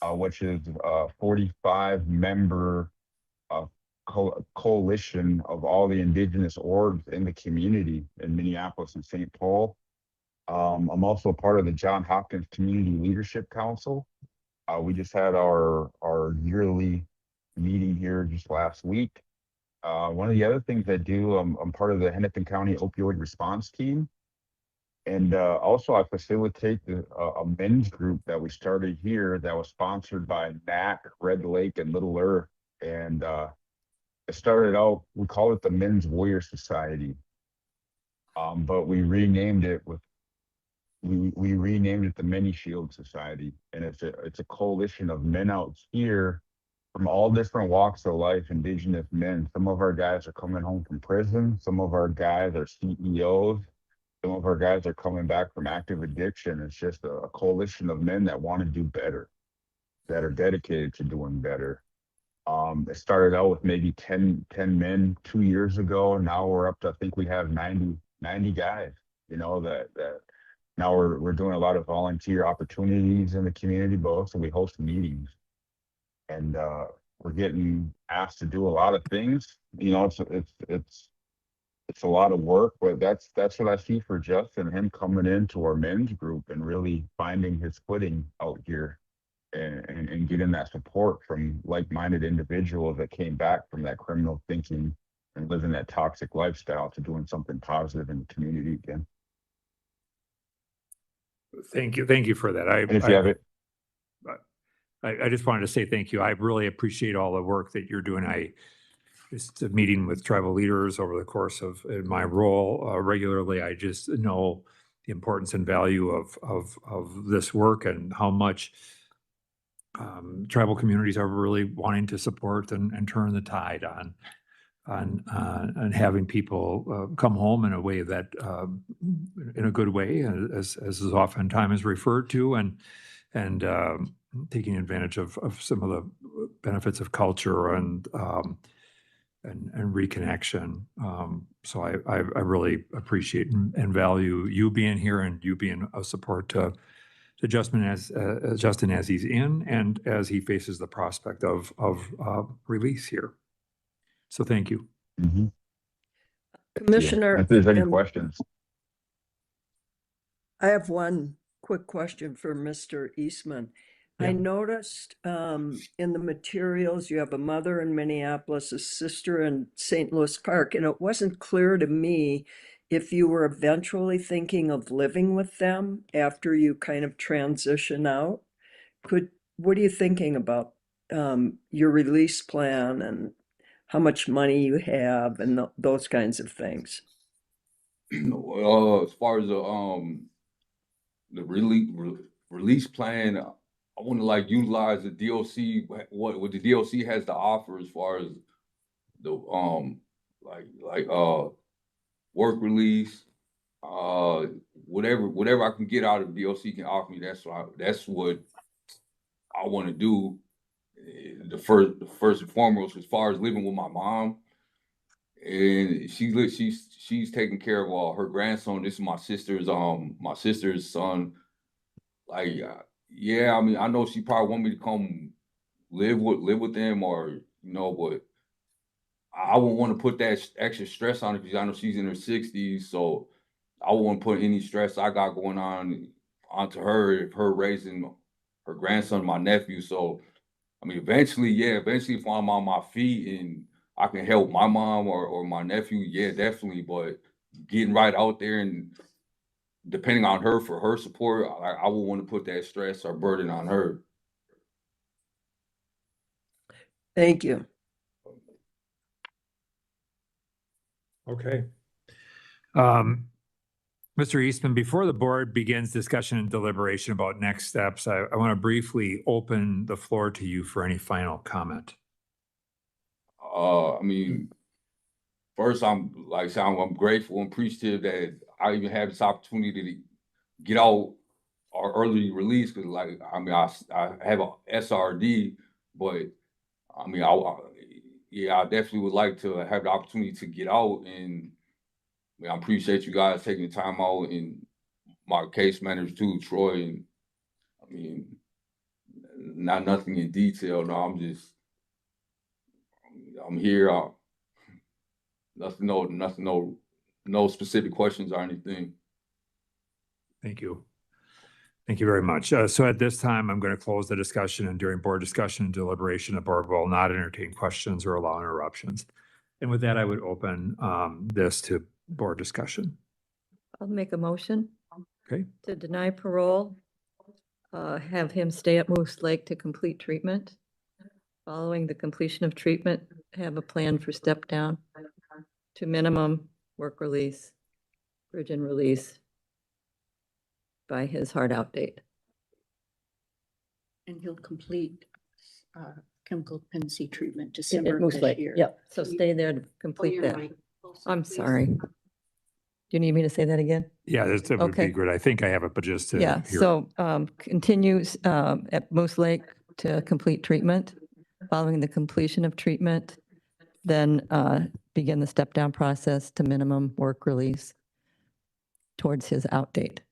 which is a 45 member coalition of all the indigenous orgs in the community in Minneapolis and St. Paul. I'm also part of the John Hopkins Community Leadership Council. We just had our yearly meeting here just last week. One of the other things I do, I'm part of the Hennepin County Opioid Response Team. And also I facilitate a men's group that we started here that was sponsored by NAC, Red Lake, and Little Earth. And it started out, we call it the Men's Warrior Society. But we renamed it we renamed it the Many Shield Society. And it's a coalition of men out here from all different walks of life, indigenous men. Some of our guys are coming home from prison. Some of our guys are CEOs. Some of our guys are coming back from active addiction. It's just a coalition of men that want to do better, that are dedicated to doing better. It started out with maybe 10 men 2 years ago. And now we're up to, I think we have 90 guys, you know, that now we're doing a lot of volunteer opportunities in the community, but also we host meetings. And we're getting asked to do a lot of things. You know, it's a lot of work, but that's what I see for Justin, him coming into our men's group and really finding his footing out here and getting that support from like-minded individuals that came back from that criminal thinking and living that toxic lifestyle to doing something positive in the community again. Thank you for that. And if you have it. I just wanted to say thank you. I really appreciate all the work that you're doing. I just meeting with tribal leaders over the course of in my role regularly. I just know the importance and value of this work and how much tribal communities are really wanting to support and turn the tide on having people come home in a way that in a good way, as is oftentimes referred to, and taking advantage of some of the benefits of culture and reconnection. So I really appreciate and value you being here and you being a support to Justin as he's in and as he faces the prospect of release here. So thank you. Mm-hmm. Commissioner. If there's any questions. I have one quick question for Mr. Eastman. Yeah. I noticed in the materials you have a mother in Minneapolis, a sister in St. Louis Park, and it wasn't clear to me if you were eventually thinking of living with them after you kind of transition out. What are you thinking about your release plan and how much money you have and those kinds of things? As far as the release plan, I want to like utilize the DOC, what the DOC has to offer as far as the work release, whatever I can get out of DOC can offer me. That's what I want to do. The first and foremost, as far as living with my mom, and she's taking care of her grandson. This is my sister's son. Like, yeah, I mean, I know she probably want me to come live with them, or you know, but I wouldn't want to put that extra stress on her because I know she's in her 60s, so I wouldn't put any stress I got going on onto her raising her grandson, my nephew. So, I mean, eventually if I'm on my feet and I can help my mom or my nephew, yeah, definitely. But getting right out there and depending on her for her support, I would want to put that stress or burden on her. Thank you. Okay. Mr. Eastman, before the board begins discussion and deliberation about next steps, I want to briefly open the floor to you for any final comment. I mean, first, I'm grateful and appreciative that I even had this opportunity to get out our early release. Because, like, I mean, I have a SRD, but I mean, yeah, I definitely would like to have the opportunity to get out, and I appreciate you guys taking the time out, and my case managers too, Troy, and I mean, not nothing in detail. No, I'm here. No specific questions or anything. Thank you. Thank you very much. So at this time, I'm going to close the discussion, and during board discussion and deliberation, the board will not entertain questions or allow interruptions. And with that, I would open this to board discussion. I'll make a motion Okay, to deny parole, have him stay at Moose Lake to complete treatment. Following the completion of treatment, have a plan for step down to minimum work release, bridge and release by his hard out date. And he'll complete chemical dependency treatment At December Moose this Lake, year. yep. So stay there to Pull complete your that. mic closer, I'm please. sorry. Do you need me to say that again? yeah, that would be Okay. good. I think I have it, but just to Yeah, hear. so continues at Moose Lake to complete treatment. Following the completion of treatment, then begin the step down process to minimum work release towards his out date.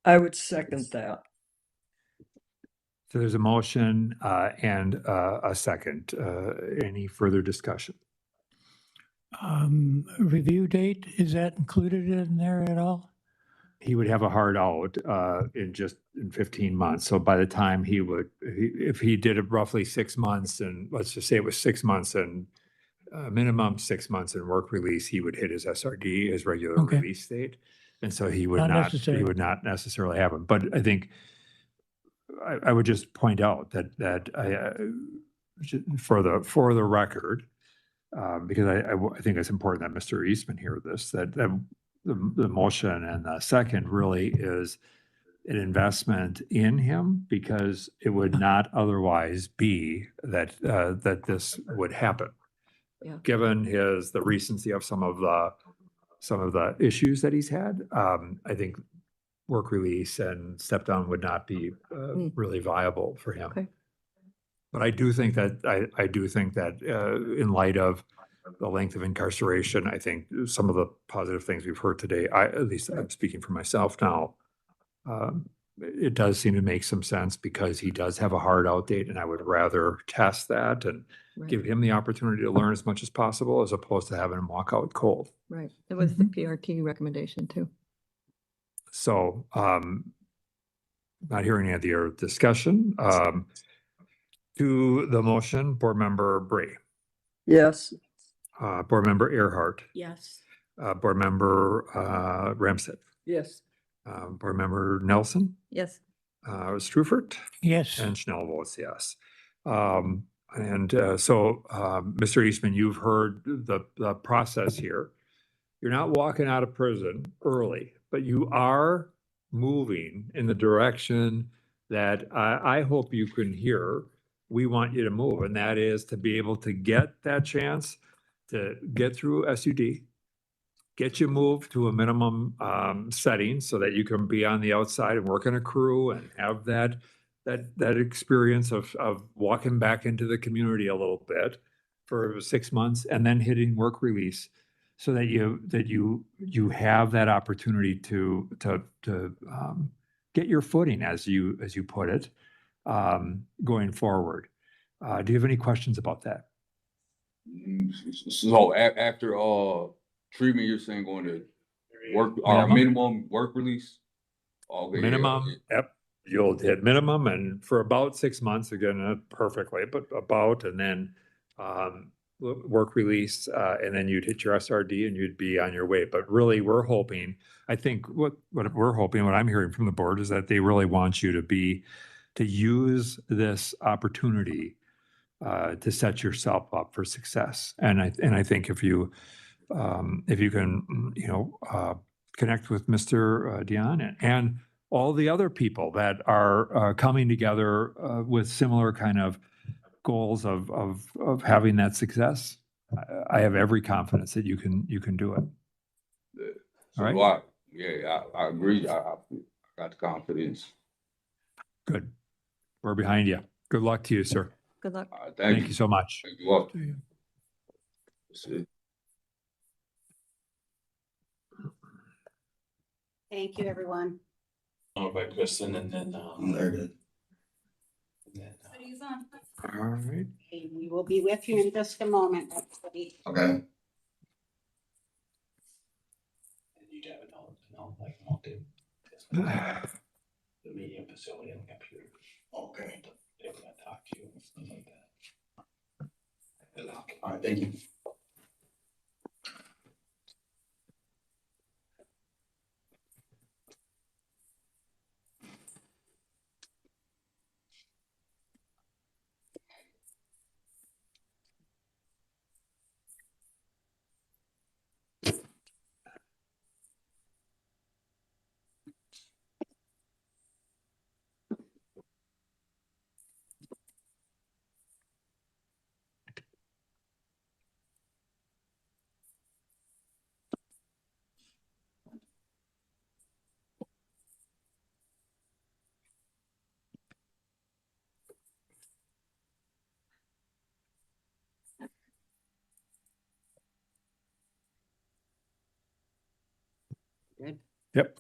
I would second that. So there's a motion and a second. Any further discussion? Review date, is that included in there at all? He would have a hard out in 15 months. So by the time if he did it roughly 6 months, and let's just say it was 6 months and minimum 6 months in work release, he would hit his SRD, his regular Okay. release date. And so he would Not not, necessary. he would not necessarily have it. But I think I would just point out that for the record, because I think it's important that Mr. Eastman hear this, that the motion and the second really is an investment in him, because it would not otherwise be that this would happen. Yeah. Given the recency of some of the issues that he's had, I think work release and step down would not be really viable for him. Okay. But I do think that in light of the length of incarceration, I think some of the positive things we've heard today, at least I'm speaking for myself now, it does seem to make some sense, because he does have a hard out date, and I would rather test that and Right. give him the opportunity to learn as much as possible, as opposed to having him walk out cold. Right. It was the PRT recommendation too. So, not hearing any other discussion, to the motion, Board Member Bray, Yes. Board Member Earhart, Yes. Board Member Ramsted, Yes. Board Member Nelson, Yes. Strufert, Yes. and Schnell votes yes. So, Mr. Eastman, you've heard the process here. You're not walking out of prison early, but you are moving in the direction that I hope you can hear. We want you to move, and that is to be able to get that chance to get through SUD, get you moved to a minimum setting so that you can be on the outside and work in a crew and have that experience of walking back into the community a little bit for 6 months, and then hitting work release, so that you have that opportunity to get your footing, as you put it, going forward. Do you have any questions about that? So after treatment, you're saying going to work or minimum work release? Okay, Minimum, yep. You'll hit minimum, and for about 6 months, again, not perfectly, but about, and then work release, and then you'd hit your SRD and you'd be on your way. But really, we're hoping, I think what we're hoping, what I'm hearing from the board, is that they really want you to use this opportunity to set yourself up for success. And I think if you can, connect with Mr. Dion and all the other people that are coming together with similar kind of goals of having that success, I have every confidence that you can do it. So All right. I agree. I got the confidence. Good. We're behind you. Good luck to you, sir. Good luck. Thank you so much. Thank you all. That's it. Thank you, everyone. By Kristen and then, There it is. City's on. All right. Okay, we will be with you in just a moment. everybody. Okay. you'd have it all, like, the media facility and the computer. Okay. They were gonna talk to you and stuff like that. Good luck. All right, thank you. Good. Yep.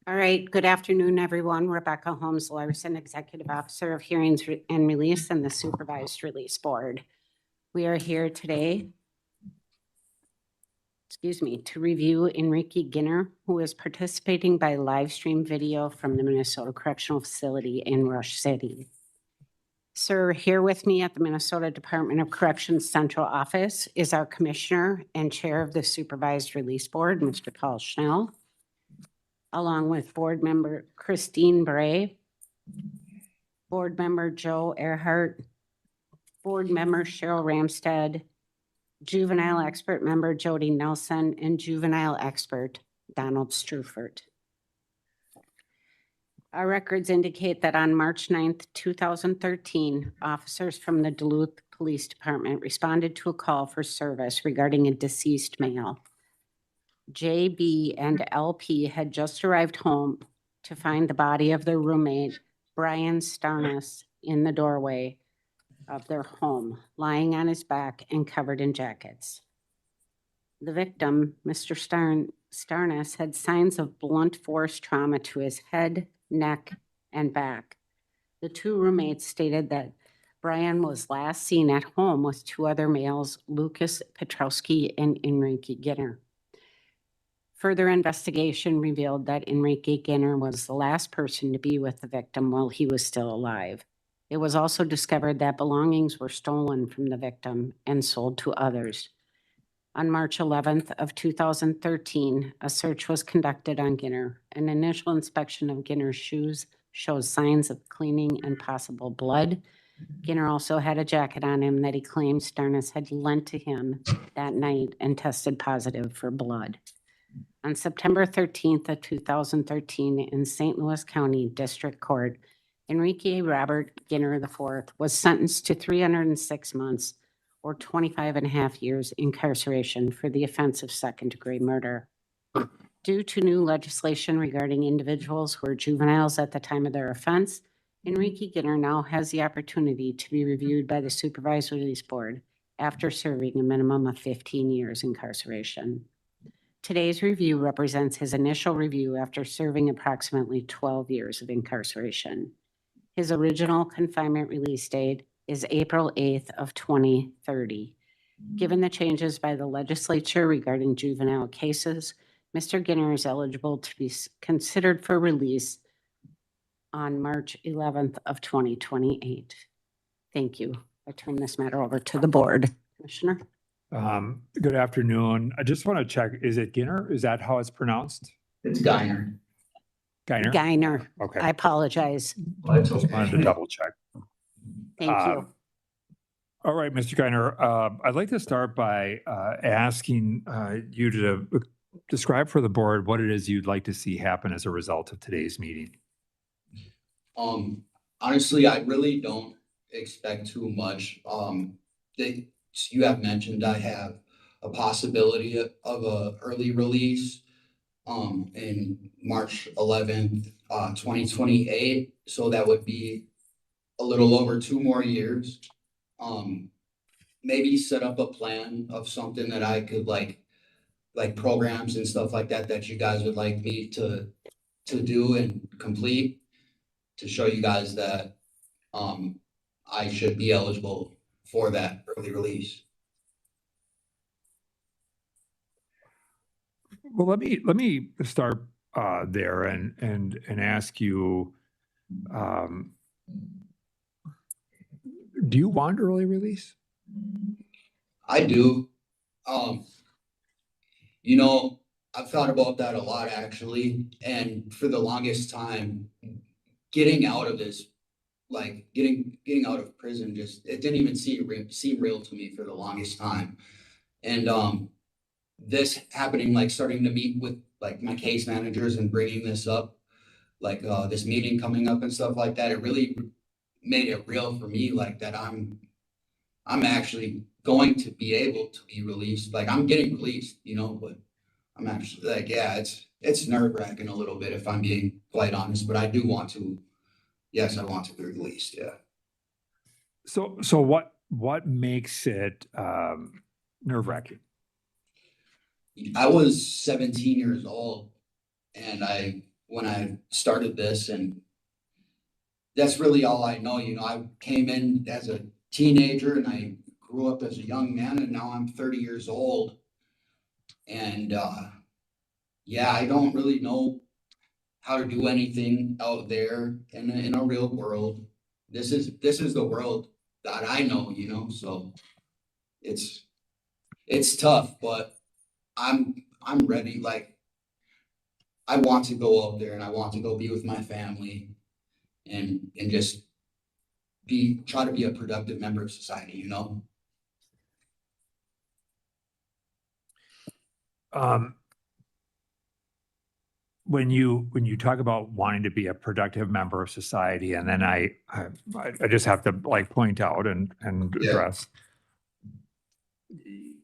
All right, good afternoon, everyone. Rebecca Holmes Larson, Executive Officer of Hearings and Release and the Supervised Release Board. We are here today, to review Enrique Ginner, who is participating by live stream video from the Minnesota Correctional Facility in Rush City. Sir, here with me at the Minnesota Department of Corrections Central Office is our Commissioner and Chair of the Supervised Release Board, Mr. Paul Schnell, along with Board Member Christine Bray, Board Member Joe Earhart, Board Member Cheryl Ramstead, Juvenile Expert Member Jody Nelson, and Juvenile Expert Donald Strufert. Our records indicate that on March 9th, 2013, officers from the Duluth Police Department responded to a call for service regarding a deceased male. JB and LP had just arrived home to find the body of their roommate, Brian Starnes, in the doorway of their home, lying on his back and covered in jackets. The victim, Mr. Starnes, had signs of blunt force trauma to his head, neck, and back. The two roommates stated that Brian was last seen at home with two other males, Lucas Petrowski and Enrique Ginner. Further investigation revealed that Enrique Ginner was the last person to be with the victim while he was still alive. It was also discovered that belongings were stolen from the victim and sold to others. On March 11th of 2013, a search was conducted on Ginner. An initial inspection of Ginner's shoes shows signs of cleaning and possible blood. Ginner also had a jacket on him that he claimed Starnes had lent to him that night and tested positive for blood. On September 13th of 2013, in St. Louis County District Court, Enrique Robert Ginner IV was sentenced to 306 months or 25 and a half years incarceration for the offense of second-degree murder. Due to new legislation regarding individuals who are juveniles at the time of their offense, Enrique Ginner now has the opportunity to be reviewed by the Supervised Release Board after serving a minimum of 15 years incarceration. Today's review represents his initial review after serving approximately 12 years of incarceration. His original confinement release date is April 8th of 2030. Given the changes by the legislature regarding juvenile cases, Mr. Ginner is eligible to be considered for release on March 11th of 2028. Thank you. I turn this matter over to the board. Commissioner? Good afternoon. I just want to check, is it Ginner? Is that how it's pronounced? It's Geiner. Geiner? Geiner. Okay. I apologize. Just wanted to double check. Thank you. All right, Mr. Geiner, I'd like to start by asking you to describe for the board what it is you'd like to see happen as a result of today's meeting. Honestly, I really don't expect too much. You have mentioned I have a possibility of a early release. in March 11th, 2028. So that would be a little over 2 more years. Maybe set up a plan of something that I could like programs and stuff like that that you guys would like me to do and complete to show you guys that I should be eligible for that early release. Well, let me start there and ask you, do you want early release? I do. You know, I've thought about that a lot actually, and for the longest time, getting out of this, like getting out of prison, just it didn't even seem real to me for the longest time. And this happening, like starting to meet with like my case managers and bringing this up, like this meeting coming up and stuff like that, it really made it real for me, like that I'm actually going to be able to be released. Like I'm getting released, you know, but I'm actually like, yeah, it's nerve-wracking a little bit if I'm being quite honest, but I do want to, yes, I want to be released, yeah. So what makes it nerve-wracking? I was 17 years old and when I started this, and that's really all I know, you know, I came in as a teenager and I grew up as a young man, and now I'm 30 years old. And yeah, I don't really know how to do anything out there in a real world. This is the world that I know, you know, so it's tough, but I'm ready. Like I want to go out there and I want to go be with my family and just try to be a productive member of society, you know? When you talk about wanting to be a productive member of society, and then I just have to like point out and Yeah. address,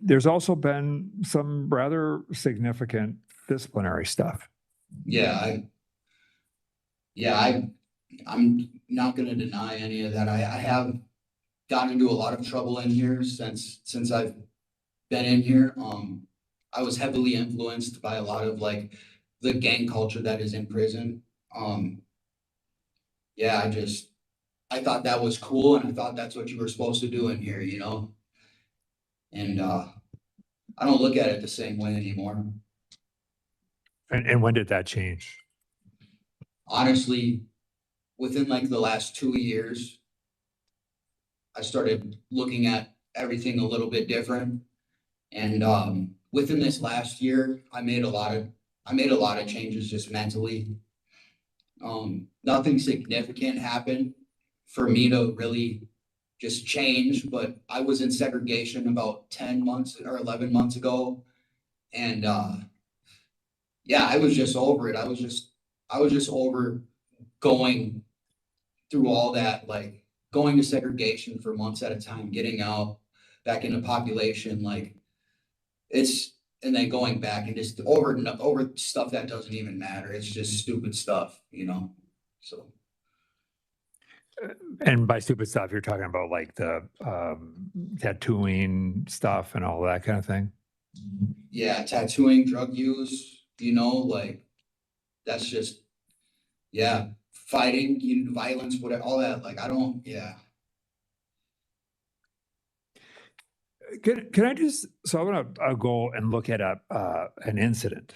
there's also been some rather significant disciplinary stuff. I'm not gonna deny any of that. I have gotten into a lot of trouble in here since I've been in here. I was heavily influenced by a lot of like the gang culture that is in prison. Yeah, I thought that was cool, and I thought that's what you were supposed to do in here, you know? And I don't look at it the same way anymore. And when did that change? Honestly, within like the last 2 years, I started looking at everything a little bit different. And within this last year, I made a lot of changes just mentally. Nothing significant happened for me to really just change, but I was in segregation about 10 months or 11 months ago. And yeah, I was just over it. I was just over going through all that, like going to segregation for months at a time, getting out back into population, like and then going back and just over stuff that doesn't even matter. It's just stupid stuff, you know? So. And by stupid stuff, you're talking about like the tattooing stuff and all that kind of thing? Yeah, tattooing, drug use, you know, like that's just, yeah, fighting, you know, violence, whatever, all that. Like, I don't, yeah. Can I just, so I want to go and look at an incident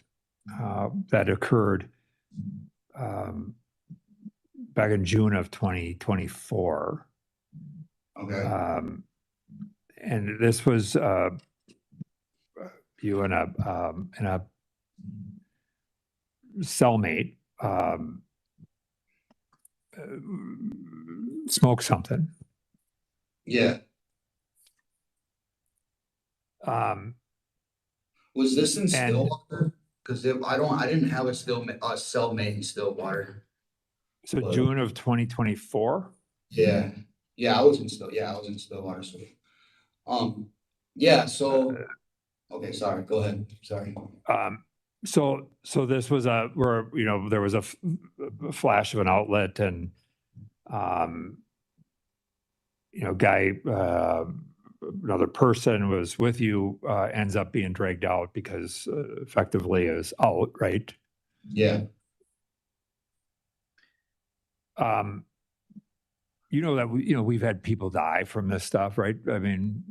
that occurred back in June of 2024. Okay. And this was you and a cellmate smoke something. Yeah. Was this in Stillwater? Because I didn't have a cellmate in Stillwater. So June of 2024? Yeah. I was in Stillwater. So, yeah, so, okay, sorry, go ahead. Sorry. So this was where, you know, there was a flash of an outlet and, you know, guy, another person was with you, ends up being dragged out because effectively is out, right? Yeah. You know that we've had people die from this stuff, right? I mean,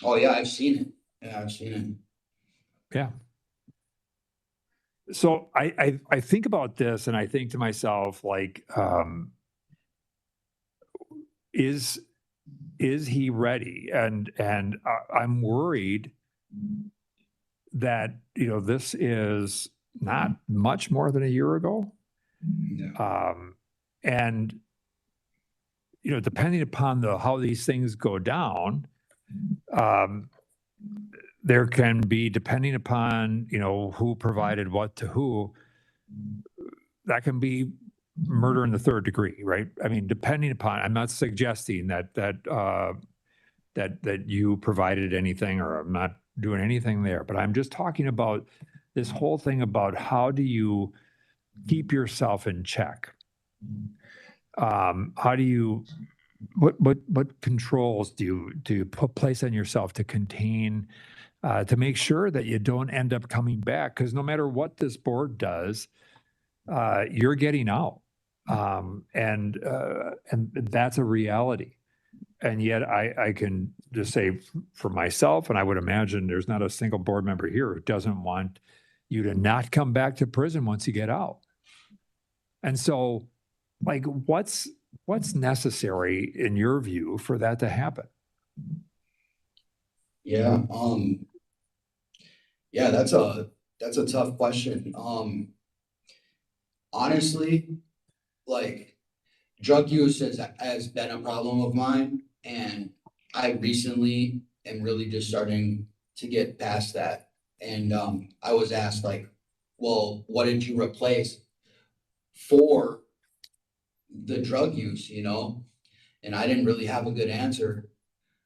Oh yeah, I've seen it. Yeah, I've seen it. yeah. So I think about this and I think to myself, like, is he ready? And I'm worried that, you know, this is not much more than a year ago. Yeah. And, you know, depending upon how these things go down, there can be, depending upon, you know, who provided what to who, that can be murder in the third degree, right? I mean, depending upon, I'm not suggesting that you provided anything, or I'm not doing anything there, but I'm just talking about this whole thing about how do you keep yourself in check? How do you, what controls do you place on yourself to contain, to make sure that you don't end up coming back? Because no matter what this board does, you're getting out, and that's a reality. And yet, I can just say for myself, and I would imagine there's not a single board member here who doesn't want you to not come back to prison once you get out. And so, like, what's necessary in your view for that to happen? Yeah. Yeah, that's a tough question. Honestly, like drug use has been a problem of mine, and I recently am really just starting to get past that. And I was asked like, well, what did you replace for the drug use, you know? And I didn't really have a good answer.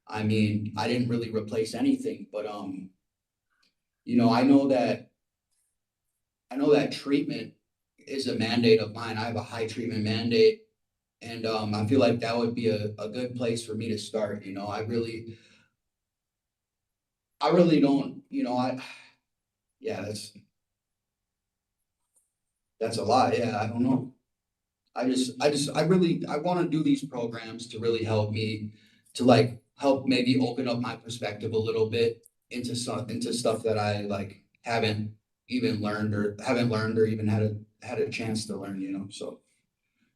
I mean, I didn't really replace anything, but you know, I know that treatment is a mandate of mine. I have a high treatment mandate. And I feel like that would be a good place for me to start. You know, I really don't, you know, yeah, that's a lot. Yeah, I don't know. I want to do these programs to really help me to like help maybe open up my perspective a little bit into stuff that I like haven't learned or even had a chance to learn, you know, so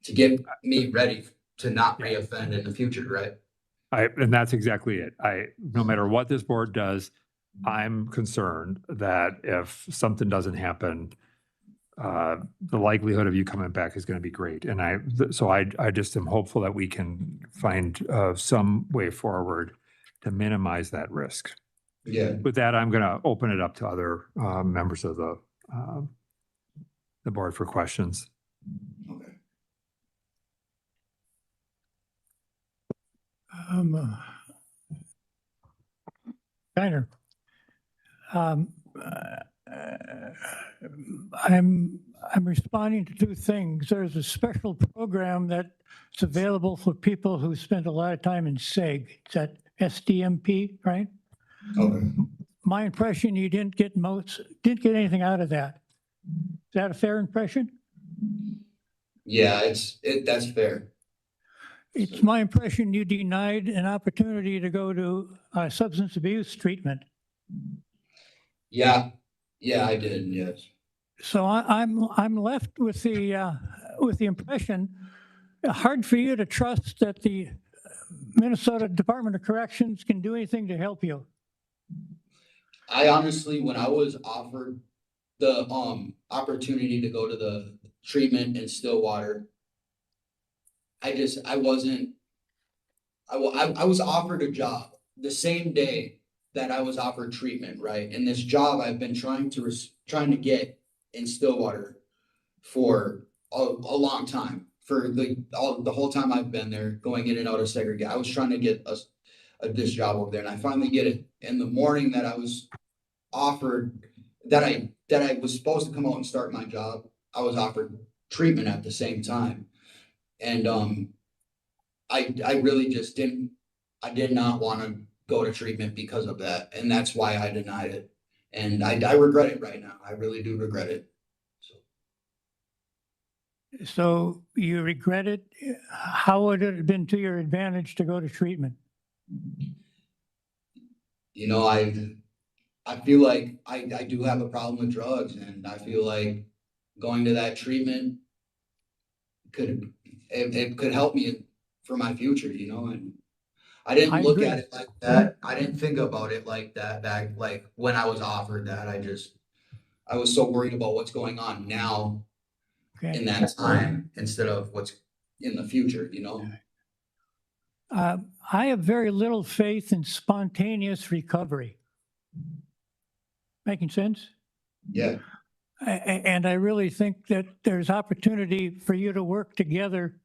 to get me ready to not reoffend in the future, right? And that's exactly it. No matter what this board does, I'm concerned that if something doesn't happen, the likelihood of you coming back is going to be great. And I just am hopeful that we can find some way forward to minimize that risk. Yeah. With that, I'm going to open it up to other members of the board for questions. Okay. Steiner. I'm responding to two things. There's a special program that's available for people who spend a lot of time in SEG. It's that SDMP, right? Okay. My impression, you didn't get anything out of that. Is that a fair impression? Yeah, that's fair. It's my impression you denied an opportunity to go to substance abuse treatment. Yeah, I did. Yes. So I'm left with the impression, hard for you to trust that the Minnesota Department of Corrections can do anything to help you. I honestly, when I was offered the opportunity to go to the treatment in Stillwater, I was offered a job the same day that I was offered treatment, right? And this job I've been trying to get in Stillwater for a long time, for the whole time I've been there, going in and out of segregation. I was trying to get this job over there, and I finally get it. In the morning that I was offered that I was supposed to come out and start my job, I was offered treatment at the same time. And, I really just I did not want to go to treatment because of that. And that's why I denied it. And I regret it right now. I really do regret it. So you regret it? How would it have been to your advantage to go to treatment? You know, I feel like I do have a problem with drugs, and I feel like going to that treatment it could help me for my future, you know, and I didn't I look agree. at it like that. I didn't think about it like that back like when I was offered that. I was so worried about what's going on now Okay. in that time instead of what's in the future, you know. I have very little faith in spontaneous recovery. Making sense? Yeah. And I really think that there's opportunity for you to work together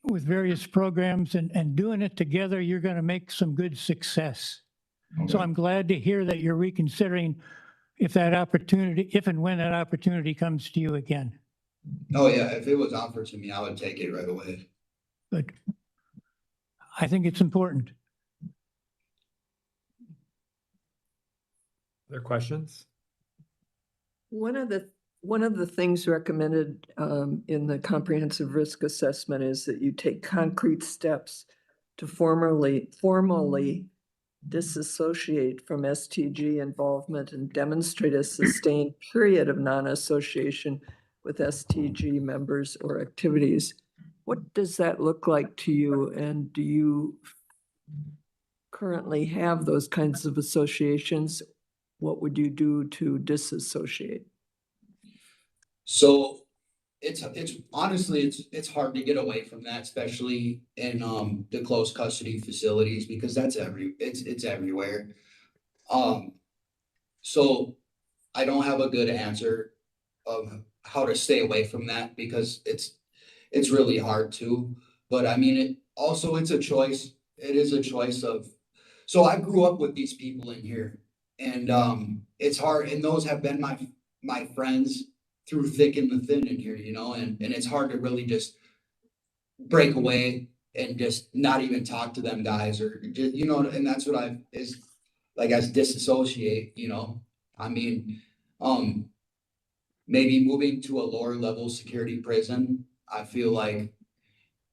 with various programs, and doing it together, you're going to make some good success. So I'm glad to hear that you're reconsidering if and when that opportunity comes to you again. Oh yeah, if it was offered to me, I would take it right away. But I think it's important. Other questions? One of the things recommended in the comprehensive risk assessment is that you take concrete steps to formally disassociate from STG involvement and demonstrate a sustained period of non-association with STG members or activities. What does that look like to you? And do you currently have those kinds of associations? What would you do to disassociate? So it's honestly it's hard to get away from that, especially in the close custody facilities, because that's it's everywhere. So I don't have a good answer of how to stay away from that because it's really hard to. But I mean, it's a choice. It is a choice of. So I grew up with these people in here, and it's hard. And those have been my friends through thick and the thin in here, you know. And it's hard to really just break away and just not even talk to them guys, or just, you know. And that's what as disassociate, you know. I mean, maybe moving to a lower level security prison, I feel like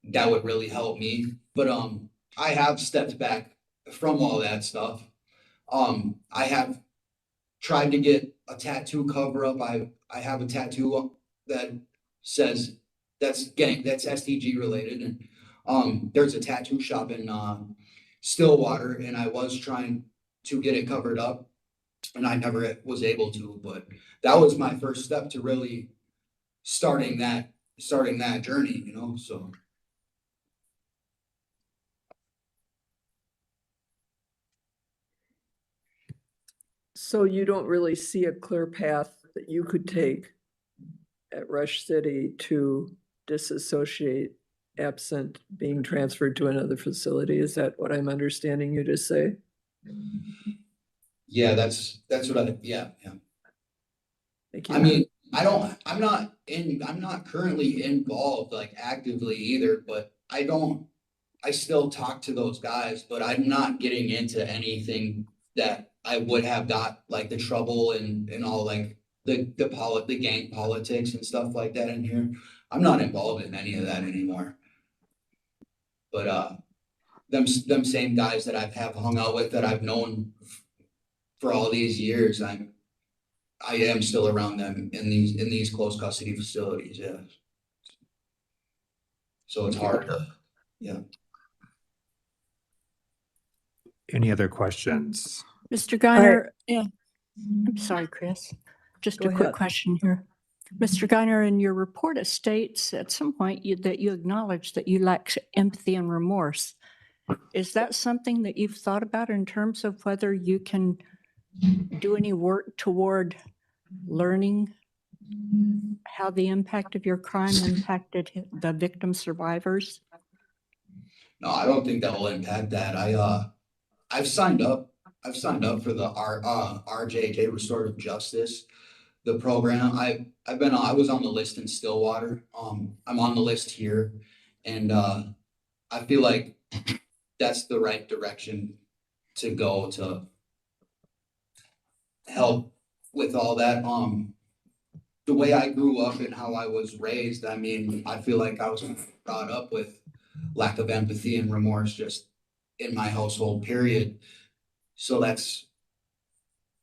that would really help me. But I have stepped back from all that stuff. I have tried to get a tattoo cover up. I have a tattoo that says that's STG related, and there's a tattoo shop in Stillwater, and I was trying to get it covered up, and I never was able to. But that was my first step to really starting that journey, you know. So So you don't really see a clear path that you could take at Rush City to disassociate absent being transferred to another facility? Is that what I'm understanding you to say? yeah, that's what yeah. Thank you. I mean, I'm not currently involved like actively either, but I still talk to those guys, but I'm not getting into anything that I would have got, like the trouble and all, like the gang politics and stuff like that in here. I'm not involved in any of that anymore. But them same guys that have hung out with, that I've known for all these years, I am still around them in these close custody facilities, yeah. So it's hard to, yeah. Any other questions? Mr. Geiner, yeah, I'm sorry, Chris. Just Go a quick ahead. question here. Mr. Geiner, in your report, it states at some point that you acknowledge that you lack empathy and remorse. Is that something that you've thought about in terms of whether you can do any work toward learning how the impact of your crime impacted the victim survivors? No, I don't think that will impact that. I've signed up I've signed up for the RJJ Restorative Justice, the program. I was on the list in Stillwater. I'm on the list here, and I feel like that's the right direction to go to help with all that. The way I grew up and how I was raised, I mean, I feel like I was brought up with lack of empathy and remorse just in my household, period. So that's,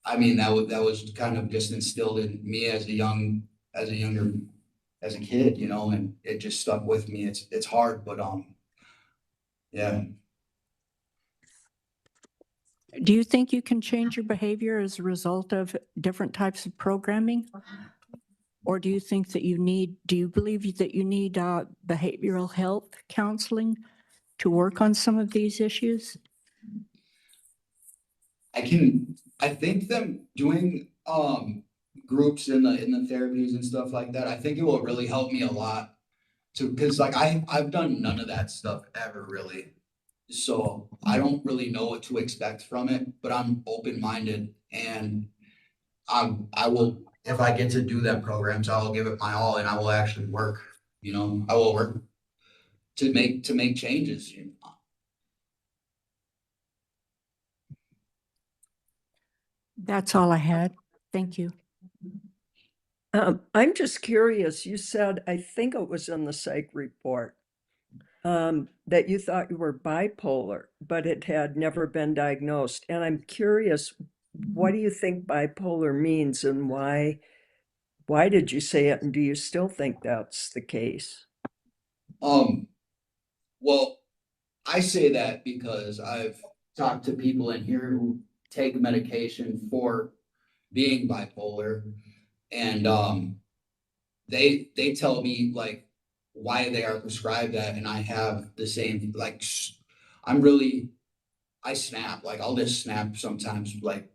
I mean, that was kind of just instilled in me as a kid, you know, and it just stuck with me. It's hard, but yeah. Do you think you can change your behavior as a result of different types of programming? Or do you think that do you believe that you need behavioral health counseling to work on some of these issues? I think them doing groups in the therapies and stuff like that, I think it will really help me a lot to, because like I've done none of that stuff ever really. So I don't really know what to expect from it, but I'm open-minded, and I will, if I get to do that programs, I will give it my all, and I will actually work, you know, I will work to make changes. You know? That's all I had. Thank you. I'm just curious, you said, I think it was in the psych report, that you thought you were bipolar, but it had never been diagnosed. And I'm curious, what do you think bipolar means, and why did you say it? And do you still think that's the case? Well, I say that because I've talked to people in here who take medication for being bipolar, and they tell me like why they are prescribed that, and I have the same, like I snap, like I'll just snap sometimes, like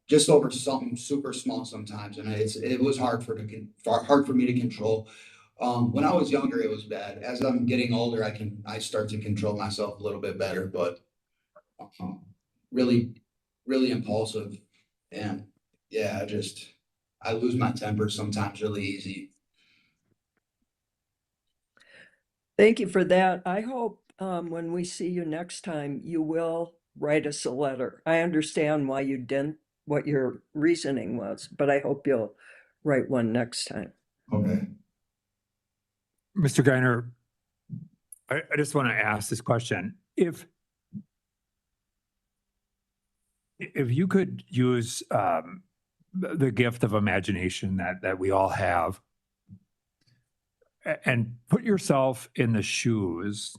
just over something super small sometimes, and it was hard for me to control. When I was younger, it was bad. As I'm getting older, I start to control myself a little bit better, but really, really impulsive, and yeah, I lose my temper sometimes really easy. Thank you for that. I hope when we see you next time, you will write us a letter. I understand why you didn't, what your reasoning was, but I hope you'll write one next time. Okay. Mr. Geiner, I just want to ask this question. If you could use the gift of imagination that we all have, and put yourself in the shoes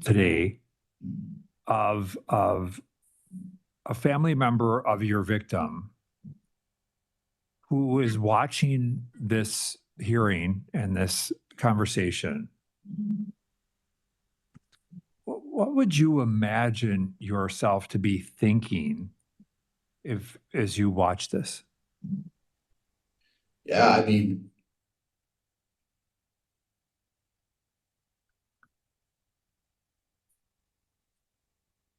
today of a family member of your victim who is watching this hearing and this conversation, what would you imagine yourself to be thinking as you watch this? Yeah, I mean,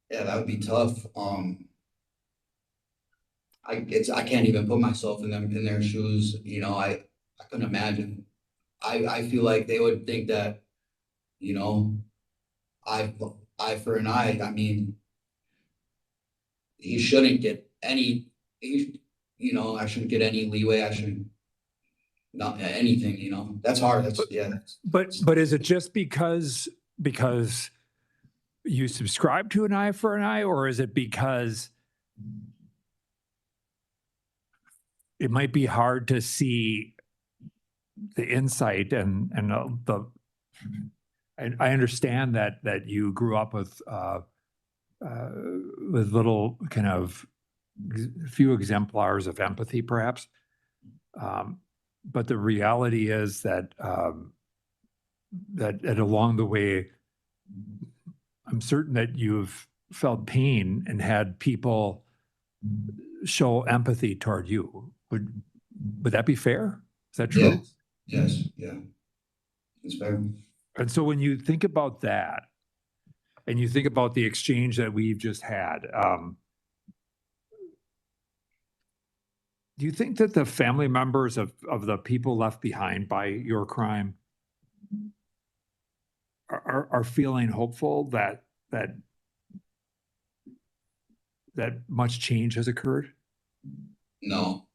yeah, that would be tough. I can't even put myself in their shoes. You know, I couldn't imagine. I feel like they would think that, you know, eye for an eye. I mean, he shouldn't get any. You know, I shouldn't get any leeway. I shouldn't not anything. You know, that's hard. But is it just because you subscribe to an eye for an eye, or is it because it might be hard to see the insight and I understand that you grew up with little kind of few exemplars of empathy, perhaps. But the reality is that that along the way, I'm certain that you've felt pain and had people show empathy toward you. Would that be fair? Is that true? Yes. Yeah. It's fair. And so when you think about that, and you think about the exchange that we've just had, Do you think that the family members of the people left behind by your crime are feeling hopeful that much change has occurred? No.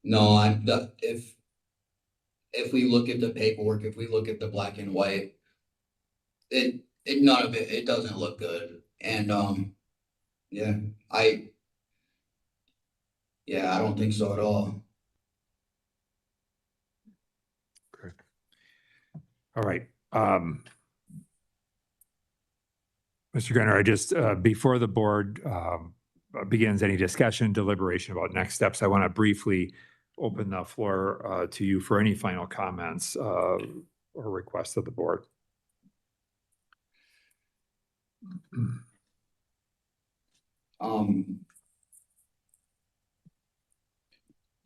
No, if we look at the paperwork, if we look at the black and white, none of it doesn't look good. And, yeah, I don't think so at all. Correct. All right. Mr. Gunner, I just, before the board begins any discussion, deliberation about next steps, I want to briefly open the floor to you for any final comments or requests of the board.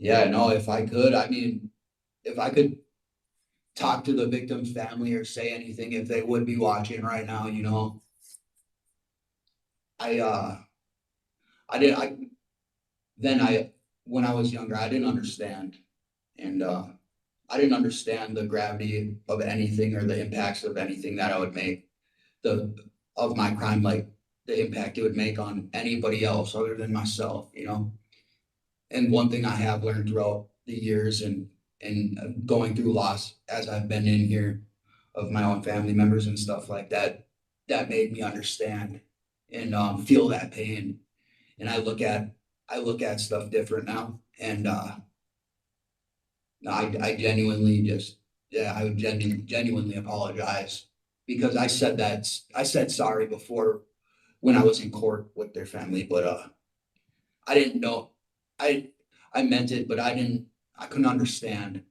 Yeah, no, if I could, I mean, if I could talk to the victim's family or say anything, if they would be watching right now, you know. When I was younger, I didn't understand. And I didn't understand the gravity of anything or the impacts of anything that I would make of my crime, like the impact it would make on anybody else other than myself, you know. And one thing I have learned throughout the years and going through loss as I've been in here of my own family members and stuff like that, that made me understand and feel that pain. And I look at stuff different now. And I genuinely I would genuinely apologize because I said sorry before when I was in court with their family, but I didn't know. I meant it, but I couldn't understand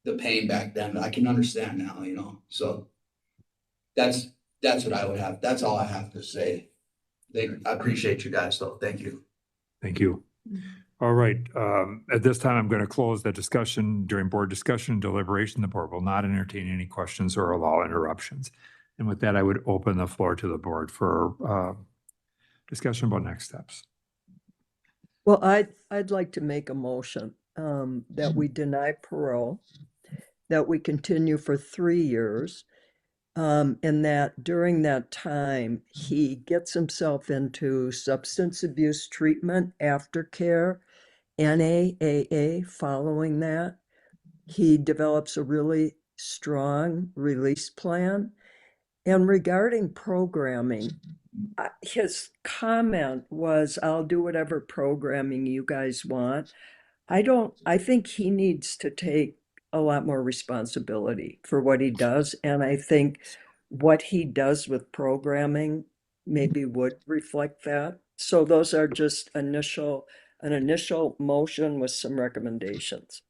the pain back then. I can understand now, you know. So that's what I would have. That's all I have to say. I appreciate you guys though. Thank you. Thank you. All right. At this time, I'm going to close the discussion. During board discussion and deliberation, the board will not entertain any questions or allow interruptions. And with that, I would open the floor to the board for discussion about next steps. Well, I'd like to make a motion that we deny parole, that we continue for 3 years, and that during that time, he gets himself into substance abuse treatment, aftercare, NAAA following that. He develops a really strong release plan. And regarding programming, his comment was, I'll do whatever programming you guys want. I think he needs to take a lot more responsibility for what he does. And I think what he does with programming maybe would reflect that. So those are just an initial motion with some recommendations.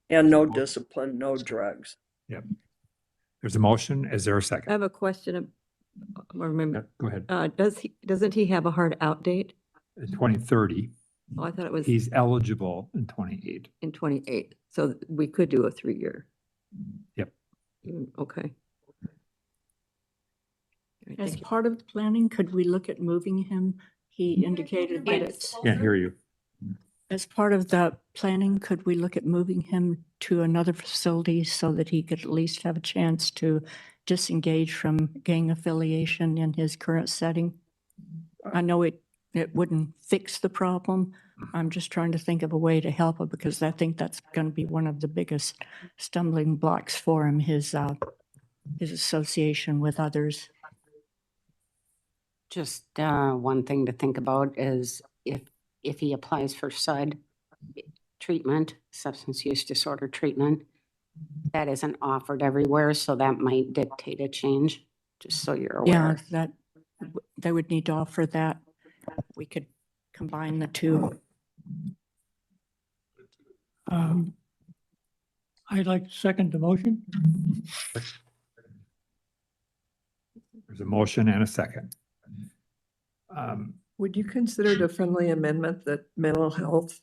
And no discipline, no drugs. Yep. There's a motion. Is there a I second? have a question. Go ahead. Doesn't he have a hard out date? In 2030, Oh, I thought it was he's eligible in 28. in 28. So we could do a 3-year. Yep. Okay. As part of the planning, could we look at moving him? He indicated that it's, Can't hear you. as part of the planning, could we look at moving him to another facility so that he could at least have a chance to disengage from gang affiliation in his current setting? I know it wouldn't fix the problem. I'm just trying to think of a way to help him because I think that's going to be one of the biggest stumbling blocks for him, his association with others. Just one thing to think about is if he applies for SUD treatment, substance use disorder treatment, that isn't offered everywhere, so that might dictate a change, just so you're aware. Yeah, they would need to offer that. We could combine the two. I'd like to second the motion. There's a motion and a second. Would you consider it a friendly amendment that mental health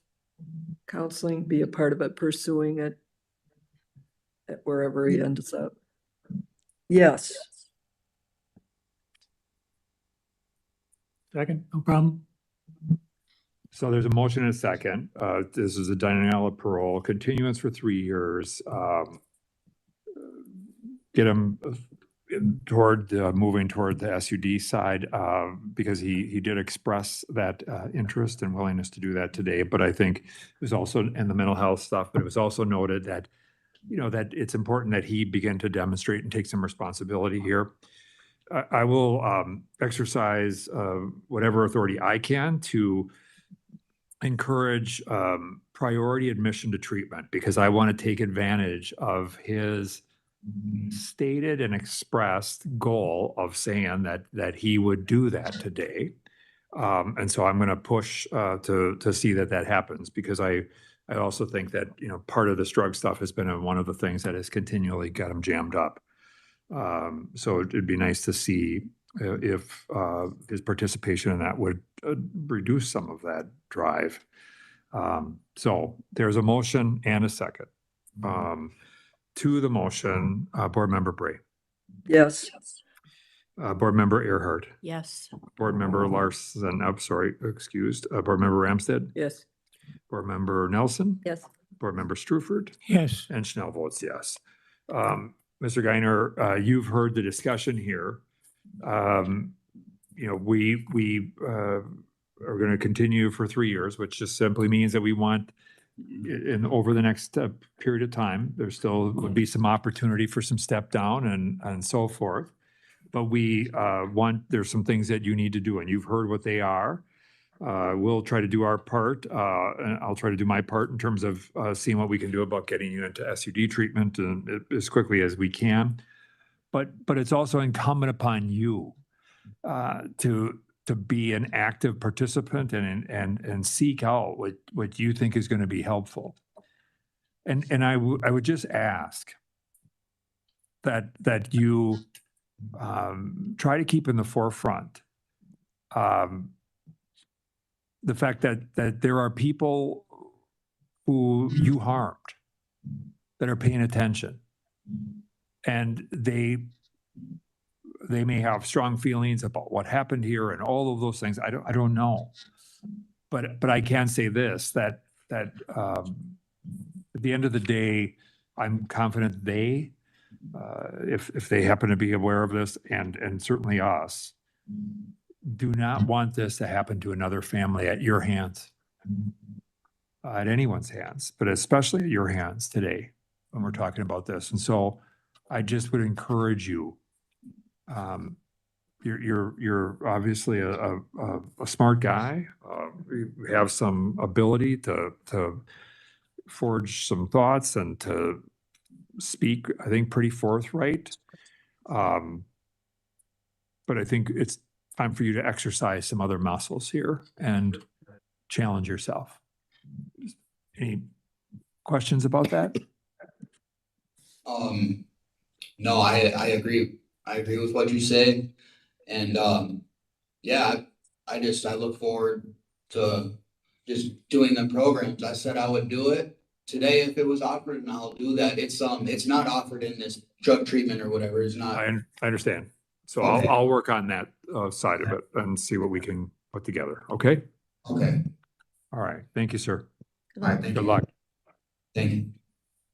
counseling be a part of it, pursuing it at wherever he ends up? Yes. Second, no problem. So there's a motion and a second. This is a denial of parole, continuance for 3 years. Get him toward, moving toward the SUD side, because he did express that interest and willingness to do that today. But I think it was also in the mental health stuff, but it was also noted that, you know, that it's important that he begin to demonstrate and take some responsibility here. I will exercise whatever authority I can to encourage priority admission to treatment, because I want to take advantage of his stated and expressed goal of saying that he would do that today. And so I'm going to push to see that happens, because I also think that, you know, part of this drug stuff has been one of the things that has continually got him jammed up. So it'd be nice to see if his participation in that would reduce some of that drive. So there's a motion and a second. To the motion, Board Member Bray, Yes. Board Member Earhart, Yes. Board Member Larson, I'm sorry, excused, Board Member Ramstead, Yes. Board Member Nelson, Yes. Board Member Struford, Yes. and Schnell votes yes. Mr. Geiner, you've heard the discussion here. You know, we are going to continue for 3 years, which just simply means that we want, in over the next period of time, there still would be some opportunity for some step down and so forth. But we there's some things that you need to do, and you've heard what they are. We'll try to do our part, and I'll try to do my part in terms of seeing what we can do about getting you into SUD treatment as quickly as we can. But it's also incumbent upon you to be an active participant and seek out what you think is going to be helpful. And I would just ask that you try to keep in the forefront the fact that there are people who you harmed that are paying attention, and they may have strong feelings about what happened here and all of those things. I don't know, but I can say this, that at the end of the day, I'm confident they, if they happen to be aware of this, and certainly us, do not want this to happen to another family at your hands, at anyone's hands, but especially at your hands today when we're talking about this. And so I just would encourage you. You're obviously a smart guy. You have some ability to forge some thoughts and to speak, I think, pretty forthright. But I think it's time for you to exercise some other muscles here and challenge yourself. Any questions about that? No, I agree. I agree with what you say. And, yeah, I look forward to just doing the programs. I said I would do it today if it was offered, and I'll do that. It's not offered in this drug treatment or whatever. It's not. I understand. So Okay. I'll work on that side of it and see what we can put together. Okay? Okay. All right. Thank you, sir. All right. Thank Good you. luck. Thank you.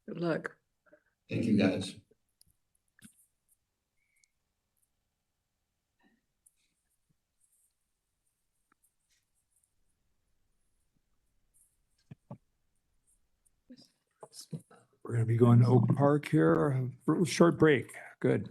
Good luck. Thank you, guys. We're going to be going to Oak Park here. A real short break. Good.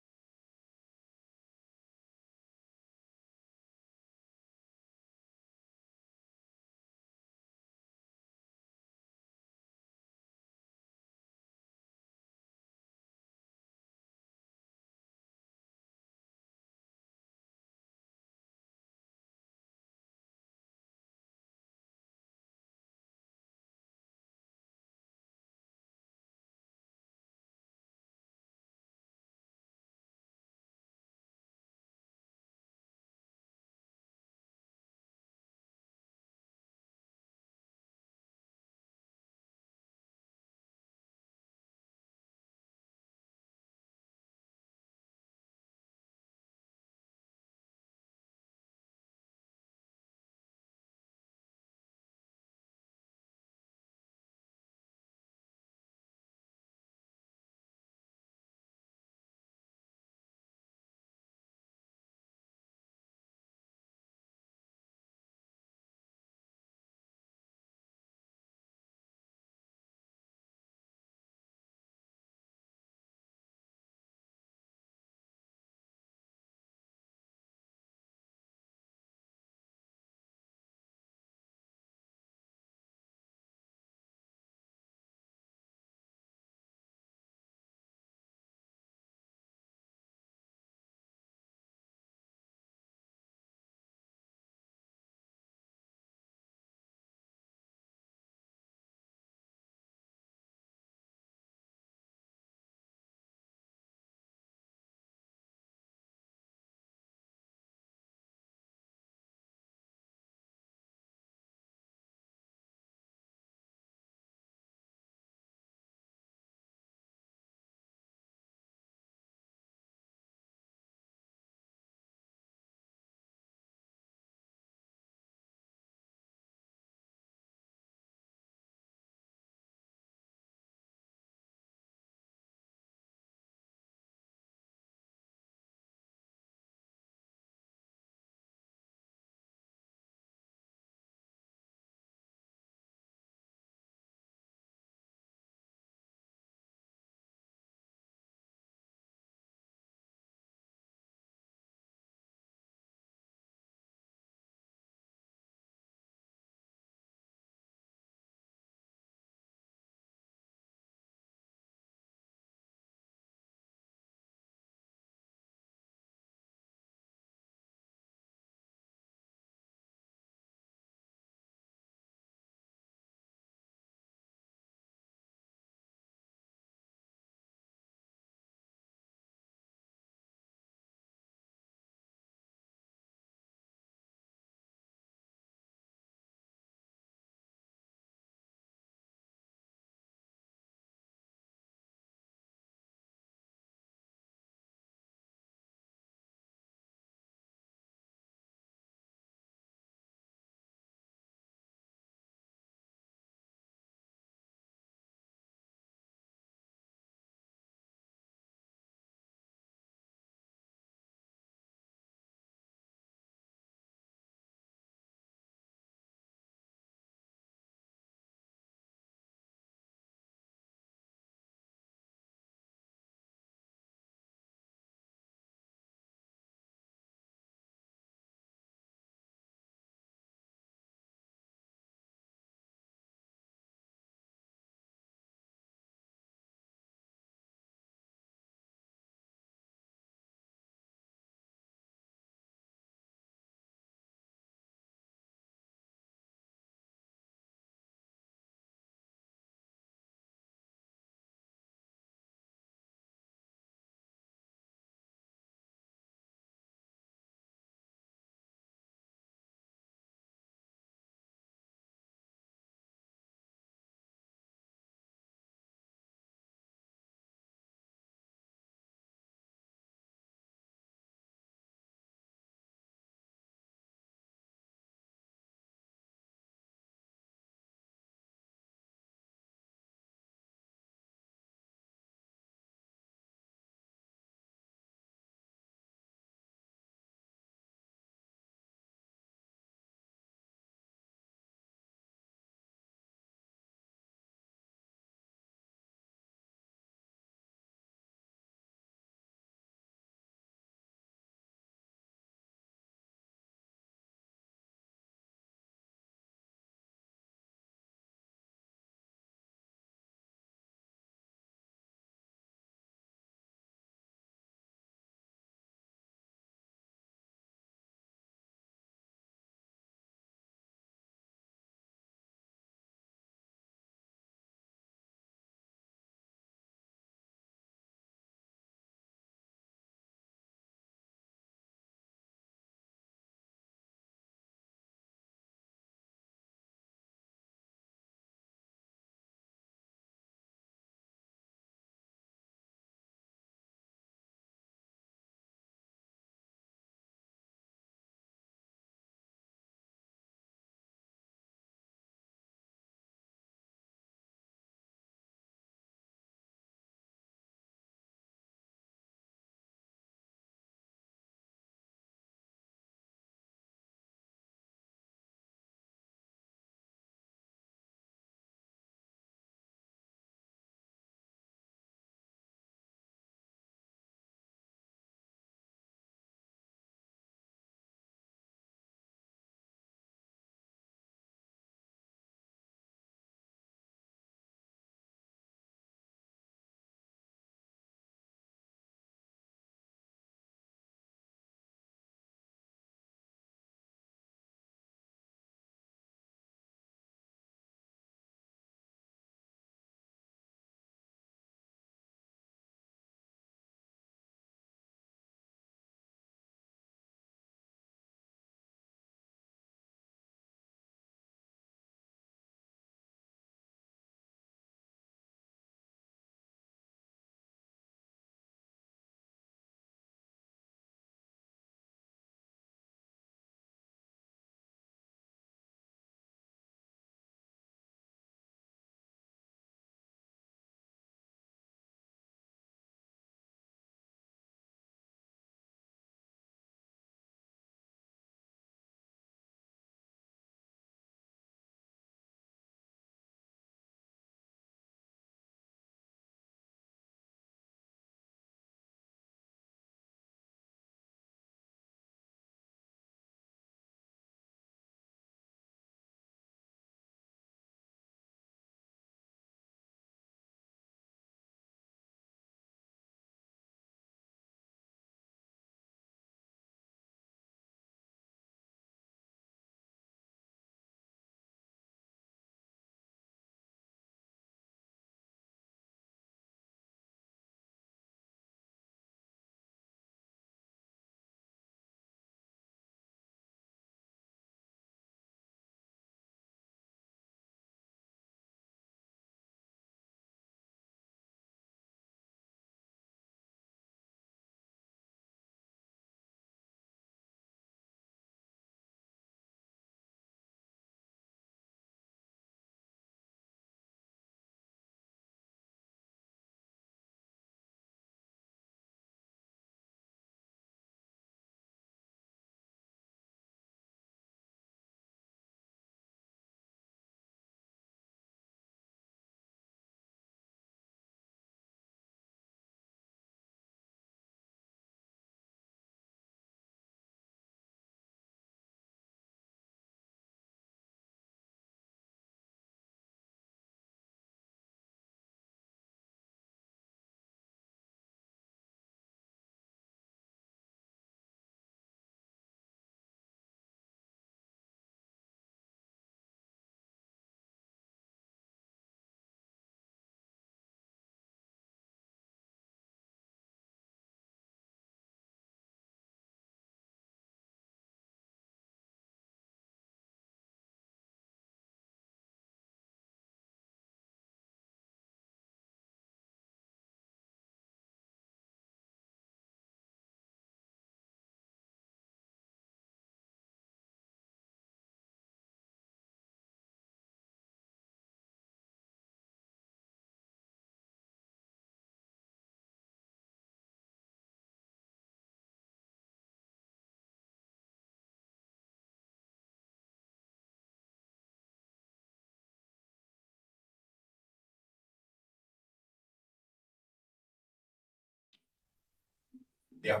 Yeah.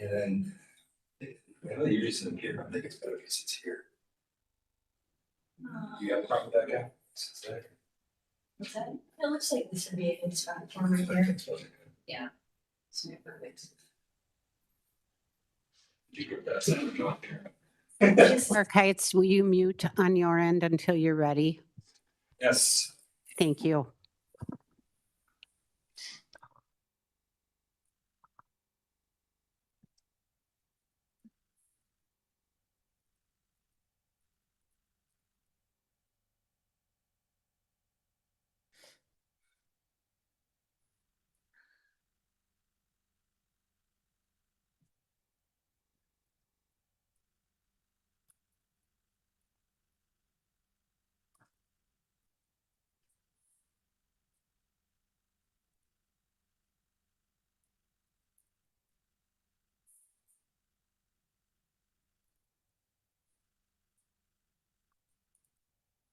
And then, I know you're just in here, I think it's better if he sits here. You have a problem with that guy? Sits there. What's that? It looks like this would be a good spot for him right here. Yeah. So perfect. You get that sound going here. Clerk Heights, will you mute on your end until you're ready? Yes. Thank you.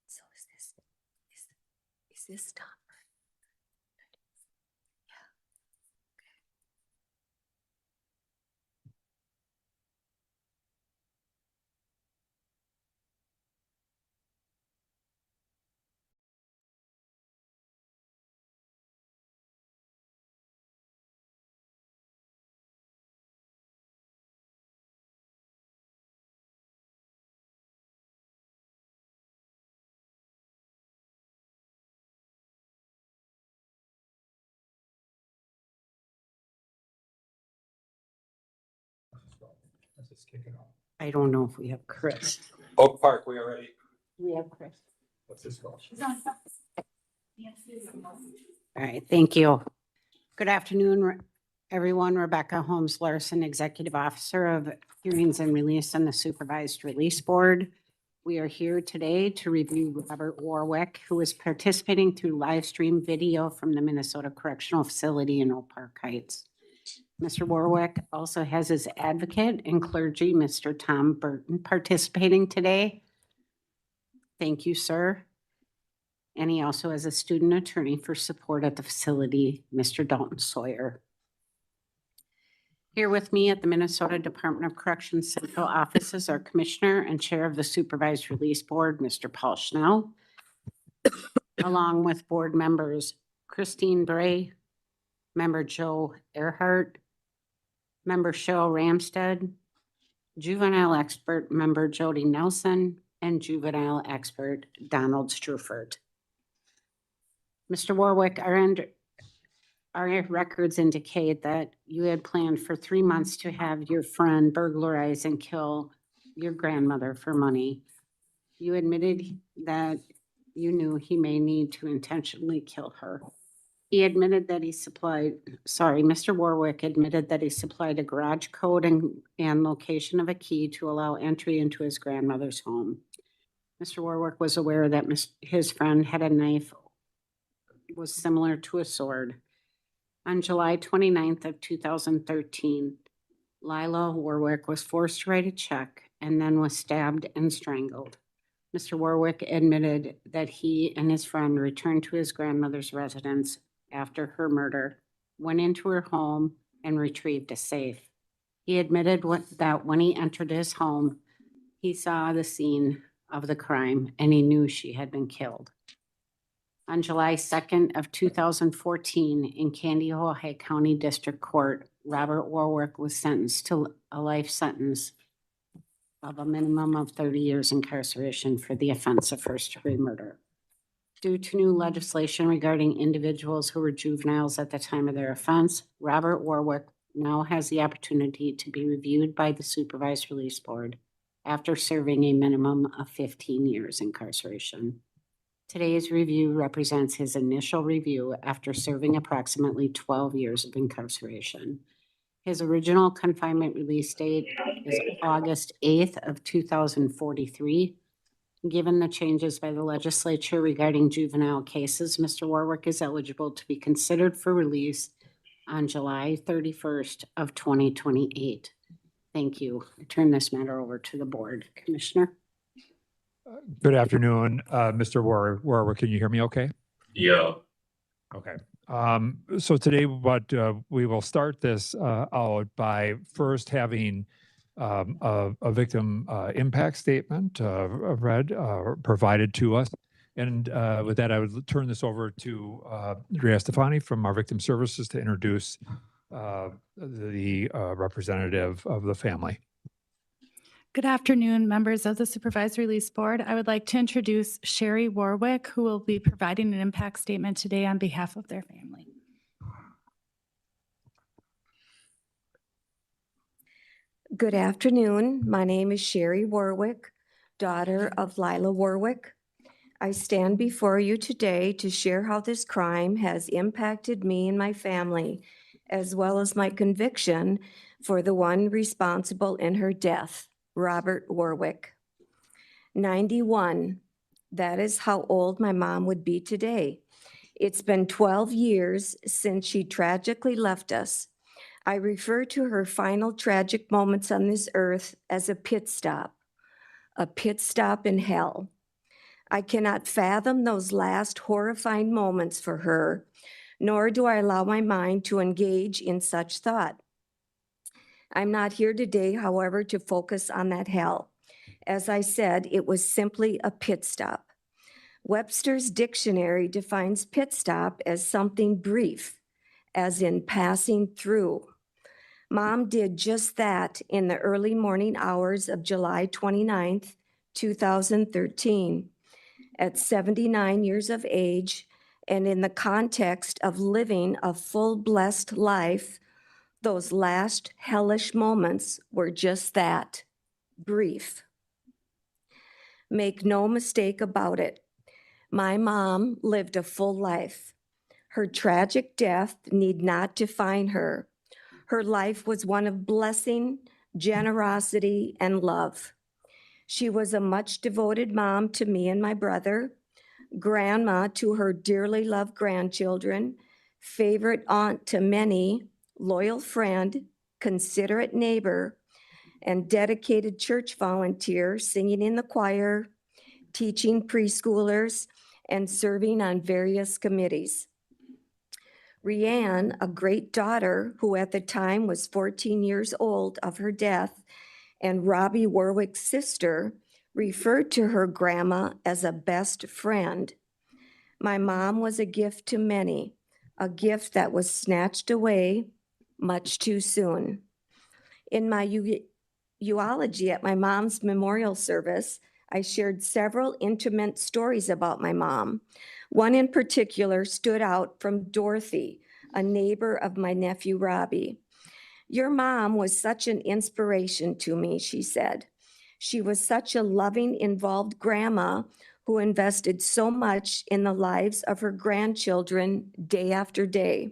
So is this top? Let's just kick it off. I don't know if we have Chris. Oak Park, we already, We have Chris. what's this called? She's on. All right, thank you. Good afternoon, everyone. Rebecca Holmes Larson, Executive Officer of Hearings and Release and the Supervised Release Board. We are here today to review Robert Warwick, who is participating through live stream video from the Minnesota Correctional Facility in Oak Park Heights. Mr. Warwick also has his advocate and clergy, Mr. Tom Burton, participating today. Thank you, sir. And he also has a student attorney for support at the facility, Mr. Dalton Sawyer. Here with me at the Minnesota Department of Corrections Central Office is our Commissioner and Chair of the Supervised Release Board, Mr. Paul Schnell, along with board members Christine Bray, Member Joe Earhart, Member Cheryl Ramstead, Juvenile Expert Member Jody Nelson, and Juvenile Expert Donald Strufert. Mr. Warwick, our records indicate that you had planned for 3 months to have your friend burglarize and kill your grandmother for money. You admitted that you knew he may need to intentionally kill her. He admitted that Mr. Warwick admitted that he supplied a garage code and location of a key to allow entry into his grandmother's home. Mr. Warwick was aware that his friend had a knife was similar to a sword. On July 29th of 2013, Lila Warwick was forced to write a check and then was stabbed and strangled. Mr. Warwick admitted that he and his friend returned to his grandmother's residence after her murder, went into her home, and retrieved a safe. He admitted that when he entered his home, he saw the scene of the crime and he knew she had been killed. On July 2nd of 2014, in Candiahohe County District Court, Robert Warwick was sentenced to a life sentence of a minimum of 30 years incarceration for the offense of first-degree murder. Due to new legislation regarding individuals who were juveniles at the time of their offense, Robert Warwick now has the opportunity to be reviewed by the Supervised Release Board after serving a minimum of 15 years incarceration. Today's review represents his initial review after serving approximately 12 years of incarceration. His original confinement release date is August 8th of 2043. Given the changes by the legislature regarding juvenile cases, Mr. Warwick is eligible to be considered for release on July 31st of 2028. Thank you. I turn this matter over to the board. Commissioner? Good afternoon, Mr. Warwick. Can you hear me okay? Yeah. Okay. So today, we will start this out by first having a victim impact statement read, provided to us. And with that, I would turn this over to Andrea Stefani from our Victim Services to introduce the representative of the family. Good afternoon, members of the Supervised Release Board. I would like to introduce Sherry Warwick, who will be providing an impact statement today on behalf of their family. Good afternoon. My name is Sherry Warwick, daughter of Lila Warwick. I stand before you today to share how this crime has impacted me and my family, as well as my conviction for the one responsible in her death, Robert Warwick. 91. That is how old my mom would be today. It's been 12 years since she tragically left us. I refer to her final tragic moments on this earth as a pit stop in hell. I cannot fathom those last horrifying moments for her, nor do I allow my mind to engage in such thought. I'm not here today, however, to focus on that hell. As I said, it was simply a pit stop. Webster's dictionary defines pit stop as something brief, as in passing through. Mom did just that in the early morning hours of July 29th, 2013. At 79 years of age, and in the context of living a full blessed life, those last hellish moments were just that, brief. Make no mistake about it. My mom lived a full life. Her tragic death need not define her. Her life was one of blessing, generosity, and love. She was a much devoted mom to me and my brother, grandma to her dearly loved grandchildren, favorite aunt to many, loyal friend, considerate neighbor, and dedicated church volunteer, singing in the choir, teaching preschoolers, and serving on various committees. Rianne, a great daughter who at the time was 14 years old of her death, and Robbie Warwick's sister, referred to her grandma as a best friend. My mom was a gift to many, a gift that was snatched away much too soon. In my eulogy at my mom's memorial service, I shared several intimate stories about my mom. One in particular stood out from Dorothy, a neighbor of my nephew Robbie. Your mom was such an inspiration to me, she said. She was such a loving, involved grandma who invested so much in the lives of her grandchildren day after day.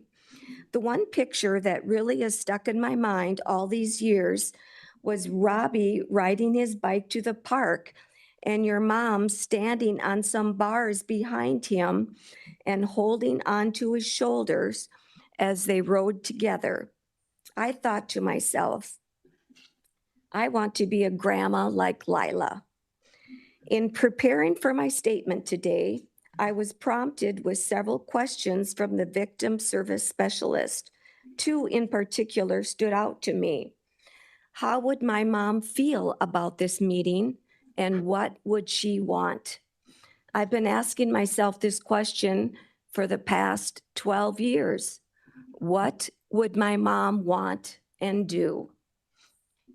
The one picture that really has stuck in my mind all these years was Robbie riding his bike to the park and your mom standing on some bars behind him and holding onto his shoulders as they rode together. I thought to myself, I want to be a grandma like Lila. In preparing for my statement today, I was prompted with several questions from the victim service specialist. Two in particular stood out to me. How would my mom feel about this meeting, and what would she want? I've been asking myself this question for the past 12 years. What would my mom want and do?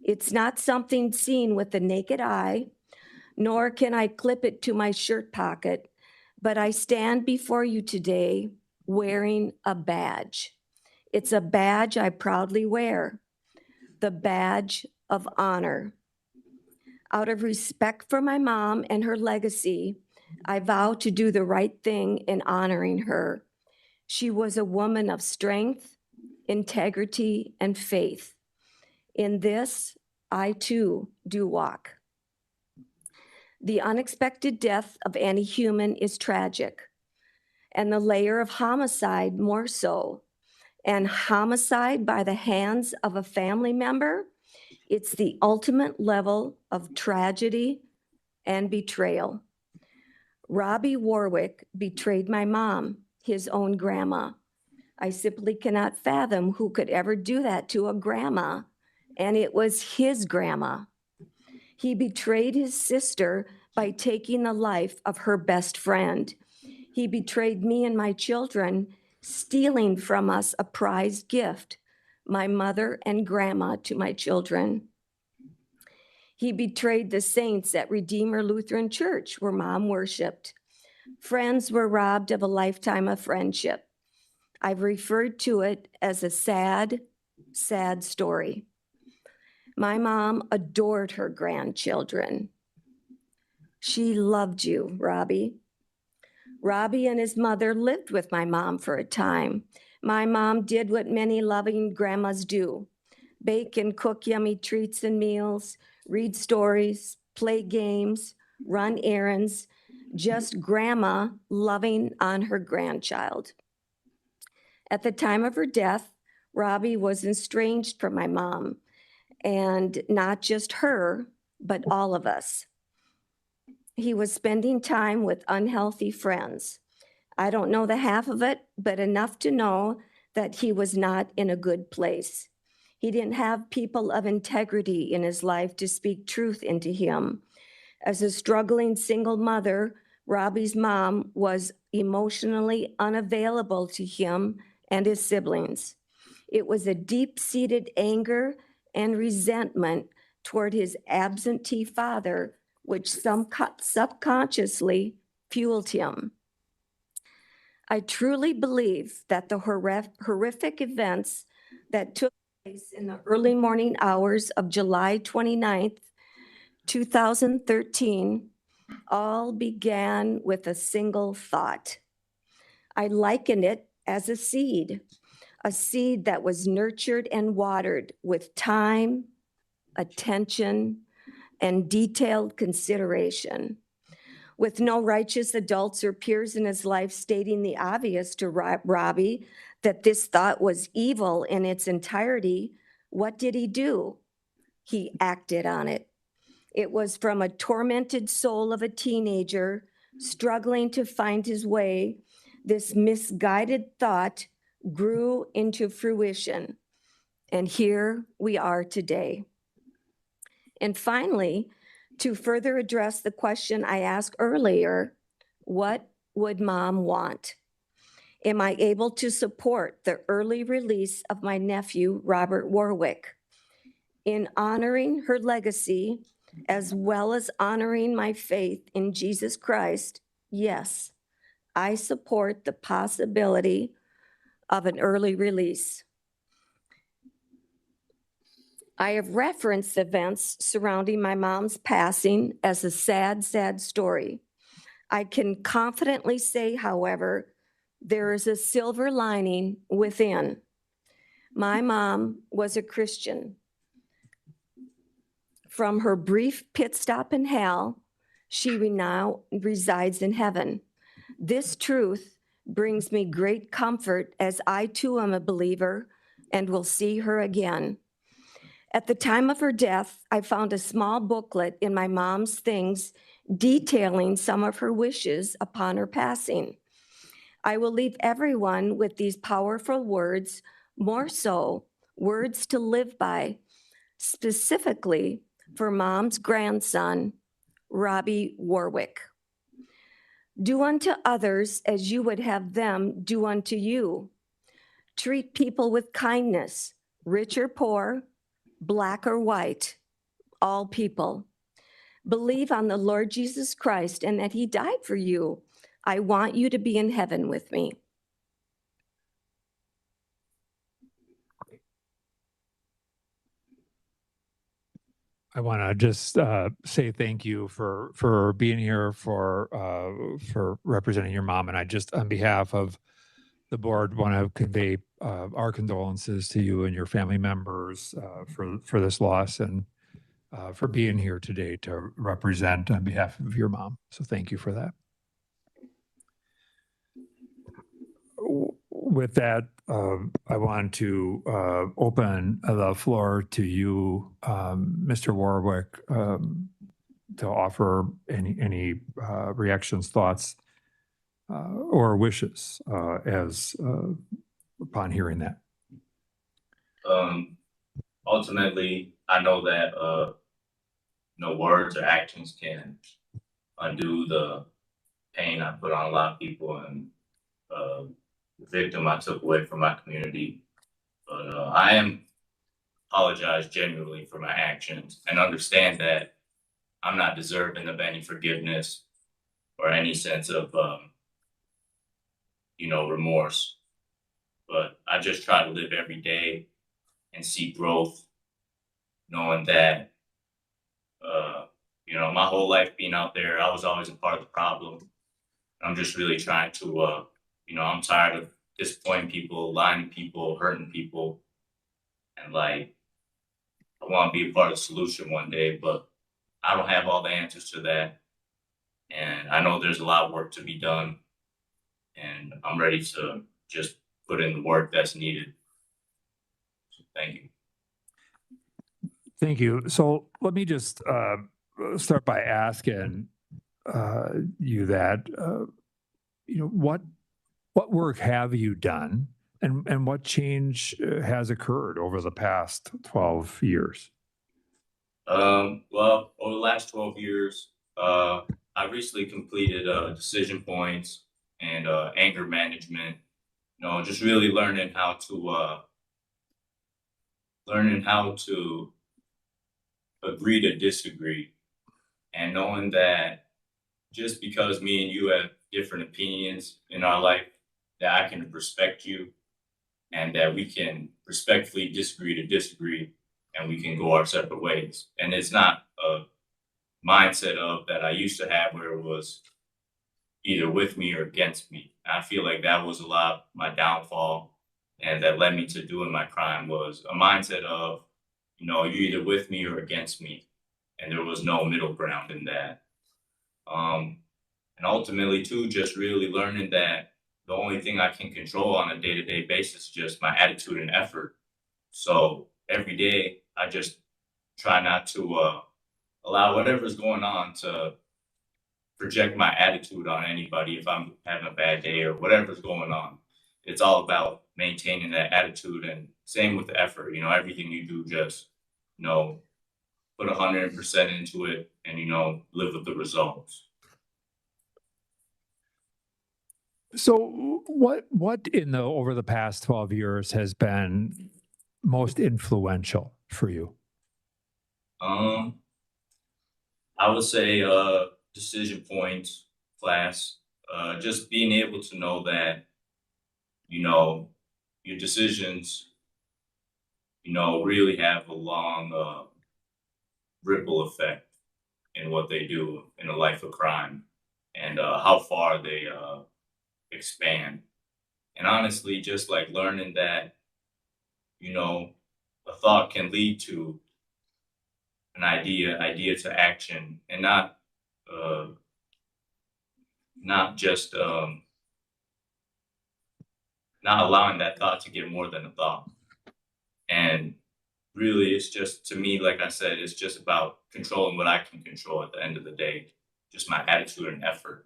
It's not something seen with the naked eye, nor can I clip it to my shirt pocket, but I stand before you today wearing a badge. It's a badge I proudly wear, the badge of honor. Out of respect for my mom and her legacy, I vow to do the right thing in honoring her. She was a woman of strength, integrity, and faith. In this, I too do walk. The unexpected death of any human is tragic, and the layer of homicide more so. And homicide by the hands of a family member, it's the ultimate level of tragedy and betrayal. Robbie Warwick betrayed my mom, his own grandma. I simply cannot fathom who could ever do that to a grandma, and it was his grandma. He betrayed his sister by taking the life of her best friend. He betrayed me and my children, stealing from us a prized gift, my mother and grandma to my children. He betrayed the saints at Redeemer Lutheran Church, where Mom worshiped. Friends were robbed of a lifetime of friendship. I've referred to it as a sad, sad story. My mom adored her grandchildren. She loved you, Robbie. Robbie and his mother lived with my mom for a time. My mom did what many loving grandmas do: bake and cook yummy treats and meals, read stories, play games, run errands, just grandma loving on her grandchild. At the time of her death, Robbie was estranged from my mom, and not just her, but all of us. He was spending time with unhealthy friends. I don't know the half of it, but enough to know that he was not in a good place. He didn't have people of integrity in his life to speak truth into him. As a struggling single mother, Robbie's mom was emotionally unavailable to him and his siblings. It was a deep-seated anger and resentment toward his absentee father, which subconsciously fueled him. I truly believe that the horrific events that took place in the early morning hours of July 29th, 2013, all began with a single thought. I liken it as a seed that was nurtured and watered with time, attention, and detailed consideration. With no righteous adults or peers in his life stating the obvious to Robbie that this thought was evil in its entirety, what did he do? He acted on it. It was from a tormented soul of a teenager struggling to find his way. This misguided thought grew into fruition, and here we are today. And finally, to further address the question I asked earlier, what would Mom want? Am I able to support the early release of my nephew, Robert Warwick? In honoring her legacy, as well as honoring my faith in Jesus Christ, yes, I support the possibility of an early release. I have referenced events surrounding my mom's passing as a sad, sad story. I can confidently say, however, there is a silver lining within. My mom was a Christian. From her brief pit stop in hell, she now resides in heaven. This truth brings me great comfort, as I too am a believer and will see her again. At the time of her death, I found a small booklet in my mom's things detailing some of her wishes upon her passing. I will leave everyone with these powerful words, more so, words to live by, specifically for Mom's grandson, Robbie Warwick. Do unto others as you would have them do unto you. Treat people with kindness, rich or poor, black or white, all people. Believe on the Lord Jesus Christ and that he died for you. I want you to be in heaven with me. I want to just say thank you for being here, for representing your mom, and I just, on behalf of the board, want to convey our condolences to you and your family members for this loss, and for being here today to represent on behalf of your mom. So thank you for that. With that, I want to open the floor to you, Mr. Warwick, to offer any reactions, thoughts, or wishes as upon hearing that? Ultimately, I know that no words or actions can undo the pain I put on a lot of people and the victim I took away from my community. But I am apologize genuinely for my actions and understand that I'm not deserving of any forgiveness or any sense of remorse. But I just try to live every day and see growth, knowing that my whole life being out there, I was always a part of the problem. I'm just really trying to I'm tired of disappointing people, lying to people, hurting people, and like I want to be a part of the solution one day, but I don't have all the answers to that. And I know there's a lot of work to be done, and I'm ready to just put in the work that's needed. So thank you. Thank you. So let me just start by asking you that, what work have you done, and what change has occurred over the past 12 years? Well, over the last 12 years, I recently completed decision points and anger management. Just really learning how to agree to disagree, and knowing that just because me and you have different opinions in our life, that I can respect you and that we can respectfully disagree to disagree and we can go our separate ways. And it's not a mindset of that I used to have where it was either with me or against me. I feel like that was a lot of my downfall and that led me to doing my crime was a mindset of, you're either with me or against me. And there was no middle ground in that. And ultimately too, just really learning that the only thing I can control on a day-to-day basis is just my attitude and effort. So every day I just try not to allow whatever's going on to project my attitude on anybody if I'm having a bad day or whatever's going on. It's all about maintaining that attitude, and same with the effort. Everything you do, just put 100% into it and live with the results. So what in the over the past 12 years has been most influential for you? I would say decision points, class, just being able to know that, your decisions, really have a long ripple effect in what they do in a life of crime and how far they expand. And honestly, just like learning that, a thought can lead to an idea to action, and not just not allowing that thought to get more than a thought. And really, it's just, to me, like I said, it's just about controlling what I can control at the end of the day, just my attitude and effort.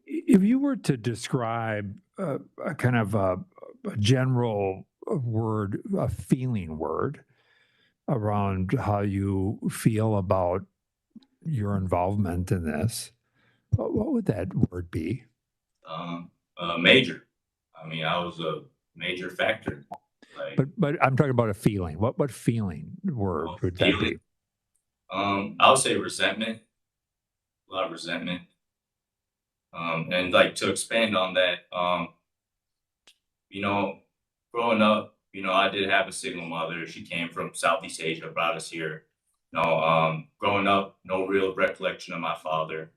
If you were to describe a kind of a general word, a feeling word around how you feel about your involvement in this, what would that word be? Major. I mean, I was a major factor. Like, But I'm talking about a feeling. What feeling word would that be? I would say resentment. A lot of resentment. And like to expand on that, growing up, I did have a single mother. She came from Southeast Asia, brought us here. Growing up, no real recollection of my father.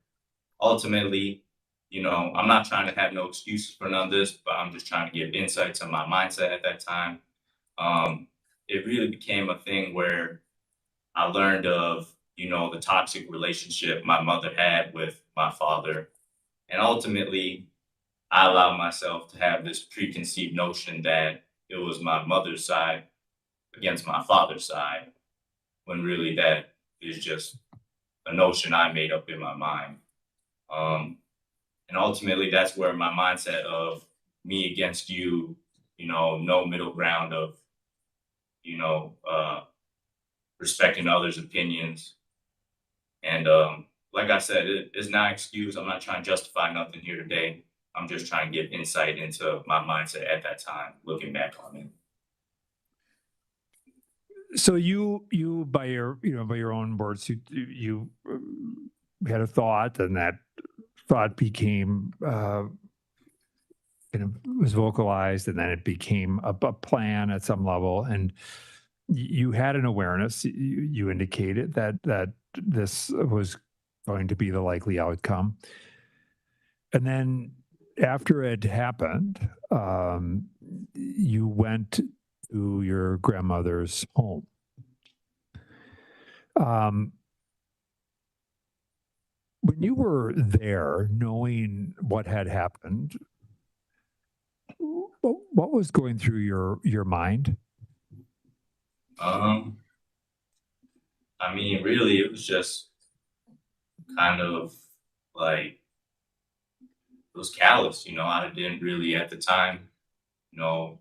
Ultimately, I'm not trying to have no excuses for none of this, but I'm just trying to give insights on my mindset at that time. It really became a thing where I learned of, the toxic relationship my mother had with my father. And ultimately, I allowed myself to have this preconceived notion that it was my mother's side against my father's side, when really that is just a notion I made up in my mind. And ultimately, that's where my mindset of me against you, no middle ground of, respecting others' opinions. And like I said, it's not an excuse. I'm not trying to justify nothing here today. I'm just trying to get insight into my mindset at that time, looking back on it. So you by your own words, you had a thought, and that thought became was vocalized, and then it became a plan at some level, and you had an awareness. You indicated that this was going to be the likely outcome, and then after it happened, you went to your grandmother's home. When you were there, knowing what had happened, what was going through your mind? I mean, really, it was just kind of like, it was callous, I didn't really at the time, I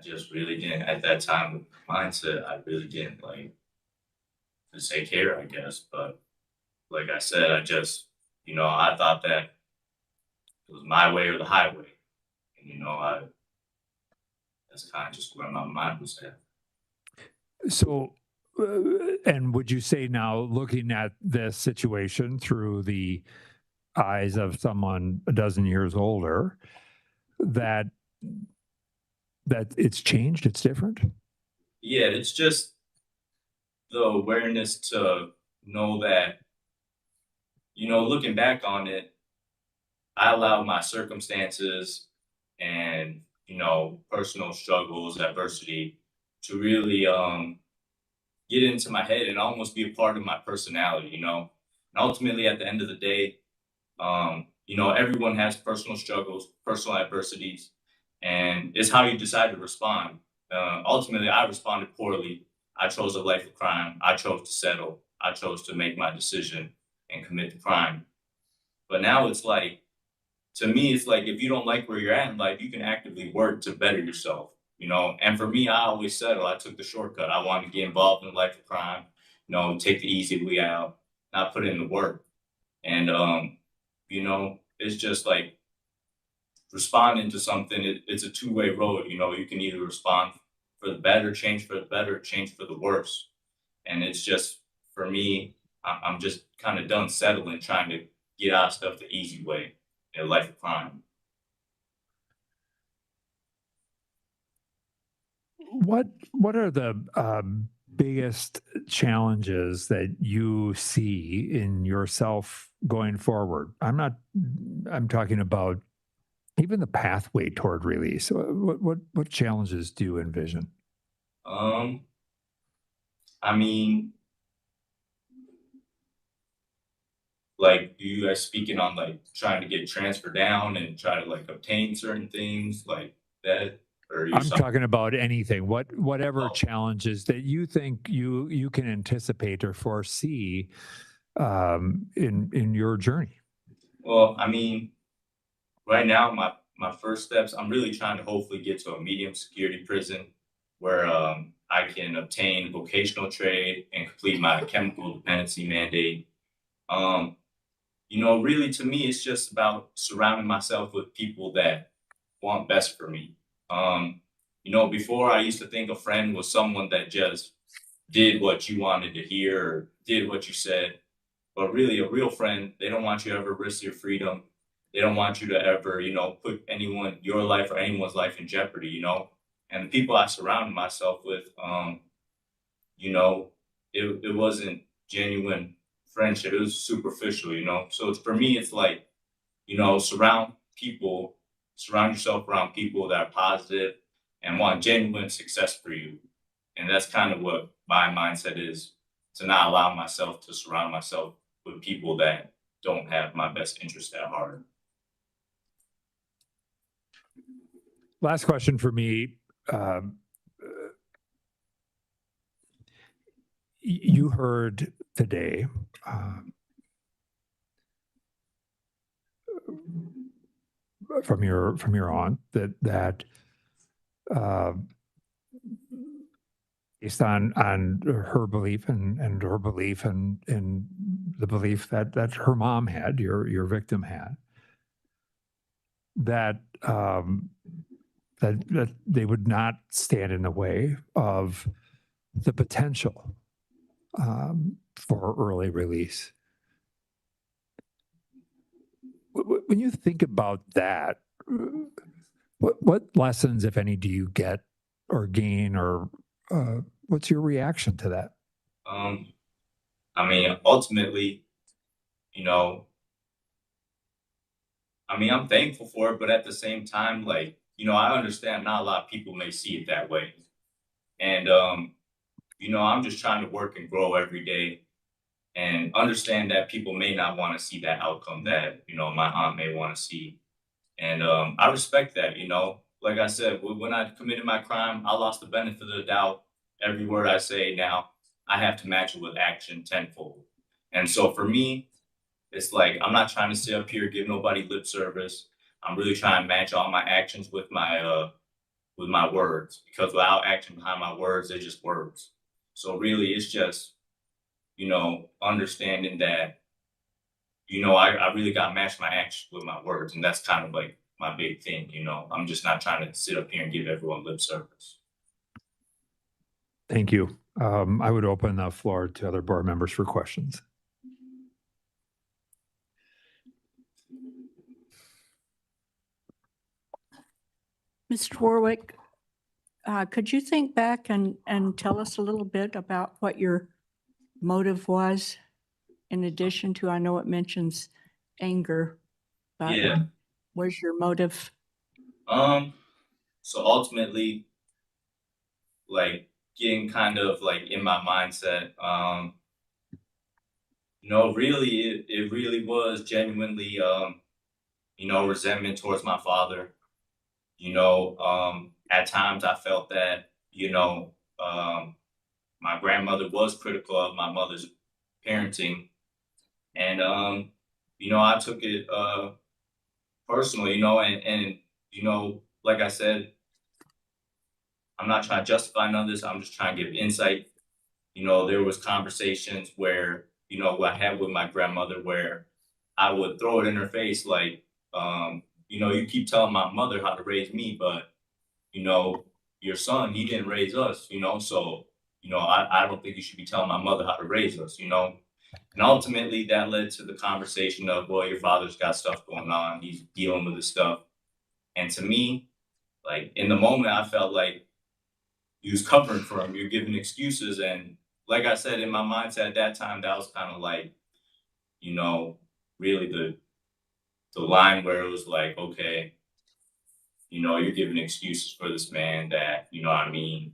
just really didn't at that time with mindset. I really didn't like to say care, I guess. But like I said, I just, I thought that it was my way or the highway. And, that's kind of just where my mind was at. So, and would you say now, looking at this situation through the eyes of someone a dozen years older, that it's changed, it's different? Yeah, it's just the awareness to know that, looking back on it, I allowed my circumstances and, personal struggles, adversity to really get into my head and almost be a part of my personality, And ultimately, at the end of the day, everyone has personal struggles, personal adversities, and it's how you decide to respond. Ultimately, I responded poorly. I chose a life of crime. I chose to settle. I chose to make my decision and commit the crime. But now it's like, to me, it's like, if you don't like where you're at in life, you can actively work to better yourself, And for me, I always settle. I took the shortcut. I wanted to get involved in a life of crime, take the easy way out, not put in the work. And, it's just like responding to something. It's a two-way road. You can either respond for the better, change for the better, change for the worse. And it's just, for me, I'm just kind of done settling, trying to get out of stuff the easy way in a life of crime. What are the biggest challenges that you see in yourself going forward? I'm talking about even the pathway toward release. What challenges do you envision? I mean, like, do you guys speaking on like trying to get transferred down and try to like obtain certain things like that? Or I'm talking about anything, whatever challenges that you think you can anticipate or foresee in your journey. Well, I mean, right now, my first steps, I'm really trying to hopefully get to a medium security prison where I can obtain vocational trade and complete my chemical dependency mandate. Really, to me, it's just about surrounding myself with people that want best for me. Before, I used to think a friend was someone that just did what you wanted to hear or did what you said. But really, a real friend, they don't want you to ever risk your freedom. They don't want you to ever, put your life or anyone's life in jeopardy, And the people I surrounded myself with, it wasn't genuine friendship. It was superficial, So for me, it's like, surround yourself around people that are positive and want genuine success for you. And that's kind of what my mindset is, to not allow myself to surround myself with people that don't have my best interest at heart. Last question for me. You heard today from your aunt that based on her belief and her belief and the belief that her mom had, your victim had, that that they would not stand in the way of the potential for early release. When you think about that, what lessons, if any, do you get or gain, or what's your reaction to that? I mean, ultimately, you know, I mean, I'm thankful for it, but at the same time, like, you know, I understand not a lot of people may see it that way. And, you know, I'm just trying to work and grow every day and understand that people may not want to see that outcome that, you know, my aunt may want to see. And I respect that, you know. Like I said, when I committed my crime, I lost the benefit of the doubt. Every word I say now, I have to match it with action tenfold. And so for me, it's like I'm not trying to sit up here give nobody lip service. I'm really trying to match all my actions with my words, because without action behind my words, they're just words. So really, it's just, you know, understanding that, you know, I really got to match my actions with my words, and that's kind of like my big thing. You know, I'm just not trying to sit up here and give everyone lip service. Thank you. I would open the floor to other board members for questions. Mr. Warwick, could you think back and tell us a little bit about what your motive was, in addition to, I know it mentions anger, but Yeah. what was your motive? So ultimately, like getting kind of like in my mindset, you know, really, it really was genuinely, you know, resentment towards my father. You know, at times I felt that, you know, my grandmother was critical of my mother's parenting. And, you know, I took it personally, you know, and, you know, like I said, I'm not trying to justify none of this. I'm just trying to give insight. You know, there was conversations where, you know, I had with my grandmother where I would throw it in her face, like, you know, you keep telling my mother how to raise me, but, you know, your son, he didn't raise us, you know, so, you know, I don't think you should be telling my mother how to raise us, you know. And ultimately that led to the conversation of, well, your father's got stuff going on. He's dealing with this stuff. And to me, like in the moment, I felt like you was covering for him. You're giving excuses. And like I said, in my mindset at that time, that was kind of like, you know, really the line where it was like, okay, you know, you're giving excuses for this man that, you know what I mean,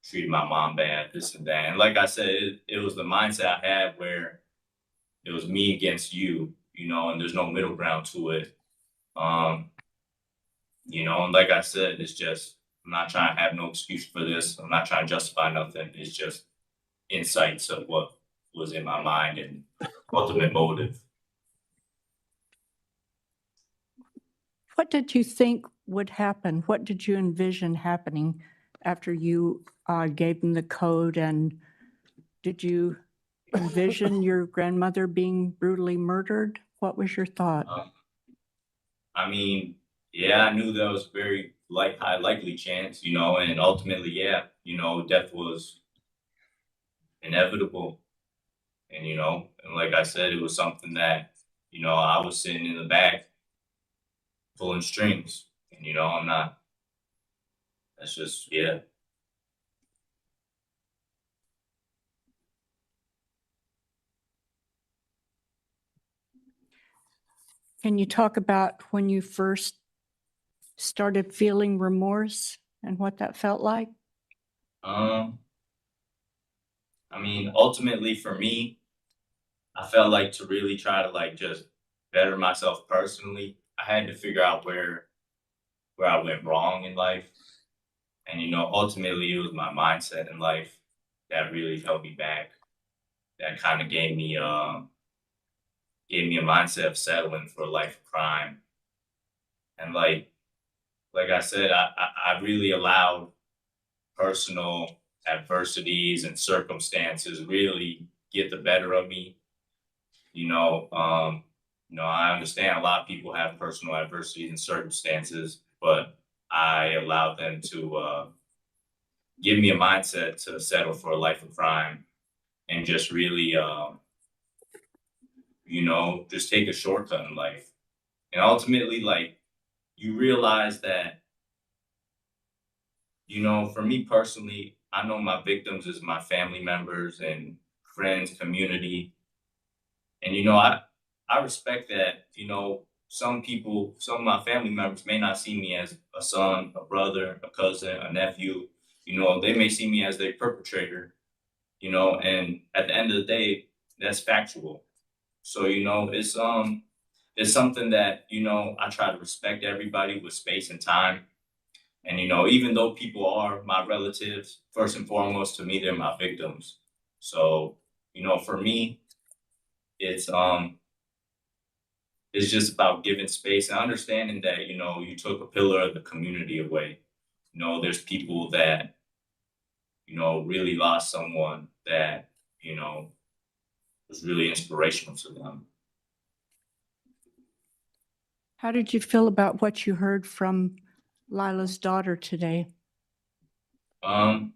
treated my mom bad, this and that. And like I said, it was the mindset I had where it was me against you, you know, and there's no middle ground to it. You know, and like I said, it's just, I'm not trying to have no excuse for this. I'm not trying to justify nothing. It's just insights of what was in my mind and ultimate motive. What did you think would happen? What did you envision happening after you gave them the code? And did you envision your grandmother being brutally murdered? What was your thought? I mean, yeah, I knew that was a very high likely chance, you know, and ultimately, yeah, you know, death was inevitable. And, you know, and like I said, it was something that, you know, I was sitting in the back pulling strings. And, you know, I'm not, that's just, yeah. Can you talk about when you first started feeling remorse and what that felt like? I mean, ultimately for me, I felt like to really try to like just better myself personally, I had to figure out where I went wrong in life. And you know, ultimately it was my mindset in life that really held me back. That kind of gave me a mindset of settling for a life of crime. And like I said, I really allowed personal adversities and circumstances really get the better of me. I understand a lot of people have personal adversities and circumstances, but I allowed them to give me a mindset to settle for a life of crime and just really, just take a shortcut in life. And ultimately, you realize that, for me personally, I know my victims is my family members and friends, community. And, I respect that, some people, some of my family members may not see me as a son, a brother, a cousin, a nephew. They may see me as their perpetrator, and at the end of the day, that's factual. So, it's something that, I try to respect everybody with space and time. And, even though people are my relatives, first and foremost, to me, they're my victims. So, for me, it's just about giving space and understanding that, you took a pillar of the community away. There's people that, really lost someone that, was really inspirational to them. How did you feel about what you heard from Lila's daughter today? I'm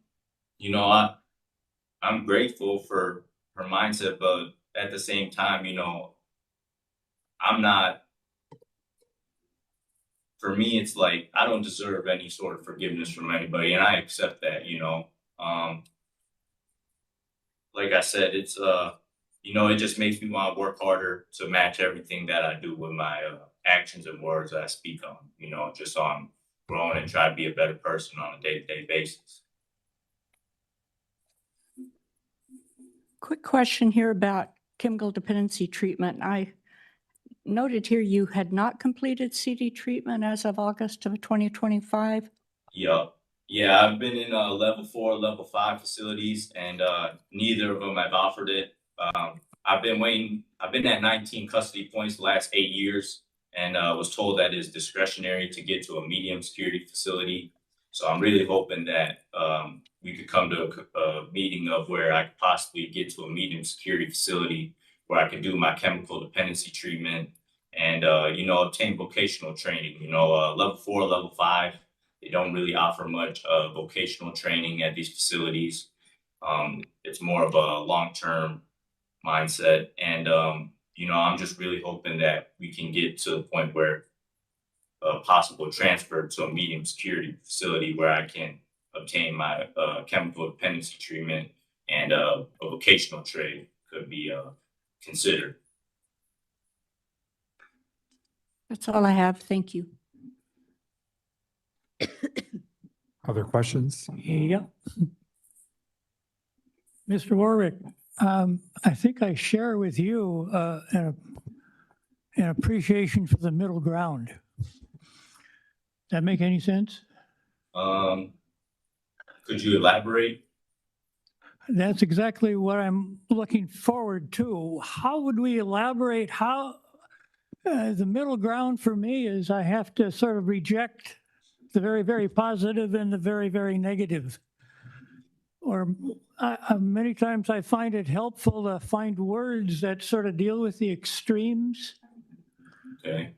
grateful for her mindset, but at the same time, I'm not, for me, it's like, I don't deserve any sort of forgiveness from anybody. And I accept that, like I said, it's, it just makes me want to work harder to match everything that I do with my actions and words that I speak on, just on growing and try to be a better person on a day-to-day basis. Quick question here about chemical dependency treatment. I noted here you had not completed CD treatment as of August of 2025. Yup. Yeah, I've been in level 4, level 5 facilities, and neither of them have offered it. I've been at 19 custody points the last 8 years, and was told that it's discretionary to get to a medium security facility. So I'm really hoping that we could come to a meeting of where I could possibly get to a medium security facility where I could do my chemical dependency treatment and, obtain vocational training. Level 4, level 5, they don't really offer much vocational training at these facilities. It's more of a long-term mindset. And, I'm just really hoping that we can get to the point where a possible transfer to a medium security facility where I can obtain my chemical dependency treatment and a vocational trade could be considered. That's all I have. Thank you. Other questions? Yeah. Mr. Warwick, I think I share with you an appreciation for the middle ground. Does that make any sense? Could you elaborate? That's exactly what I'm looking forward to. How would we elaborate how the middle ground for me is I have to sort of reject the very, very positive and the very, very negative. Or many times I find it helpful to find words that sort of deal with the extremes. Okay.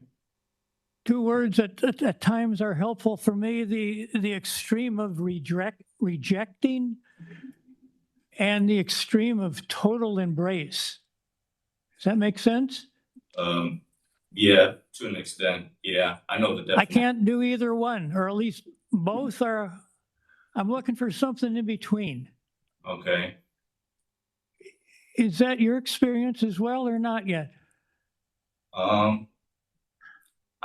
Two words that at times are helpful for me, the extreme of rejecting and the extreme of total embrace. Does that make sense? Yeah, to an extent. Yeah, I know the definition. I can't do either one, or at least both are. I'm looking for something in between. Okay. Is that your experience as well or not yet? I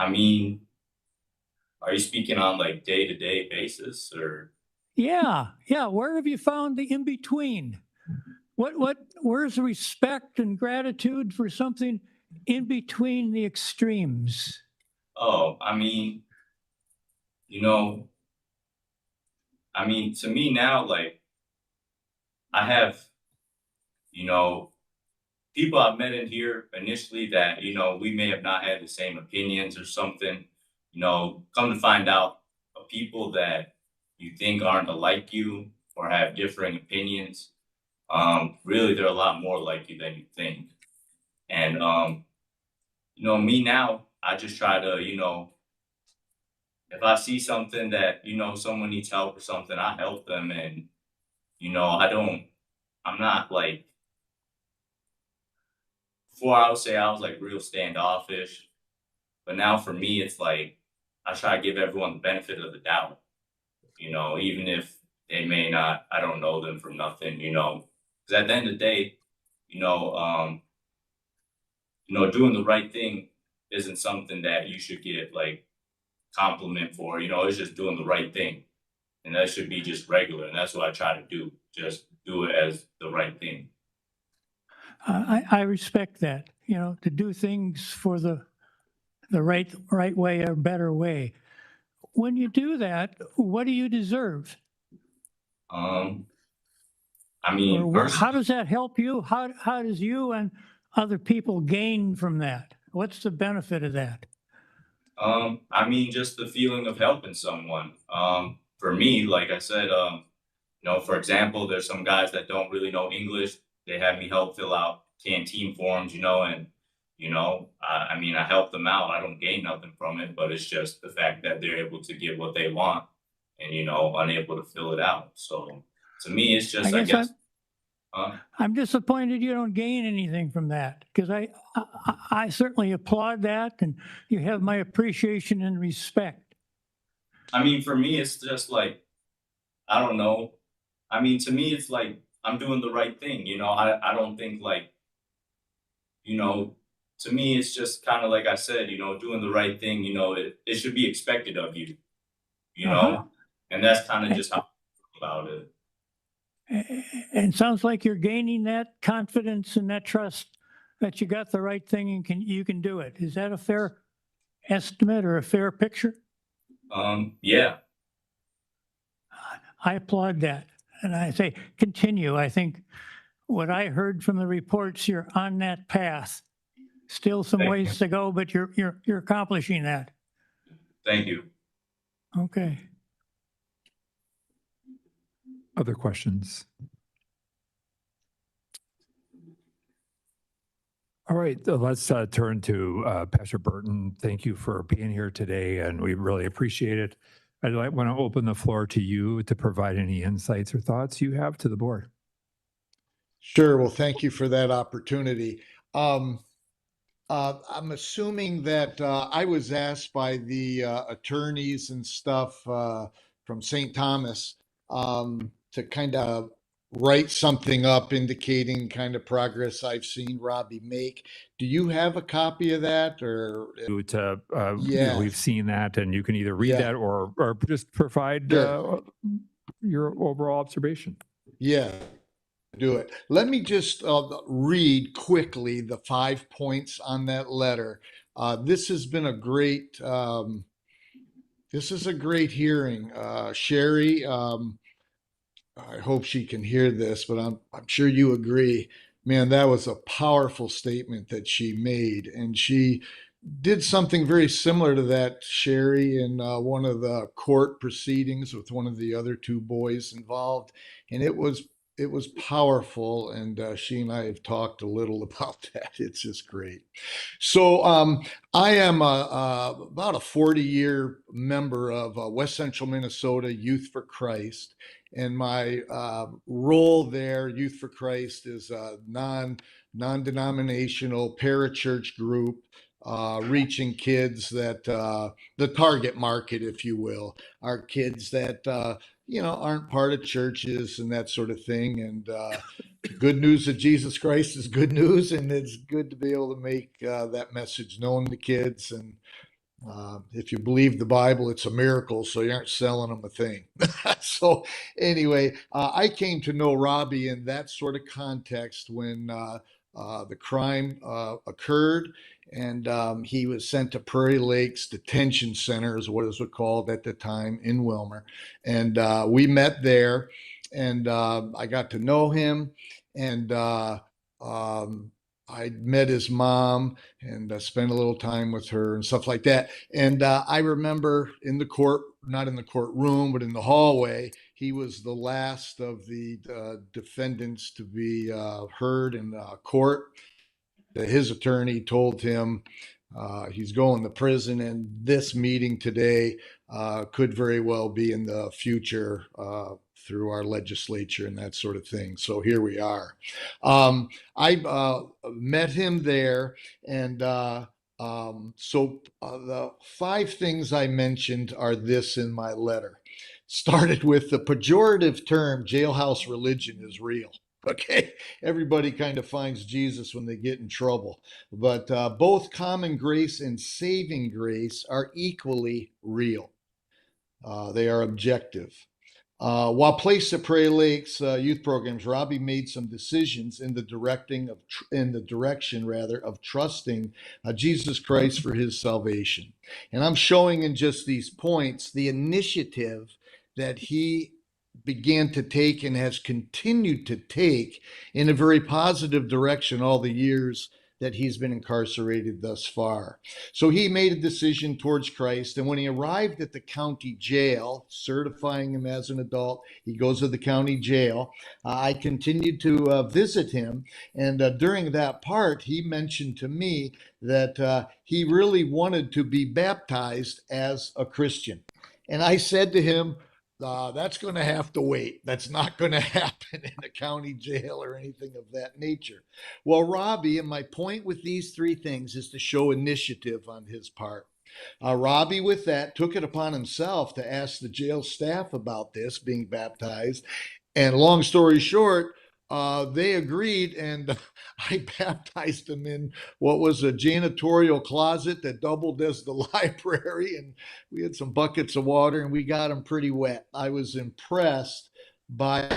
mean, are you speaking on like day-to-day basis or? Yeah. Where have you found the in between? Where's respect and gratitude for something in between the extremes? Oh, I mean, to me now, like, I have, people I've met in here initially that, we may have not had the same opinions or something, come to find out, people that you think aren't alike you or have differing opinions, really they're a lot more like you than you think. And me now, I just try to, if I see something that, someone needs help or something, I help them. And, I'm not like, before I would say I was like real standoffish, but now for me, it's like, I try to give everyone the benefit of the doubt, even if they may not, I don't know them from nothing, because at the end of the day, doing the right thing isn't something that you should get like compliment for, it's just doing the right thing. And that should be just regular. And that's what I try to do. Just do it as the right thing. I respect that, to do things for the right way or better way. When you do that, what do you deserve? I mean, Or how does that help you? How does you and other people gain from that? What's the benefit of that? I mean, just the feeling of helping someone. For me, like I said, for example, there's some guys that don't really know English. They have me help fill out canteen forms, and, I mean, I help them out. I don't gain nothing from it, but it's just the fact that they're able to get what they want and, unable to fill it out. So to me, it's just, I guess. I'm disappointed you don't gain anything from that, because I certainly applaud that, and you have my appreciation and respect. I mean, for me, it's just like, I don't know. I mean, to me, it's like I'm doing the right thing. I don't think like, to me, it's just kind of like I said, doing the right thing, it should be expected of you, and that's kind of just how I feel about it. And sounds like you're gaining that confidence and that trust that you got the right thing and you can do it. Is that a fair estimate or a fair picture? Yeah. I applaud that. And I say, continue. I think what I heard from the reports, you're on that path. Still some ways to go, but you're accomplishing that. Thank you. Okay. Other questions? All right, let's turn to Pastor Burton. Thank you for being here today, and we really appreciate it. I'd want to open the floor to you to provide any insights or thoughts you have to the board. Sure. Well, thank you for that opportunity. I'm assuming that I was asked by the attorneys and stuff from St. Thomas to kind of write something up indicating kind of progress I've seen Robbie make. Do you have a copy of that, or? Yeah, we've seen that, and you can either read that or just provide your overall observation. Yeah. Do it. Let me just read quickly the 5 points on that letter. This has been a great. This is a great hearing, Sherry. I hope she can hear this, but I'm sure you agree. Man, that was a powerful statement that she made, and she did something very similar to that, Sherry, in one of the court proceedings with one of the other two boys involved, and it was powerful, and she and I have talked a little about that. It's just great. So I am about a 40-year member of West Central Minnesota Youth for Christ, and my role there, Youth for Christ, is a non-denominational parachurch group reaching kids that the target market, if you will, are kids that aren't part of churches and that sort of thing. And good news of Jesus Christ is good news, and it's good to be able to make that message known to kids. And if you believe the Bible, it's a miracle, so you aren't selling them a thing. So anyway, I came to know Robbie in that sort of context when the crime occurred, and he was sent to Prairie Lakes Detention Center, is what it was called at the time, in Wilmer. And we met there, and I got to know him, and I met his mom and spent a little time with her and stuff like that. And I remember in the court, not in the courtroom, but in the hallway, he was the last of the defendants to be heard in court. His attorney told him he's going to prison, and this meeting today could very well be in the future through our legislature and that sort of thing. So here we are. I met him there, and the 5 things I mentioned are this in my letter. Started with the pejorative term jailhouse religion is real. Okay, everybody kind of finds Jesus when they get in trouble, but both common grace and saving grace are equally real. They are objective. While placed at Prairie Lakes youth programs, Robbie made some decisions in the direction of trusting Jesus Christ for his salvation. And I'm showing in just these points the initiative that he began to take and has continued to take in a very positive direction all the years that he's been incarcerated thus far. So he made a decision towards Christ, and when he arrived at the county jail, certifying him as an adult, he goes to the county jail. I continued to visit him, and during that part, he mentioned to me that he really wanted to be baptized as a Christian. And I said to him, that's going to have to wait. That's not going to happen in a county jail or anything of that nature. Well, Robbie, and my point with these 3 things is to show initiative on his part. Robbie, with that, took it upon himself to ask the jail staff about this, being baptized. And long story short, they agreed, and I baptized him in what was a janitorial closet that doubled as the library, and we had some buckets of water, and we got him pretty wet. I was impressed by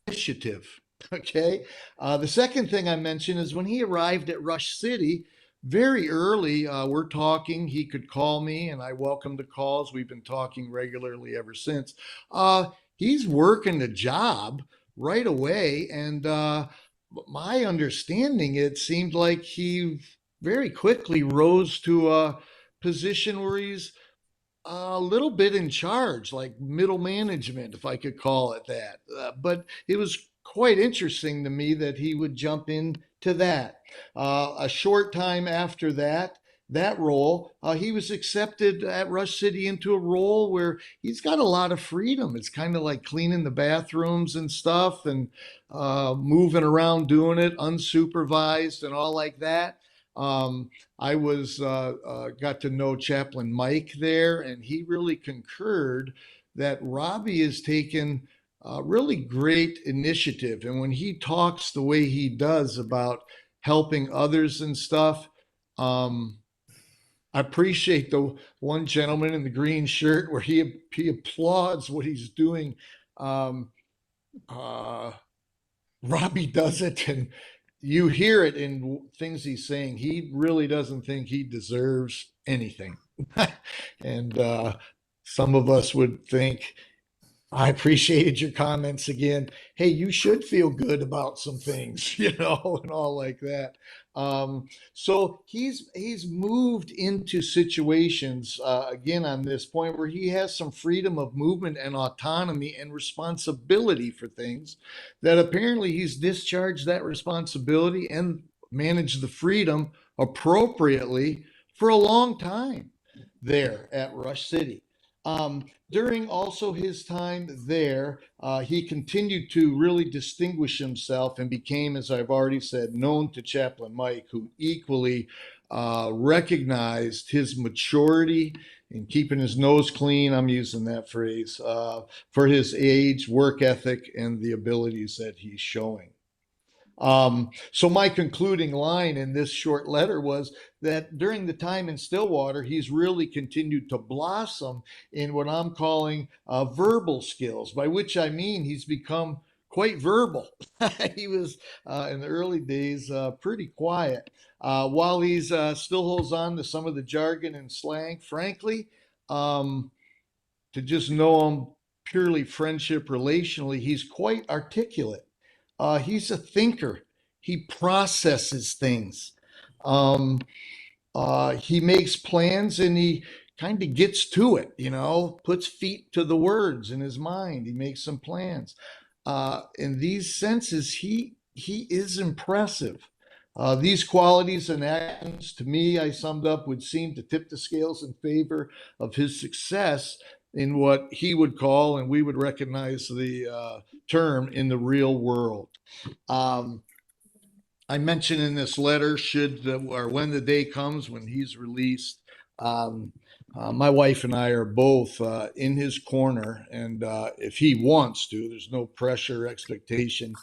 initiative. Okay. The second thing I mentioned is when he arrived at Rush City, very early, we're talking. He could call me, and I welcome the calls. We've been talking regularly ever since. He's working the job right away, and my understanding, it seemed like he very quickly rose to a position where he's a little bit in charge, like middle management, if I could call it that. But it was quite interesting to me that he would jump into that. A short time after that role, he was accepted at Rush City into a role where he's got a lot of freedom. It's kind of like cleaning the bathrooms and stuff, and moving around doing it unsupervised and all like that. I was got to know Chaplain Mike there, and he really concurred that Robbie has taken really great initiative. And when he talks the way he does about helping others and stuff, I appreciate the one gentleman in the green shirt where he applauds what he's doing. Robbie does it, and you hear it in things he's saying. He really doesn't think he deserves anything. And some of us would think, I appreciated your comments again. Hey, you should feel good about some things, and all like that. So he's moved into situations again on this point where he has some freedom of movement and autonomy and responsibility for things that apparently he's discharged that responsibility and managed the freedom appropriately for a long time there at Rush City. During also his time there, he continued to really distinguish himself and became, as I've already said, known to Chaplain Mike, who equally recognized his maturity in keeping his nose clean, I'm using that phrase, for his age, work ethic, and the abilities that he's showing. So my concluding line in this short letter was that during the time in Stillwater, he's really continued to blossom in what I'm calling verbal skills, by which I mean he's become quite verbal. He was in the early days pretty quiet. While he's still holds on to some of the jargon and slang, frankly, to just know him purely friendship relationally, he's quite articulate. He's a thinker. He processes things. He makes plans and he kind of gets to it, puts feet to the words in his mind. He makes some plans. In these senses, he is impressive. These qualities and actions, to me, I summed up, would seem to tip the scales in favor of his success in what he would call, and we would recognize the term, in the real world. I mentioned in this letter, or when the day comes when he's released, my wife and I are both in his corner, and if he wants to, there's no pressure or expectation.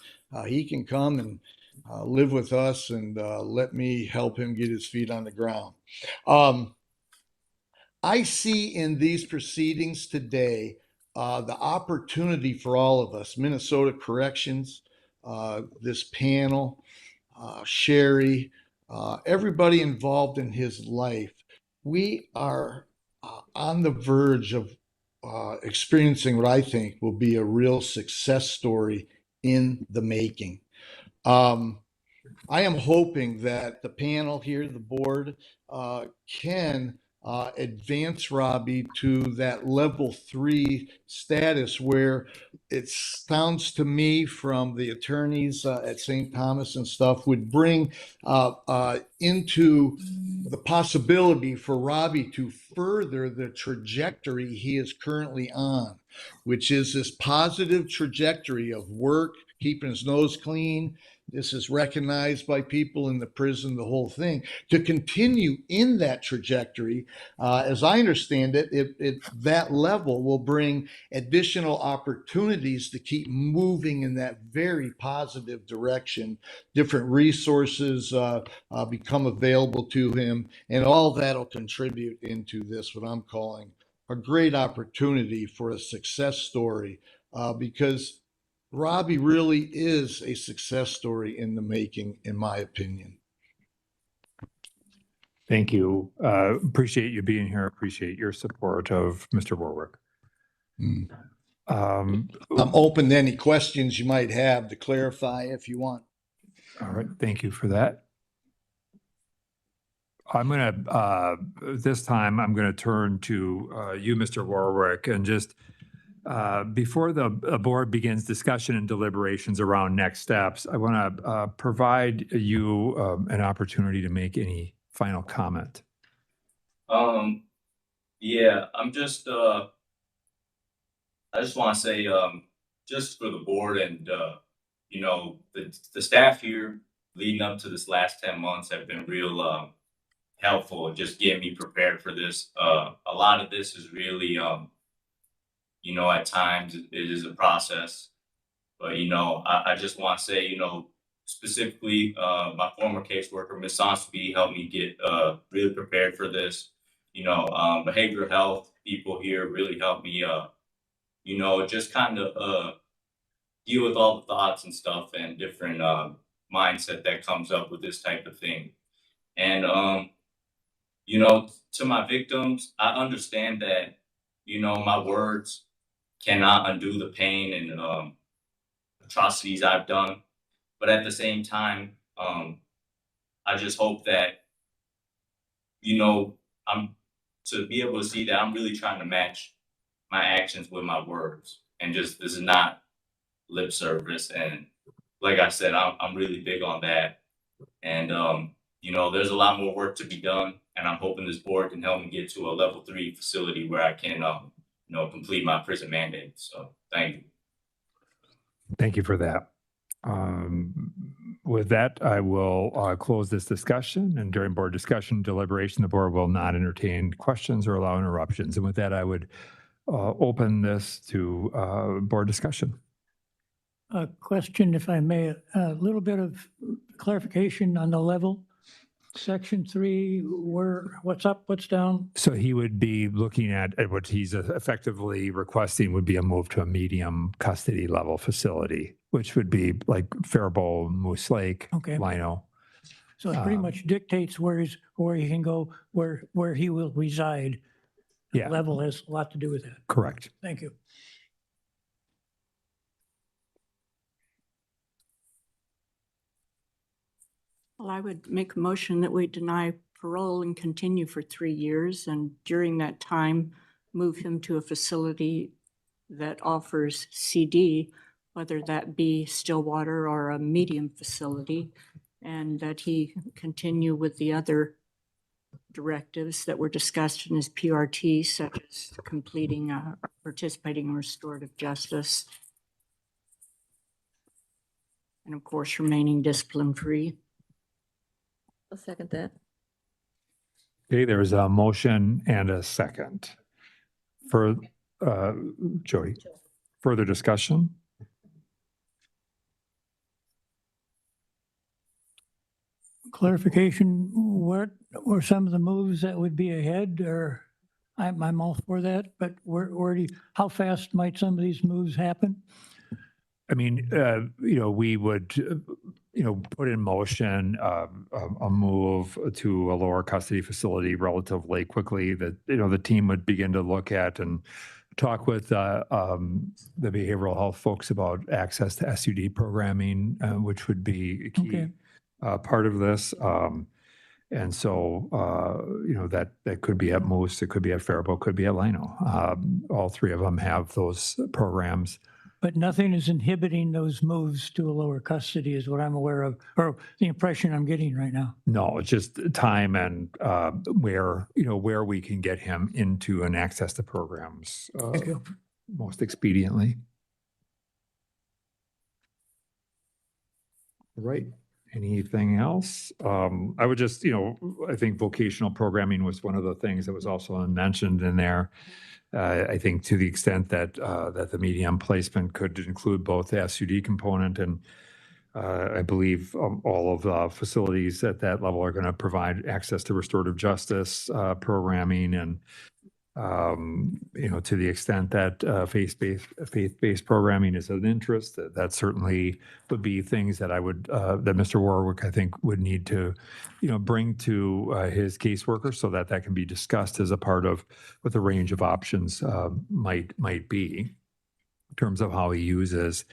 He can come and live with us and let me help him get his feet on the ground. I see in these proceedings today the opportunity for all of us, Minnesota Corrections, this panel, Sherry, everybody involved in his life. We are on the verge of experiencing what I think will be a real success story in the making. I am hoping that the panel here, the board, can advance Robbie to that level 3 status, where it sounds to me from the attorneys at St. Thomas and stuff would bring into the possibility for Robbie to further the trajectory he is currently on, which is this positive trajectory of work, keeping his nose clean. This is recognized by people in the prison, the whole thing. To continue in that trajectory, as I understand it, that level will bring additional opportunities to keep moving in that very positive direction. Different resources become available to him, and all that'll contribute into this, what I'm calling a great opportunity for a success story, because Robbie really is a success story in the making, in my opinion. Thank you. Appreciate you being here. Appreciate your support of Mr. Warwick. I'm open to any questions you might have to clarify if you want. All right. Thank you for that. I'm going to, this time, I'm going to turn to you, Mr. Warwick, and just before the board begins discussion and deliberations around next steps, I want to provide you an opportunity to make any final comment. Yeah, I just want to say, just for the board and, the staff here leading up to this last 10 months have been real helpful, just getting me prepared for this. A lot of this is really, at times it is a process, but, I just want to say, specifically, my former caseworker, Ms. Sonsby, helped me get really prepared for this. Behavioral health people here really helped me, just kind of deal with all the thoughts and stuff and different mindset that comes up with this type of thing. And, to my victims, I understand that, my words cannot undo the pain and atrocities I've done. But at the same time, I just hope that, I'm to be able to see that I'm really trying to match my actions with my words. And just, this is not lip service. And like I said, I'm really big on that. And, there's a lot more work to be done. And I'm hoping this board can help me get to a level 3 facility where I can, complete my prison mandate. So thank you. Thank you for that. With that, I will close this discussion, and during board discussion deliberation, the board will not entertain questions or allow interruptions. And with that, I would open this to board discussion. A question, if I may, a little bit of clarification on the level. Section 3, what's up, what's down? So he would be looking at what he's effectively requesting would be a move to a medium custody level facility, which would be like Faribault, Moose Lake, Lino. So it pretty much dictates where he can go, where he will reside. Yeah. Level has a lot to do with that. Correct. Thank you. Well, I would make a motion that we deny parole and continue for 3 years, and during that time, move him to a facility that offers CD, whether that be Stillwater or a medium facility, and that he continue with the other directives that were discussed in his PRT, such as completing, participating in restorative justice, and of course, remaining discipline-free. I'll second that. Okay, there's a motion and a second. For Jody, further discussion? Clarification, what were some of the moves that would be ahead, or I'm all for that, but where do you, how fast might some of these moves happen? I mean, we would, put in motion a move to a lower custody facility relatively quickly that, the team would begin to look at and talk with the behavioral health folks about access to SUD programming, which would be a key part of this. And so, that could be at Moose, it could be at Faribault, could be at Lino. All three of them have those programs. But nothing is inhibiting those moves to a lower custody is what I'm aware of, or the impression I'm getting right now. No, it's just time and where we can get him into and access to programs most expediently. Right. Anything else? I would just, I think vocational programming was one of the things that was also mentioned in there. I think to the extent that that the medium placement could include both the SUD component and I believe all of the facilities at that level are going to provide access to restorative justice programming and to the extent that faith-based programming is of interest, that certainly would be things that I would, that Mr. Warwick, I think, would need to, bring to his caseworker so that that can be discussed as a part of what the range of options might be in terms of how he uses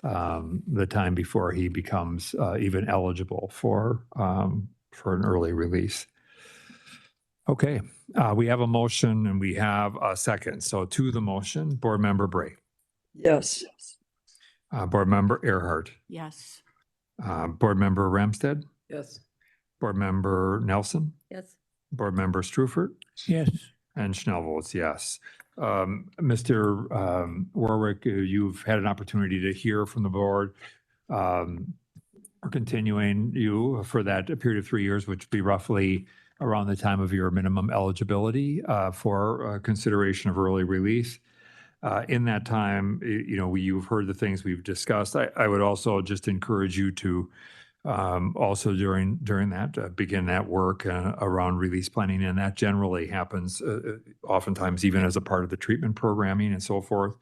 the time before he becomes even eligible for an early release. Okay, we have a motion and we have a second. So to the motion, Board Member Bray. Yes. Board Member Earhart. Yes. Board Member Ramstead. Yes. Board Member Nelson. Yes. Board Member Strufert. Yes. And Schnell votes yes. Mr. Warwick, you've had an opportunity to hear from the board. We're continuing you for that period of 3 years, which would be roughly around the time of your minimum eligibility for consideration of early release. In that time, you've heard the things we've discussed. I would also just encourage you to also during that begin that work around release planning, and that generally happens oftentimes even as a part of the treatment programming and so forth.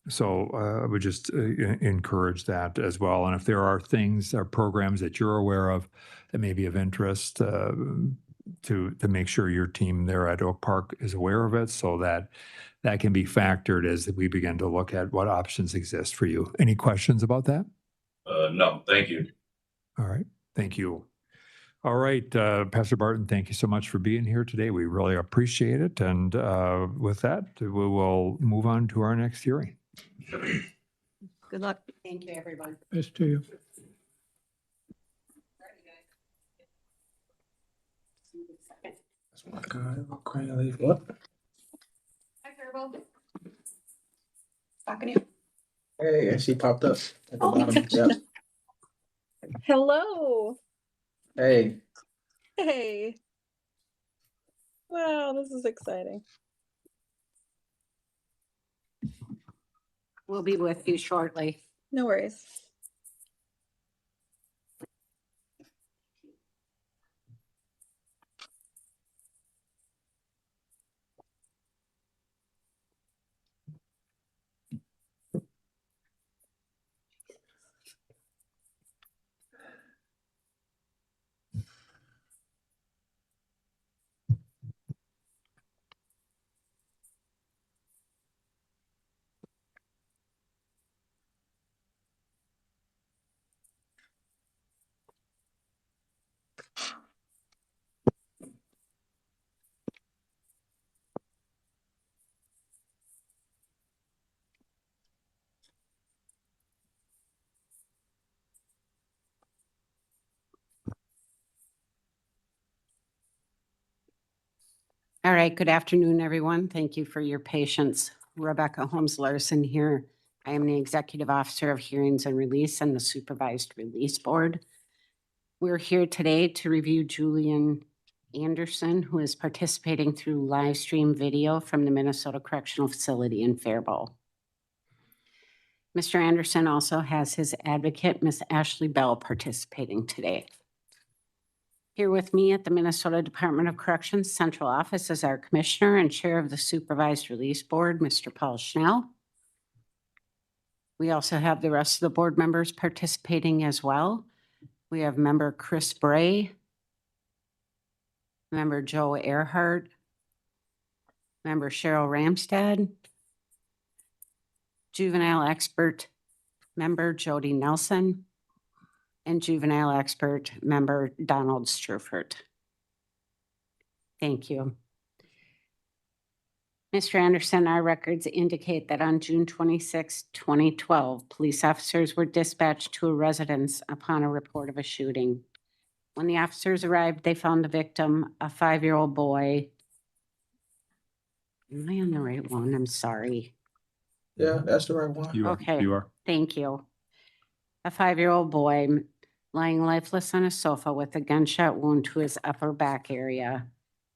So I would just encourage that as well. And if there are things or programs that you're aware of that may be of interest, to make sure your team there at Oak Park is aware of it, so that that can be factored as we begin to look at what options exist for you. Any questions about that? No, thank you. All right, thank you. All right, Pastor Barton, thank you so much for being here today. We really appreciate it. And with that, we will move on to our next hearing. Good luck. Thank you, everyone. Best to you. What? Hi, Faribault. Talking to you. Hey, she popped up at the bottom. Yeah. Hello. Hey. Hey. Wow, this is exciting. We'll be with you shortly. No worries. All right, good afternoon, everyone. Thank you for your patience. Rebecca Holmes Larson here. I am the Executive Officer of Hearings and Release and the Supervised Release Board. We're here today to review Julian Anderson, who is participating through live stream video from the Minnesota Correctional Facility in Faribault. Mr. Anderson also has his advocate, Miss Ashley Bell, participating today. Here with me at the Minnesota Department of Corrections Central Office is our Commissioner and Chair of the Supervised Release Board, Mr. Paul Schnell. We also have the rest of the board members participating as well. We have member Chris Bray, member Joe Earhart, member Cheryl Ramstad, juvenile expert member Jody Nelson, and juvenile expert member Donald Strufert. Thank you. Mr. Anderson, our records indicate that on June 26, 2012, police officers were dispatched to a residence upon a report of a shooting. When the officers arrived, they found the victim, a 5-year-old boy. Am I on the right one? I'm sorry. Yeah, that's the right one. Okay. You are. Thank you. A 5-year-old boy lying lifeless on a sofa with a gunshot wound to his upper back area.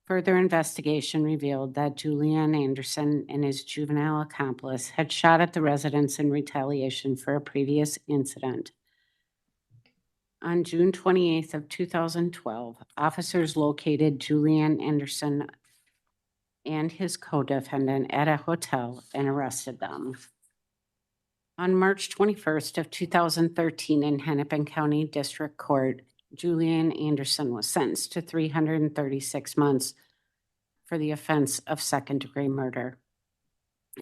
Further investigation revealed that Julian Anderson and his juvenile accomplice had shot at the residence in retaliation for a previous incident. On June 28th of 2012, officers located Julian Anderson and his co-defendant at a hotel and arrested them. On March 21st of 2013 in Hennepin County District Court, Julian Anderson was sentenced to 336 months for the offense of second-degree murder.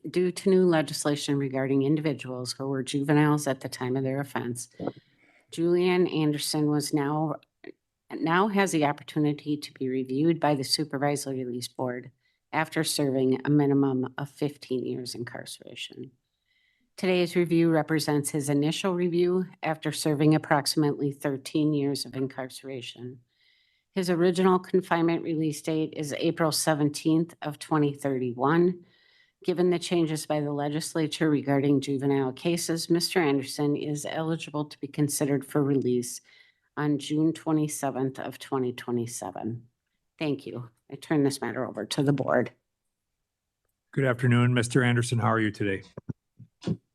Due to new legislation regarding individuals who were juveniles at the time of their offense, Julian Anderson now has the opportunity to be reviewed by the Supervised Release Board after serving a minimum of 15 years incarceration. Today's review represents his initial review after serving approximately 13 years of incarceration. His original confinement release date is April 17th of 2031. Given the changes by the legislature regarding juvenile cases, Mr. Anderson is eligible to be considered for release on June 27th of 2027. Thank you. I turn this matter over to the board. Good afternoon, Mr. Anderson. How are you today?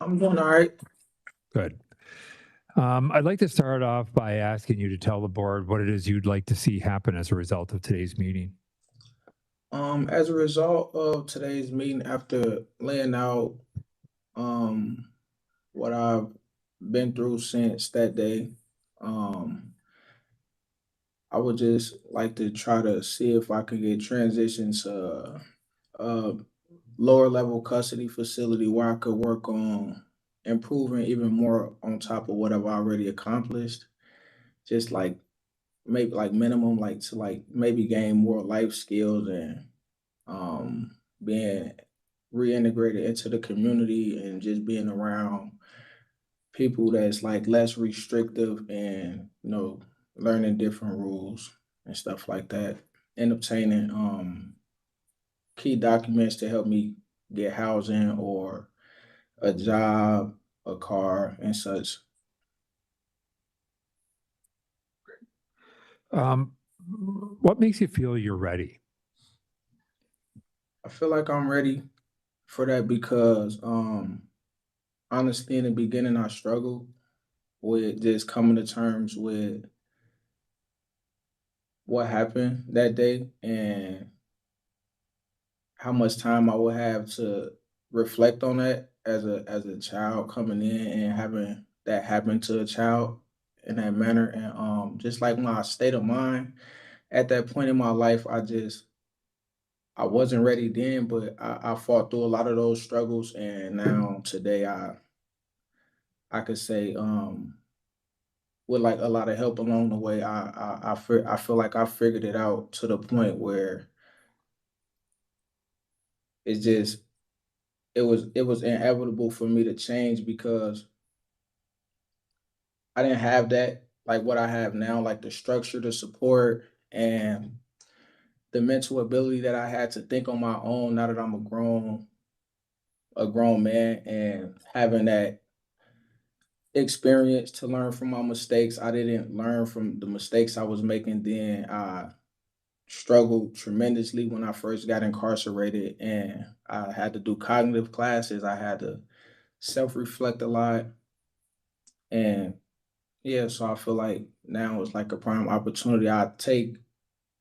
I'm doing all right. Good. I'd like to start off by asking you to tell the board what it is you'd like to see happen as a result of today's meeting. As a result of today's meeting, after laying out what I've been through since that day, I would just like to try to see if I could get transitioned to a lower level custody facility where I could work on improving even more on top of what I've already accomplished. Just like maybe like minimum like to like maybe gain more life skills and being reintegrated into the community and just being around people that's like less restrictive and learning different rules and stuff like that and obtaining key documents to help me get housing or a job, a car, and such. What makes you feel you're ready? I feel like I'm ready for that because honestly in the beginning I struggled with just coming to terms with what happened that day and how much time I would have to reflect on that as a child coming in and having that happen to a child in that manner. And just like my state of mind at that point in my life, I wasn't ready then, but I fought through a lot of those struggles, and now today I could say with like a lot of help along the way, I feel like I figured it out to the point where it's just it was inevitable for me to change because I didn't have that like what I have now, like the structure, the support, and the mental ability that I had to think on my own now that I'm a grown man, and having that experience to learn from my mistakes. I didn't learn from the mistakes I was making then. I struggled tremendously when I first got incarcerated, and I had to do cognitive classes. I had to self-reflect a lot. And yeah, so I feel like now is like a prime opportunity. I take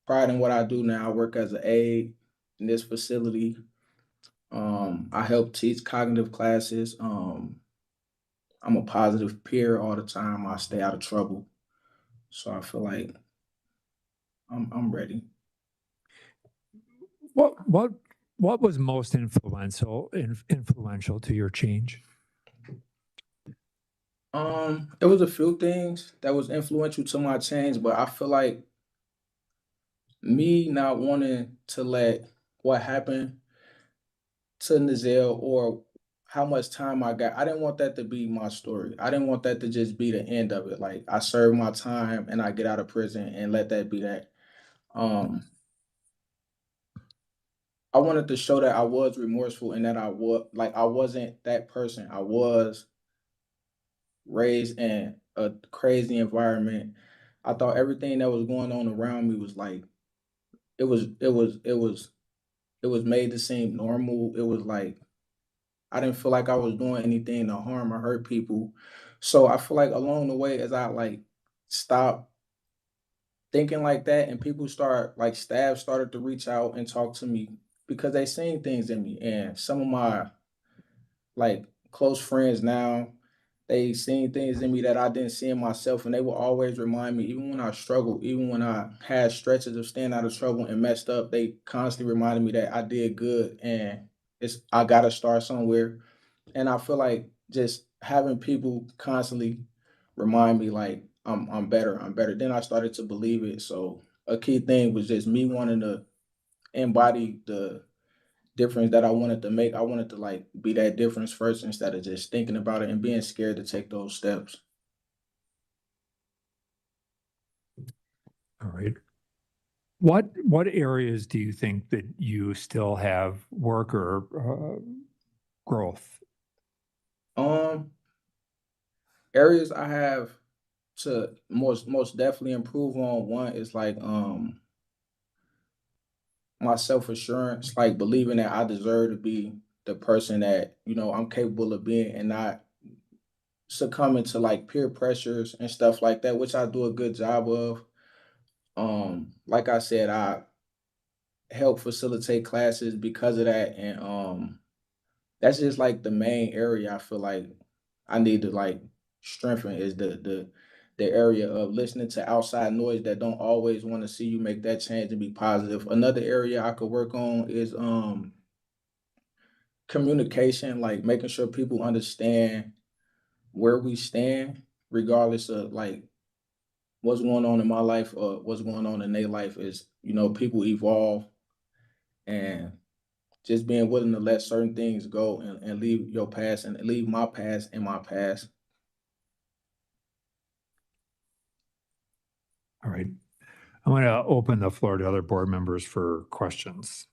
pride in what I do now. I work as an aide in this facility. I help teach cognitive classes. I'm a positive peer all the time. I stay out of trouble. So I feel like I'm ready. What was most influential to your change? It was a few things that was influential to my change, but I feel like me not wanting to let what happened to Nizelle or how much time I got, I didn't want that to be my story. I didn't want that to just be the end of it. Like I serve my time and I get out of prison and let that be that. Um, I wanted to show that I was remorseful and that I wasn't that person. I was raised in a crazy environment. I thought everything that was going on around me was like it was made to seem normal. It was like I didn't feel like I was doing anything to harm or hurt people. So I feel like along the way, as I like stopped thinking like that, and people start like staff started to reach out and talk to me because they seen things in me, and some of my like close friends now, they seen things in me that I didn't see in myself, and they will always remind me, even when I struggled, even when I had stretches of staying out of trouble and messed up, they constantly reminded me that I did good, and it's I gotta start somewhere. And I feel like just having people constantly remind me like I'm better, I'm better. Then I started to believe it. So a key thing was just me wanting to embody the difference that I wanted to make. I wanted to like be that difference first instead of just thinking about it and being scared to take those steps. All right. What areas do you think that you still have work or growth? Um, Areas I have to most definitely improve on. One is like my self assurance, like believing that I deserve to be the person that I'm capable of being, and not succumbing to like peer pressures and stuff like that, which I do a good job of. Like I said, I help facilitate classes because of that, and that's just like the main area I feel like I need to like strengthen is the area of listening to outside noise that don't always want to see you make that change and be positive. Another area I could work on is communication, like making sure people understand where we stand, regardless of like what's going on in my life or what's going on in their life. Is people evolve, and just being willing to let certain things go and leave your past and leave my past in my past. All right. I'm going to open the floor to other board members for questions.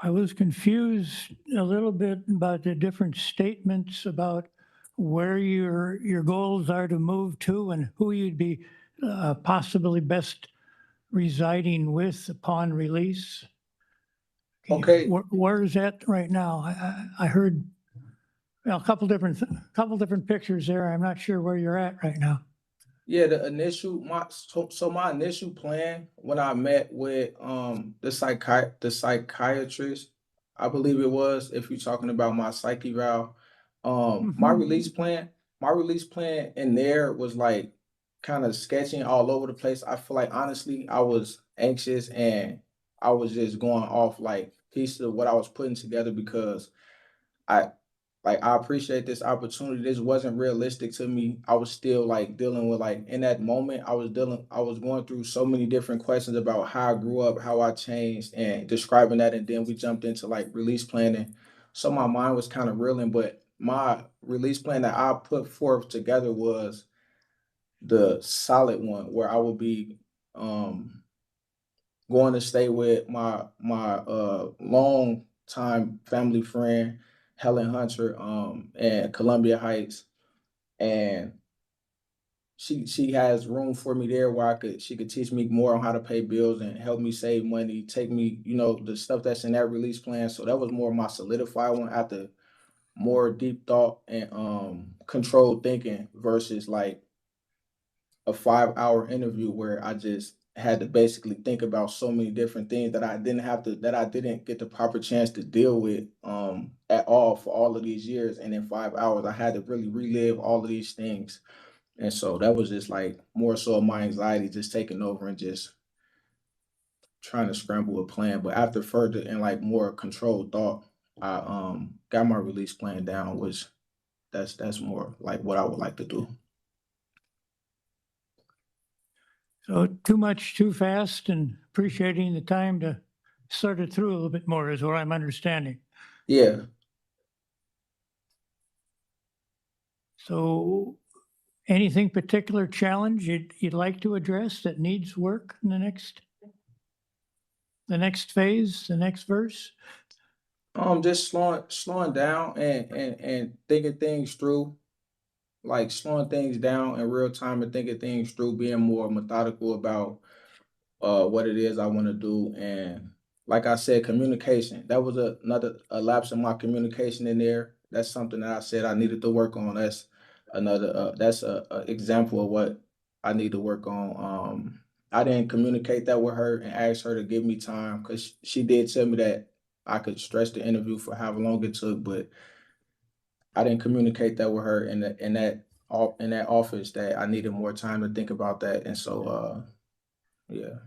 I was confused a little bit about the different statements about where your goals are to move to and who you'd be possibly best residing with upon release. Okay. Where is that right now? I heard a couple different pictures there. I'm not sure where you're at right now. Yeah, so my initial plan when I met with the psychiatrist, I believe it was, if you're talking about my psyche vow, my release plan in there was like kind of sketching all over the place. I feel like honestly I was anxious and I was just going off like pieces of what I was putting together because I like I appreciate this opportunity. This wasn't realistic to me. I was still like dealing with like in that moment, I was going through so many different questions about how I grew up, how I changed and describing that. And then we jumped into like release planning. So my mind was kind of reeling, but my release plan that I put forth together was the solid one where I would be um going to stay with my long time family friend Helen Hunter in Columbia Heights, and she has room for me there where she could teach me more on how to pay bills and help me save money, take me, you know, the stuff that's in that release plan. So that was more my solidified one after more deep thought and controlled thinking versus like a 5 hour interview where I just had to basically think about so many different things that I didn't get the proper chance to deal with at all for all of these years. And in 5 hours I had to really relive all of these things. And so that was just like more so my anxiety just taking over and just trying to scramble a plan. But after further and like more controlled thought, I got my release plan down, which that's more like what I would like to do. So too much, too fast, and appreciating the time to sort it through a little bit more is what I'm understanding. Yeah. So anything particular challenge you'd like to address that needs work in the next phase, the next verse? Just slowing down and thinking things through, like slowing things down in real time and thinking things through, being more methodical about what it is I want to do. And like I said, communication. That was another a lapse in my communication in there. That's something that I said I needed to work on. That's another that's a example of what I need to work on. I didn't communicate that with her and ask her to give me time because she did tell me that I could stretch the interview for however long it took, but I didn't communicate that with her in that office that I needed more time to think about that. And so yeah.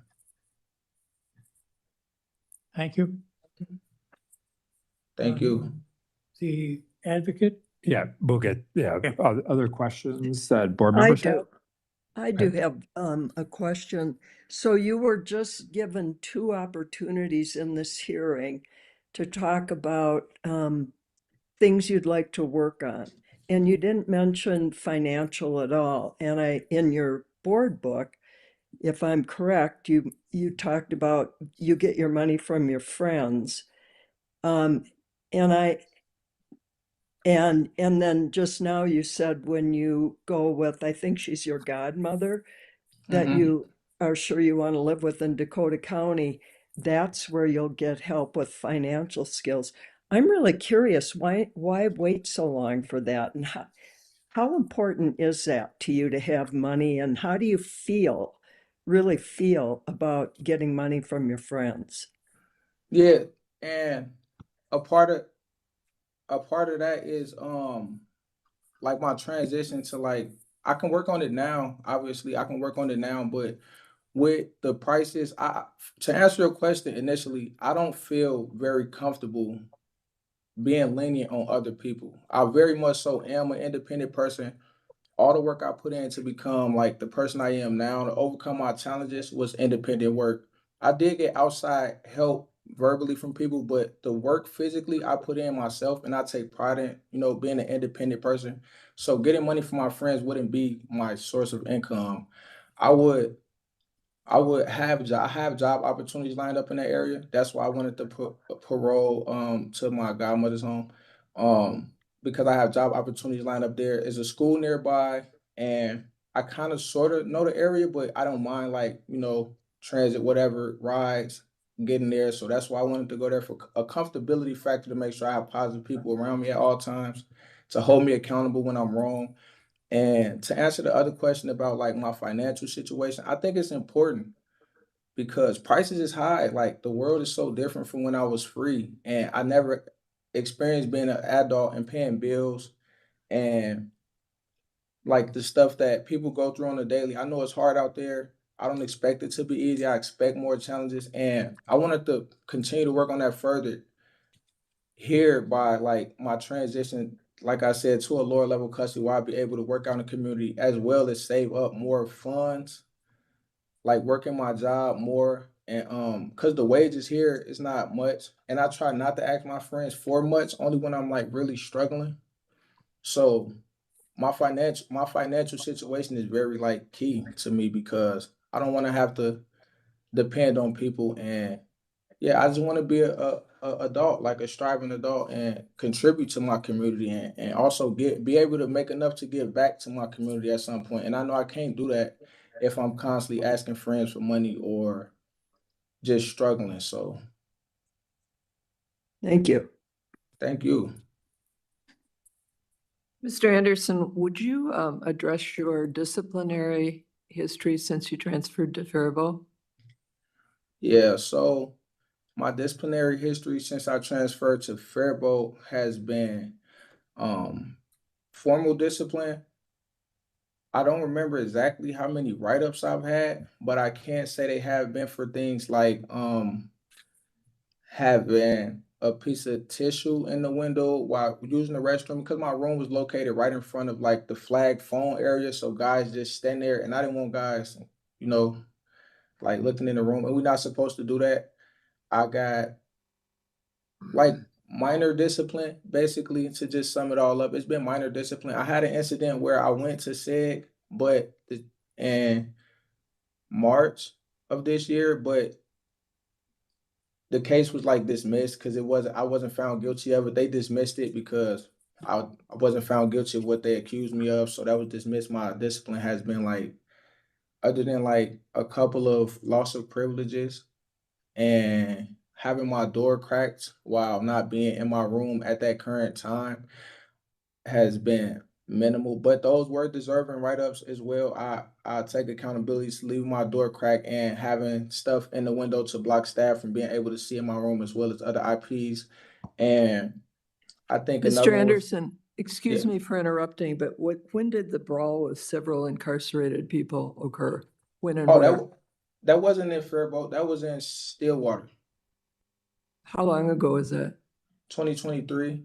Thank you. Thank you. The advocate? Yeah, we'll get, yeah, Yeah. other questions that board I members have? do. I do have a question. So you were just given two opportunities in this hearing to talk about things you'd like to work on. And you didn't mention financial at all. And in your board book, if I'm correct, you talked about you get your money from your friends. And then just now you said when you go with, I think she's your godmother, that Mhm. you are sure you want to live with in Dakota County, that's where you'll get help with financial skills. I'm really curious, why wait so long for that? And how important is that to you to have money? And how do you really feel about getting money from your friends? Yeah, and a part of that is like my transition to like I can work on it now. Obviously, I can work on it now, but with the prices, I to answer your question initially, I don't feel very comfortable being lenient on other people. I very much so am an independent person. All the work I put in to become like the person I am now, to overcome my challenges, was independent work. I did get outside help verbally from people, but the work physically I put in myself, and I take pride in, you know, being an independent person. So getting money from my friends wouldn't be my source of income. I would I have job opportunities lined up in that area. That's why I wanted to put a parole to my godmother's home. Because I have job opportunities lined up there. There's a school nearby, and I kind of sort of know the area, but I don't mind like, you know, transit, whatever, rides, getting there. So that's why I wanted to go there for a comfortability factor to make sure I have positive people around me at all times to hold me accountable when I'm wrong. And to answer the other question about like my financial situation, I think it's important because prices is high. Like the world is so different from when I was free, and I never experienced being an adult and paying bills and like the stuff that people go through on a daily. I know it's hard out there. I don't expect it to be easy. I expect more challenges, and I wanted to continue to work on that further here by like my transition like I said, to a lower level custody where I'll be able to work out in the community as well as save up more funds, like working my job more. And because the wages here is not much. And I try not to ask my friends for much, only when I'm like really struggling. So my financial situation is very like key to me because I don't want to have to depend on people. And yeah, I just want to be a adult, like a striving adult, and contribute to my community, and also be able to make enough to give back to my community at some point. And I know I can't do that if I'm constantly asking friends for money or just struggling. So Thank you. thank you. Mr. Anderson, would you address your disciplinary history since you transferred to Faribault? Yeah, so my disciplinary history since I transferred to Faribault has been um formal discipline. I don't remember exactly how many write-ups I've had, but I can't say they have been for things like having a piece of tissue in the window while using the restroom because my room was located right in front of like the flag phone area. So guys just stand there and I didn't want guys, you know, like looking in the room. And we're not supposed to do that. I got like minor discipline, basically, to just sum it all up. It's been minor discipline. I had an incident where I went to SEG, but in March of this year, but the case was like dismissed because I wasn't found guilty of it. They dismissed it because I wasn't found guilty of what they accused me of. So that was dismissed. My discipline has been like, other than like a couple of loss of privileges and having my door cracked while not being in my room at that current time has been minimal. But those were deserving write-ups as well. I take accountability to leaving my door cracked and having stuff in the window to block staff from being able to see in my room as well as other IPs. And I think another Mr. one was, Anderson, excuse yeah. me for interrupting, but when did the brawl with several incarcerated people occur? When and Oh, where? that wasn't in Faribault. That was in Stillwater, How long ago was that? 2023.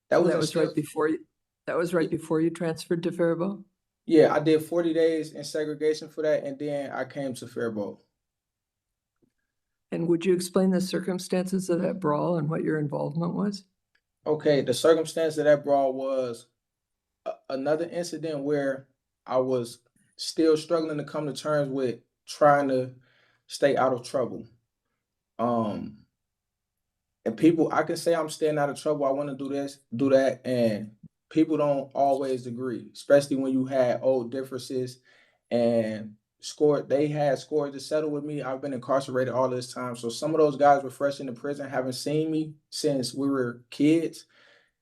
That So was that in was right Still. before you transferred to Faribault? Yeah, I did 40 days in segregation for that, and then I came to Faribault. And would you explain the circumstances of that brawl and what your involvement was? Okay, the circumstance of that brawl was another incident where I was still struggling to come to terms with trying to stay out of trouble. Um, and people, I can say I'm staying out of trouble. I want to do this, do that, and people don't always agree, especially when you had old differences and they had scored to settle with me. I've been incarcerated all this time. So some of those guys were fresh in the prison, haven't seen me since we were kids,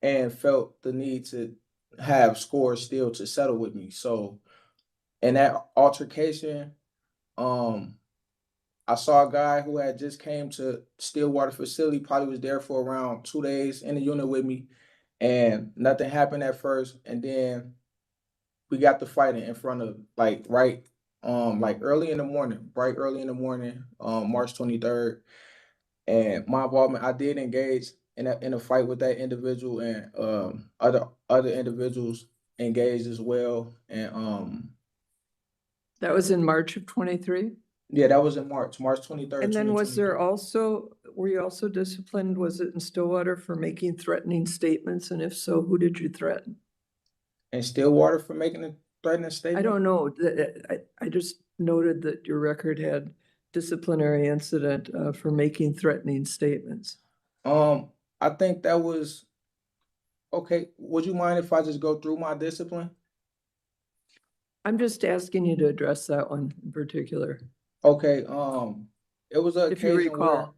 and felt the need to have scores still to settle with me. So in that altercation, um, I saw a guy who had just came to Stillwater facility, probably was there for around 2 days in the unit with me, and nothing happened at first. And then we got to fighting in front of like early in the morning, bright early in the morning, March 23rd. And my involvement, I did engage in a fight with that individual, and other individuals engaged as well. And That was in March of 23? yeah, that was in March 23rd, And then were you also disciplined, was it in Stillwater for making threatening statements? And if so, who did you threaten? in Stillwater for making a threatening statement? I don't know. I just noted that your record had disciplinary incident for making threatening statements. I think that was okay. Would you mind if I just go through my discipline? I'm just asking you to address that one in particular. Okay, it was an If you occasion where, recall.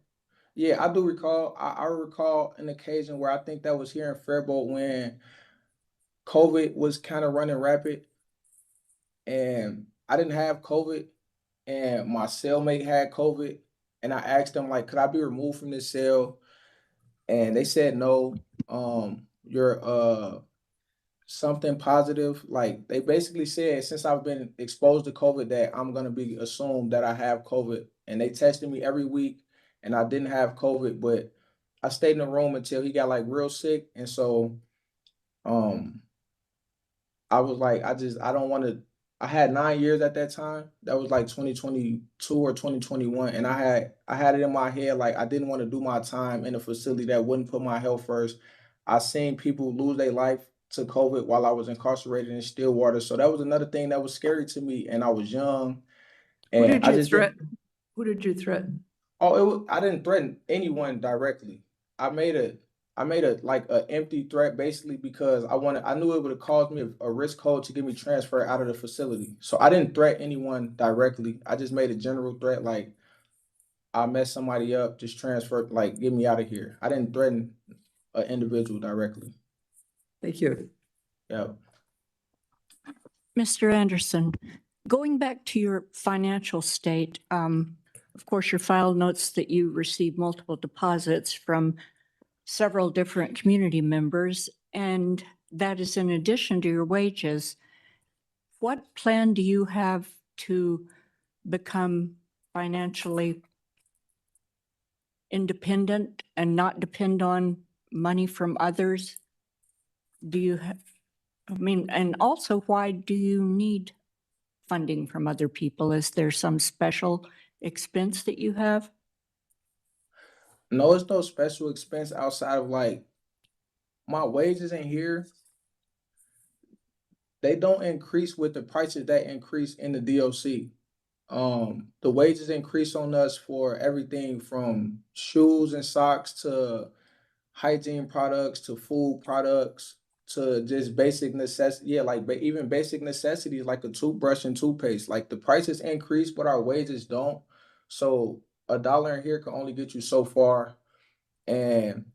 yeah, I do recall. I recall an occasion where I think that was here in Faribault when COVID was kind of running rapid, and I didn't have COVID, and my cellmate had COVID, and I asked them like, could I be removed from this cell? And they said no. You're something positive. Like they basically said, since I've been exposed to COVID, that I'm gonna be assumed that I have COVID. And they tested me every week, and I didn't have COVID, but I stayed in the room until he got like real sick, and so um I was like, I don't want to. I had 9 years at that time. That was like 2022 or 2021, and I had it in my head like I didn't want to do my time in a facility that wouldn't put my health first. I seen people lose their life to COVID while I was incarcerated in Stillwater, so that was another thing that was scary to me. And I was young, Who and did I you just didn't. threaten? Who did you threaten? Oh, I didn't threaten anyone directly. I made a I made a like a empty threat basically because I knew it would have caused me a risk code to get me transferred out of the facility. So I didn't threaten anyone directly. I just made a general threat like I mess somebody up, just transfer, like get me out of here. I didn't threaten an individual directly. Thank you. Yeah. Mr. Anderson, going back to your financial state, of course, your file notes that you received multiple deposits from several different community members, and that is in addition to your wages. What plan do you have to become financially independent and not depend on money from others? Do you have, I mean, and also, why do you need funding from other people? Is there some special expense that you have? No, it's no special expense outside of like my wages in here. They don't increase with the prices that increase in the DOC. The wages increase on us for everything from shoes and socks to hygiene products to food products to just basic necessity. Yeah, like even basic necessities like a toothbrush and toothpaste. Like the prices increase, but our wages don't. So $1 in here can only get you so far. And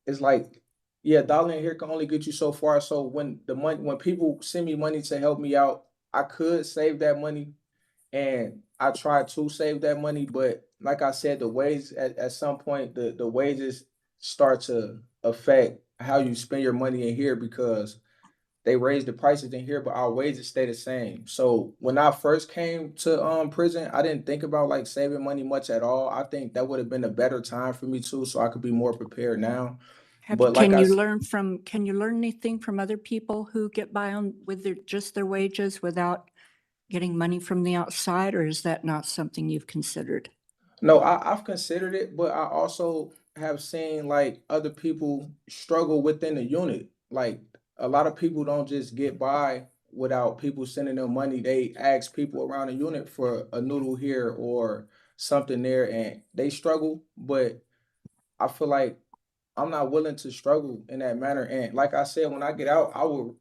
it's like, yeah, $1 in here can only get you so far. So when people send me money to help me out, I could save that money and I try to save that money, but like I said, the wages at some point the wages start to affect how you spend your money in here because they raise the prices in here, but our wages stay the same. So when I first came to prison, I didn't think about like saving money much at all. I think that would have been a better time for me too, so I could be more prepared now. But like Can I you s- learn anything from other people who get by on with just their wages without getting money from the outside, or is that not something you've considered? No, I've considered it, but I also have seen like other people struggle within the unit. Like a lot of people don't just get by without people sending them money. They ask people around the unit for a noodle here or something there, and they struggle. But I feel like I'm not willing to struggle in that manner. And like I said, when I get out,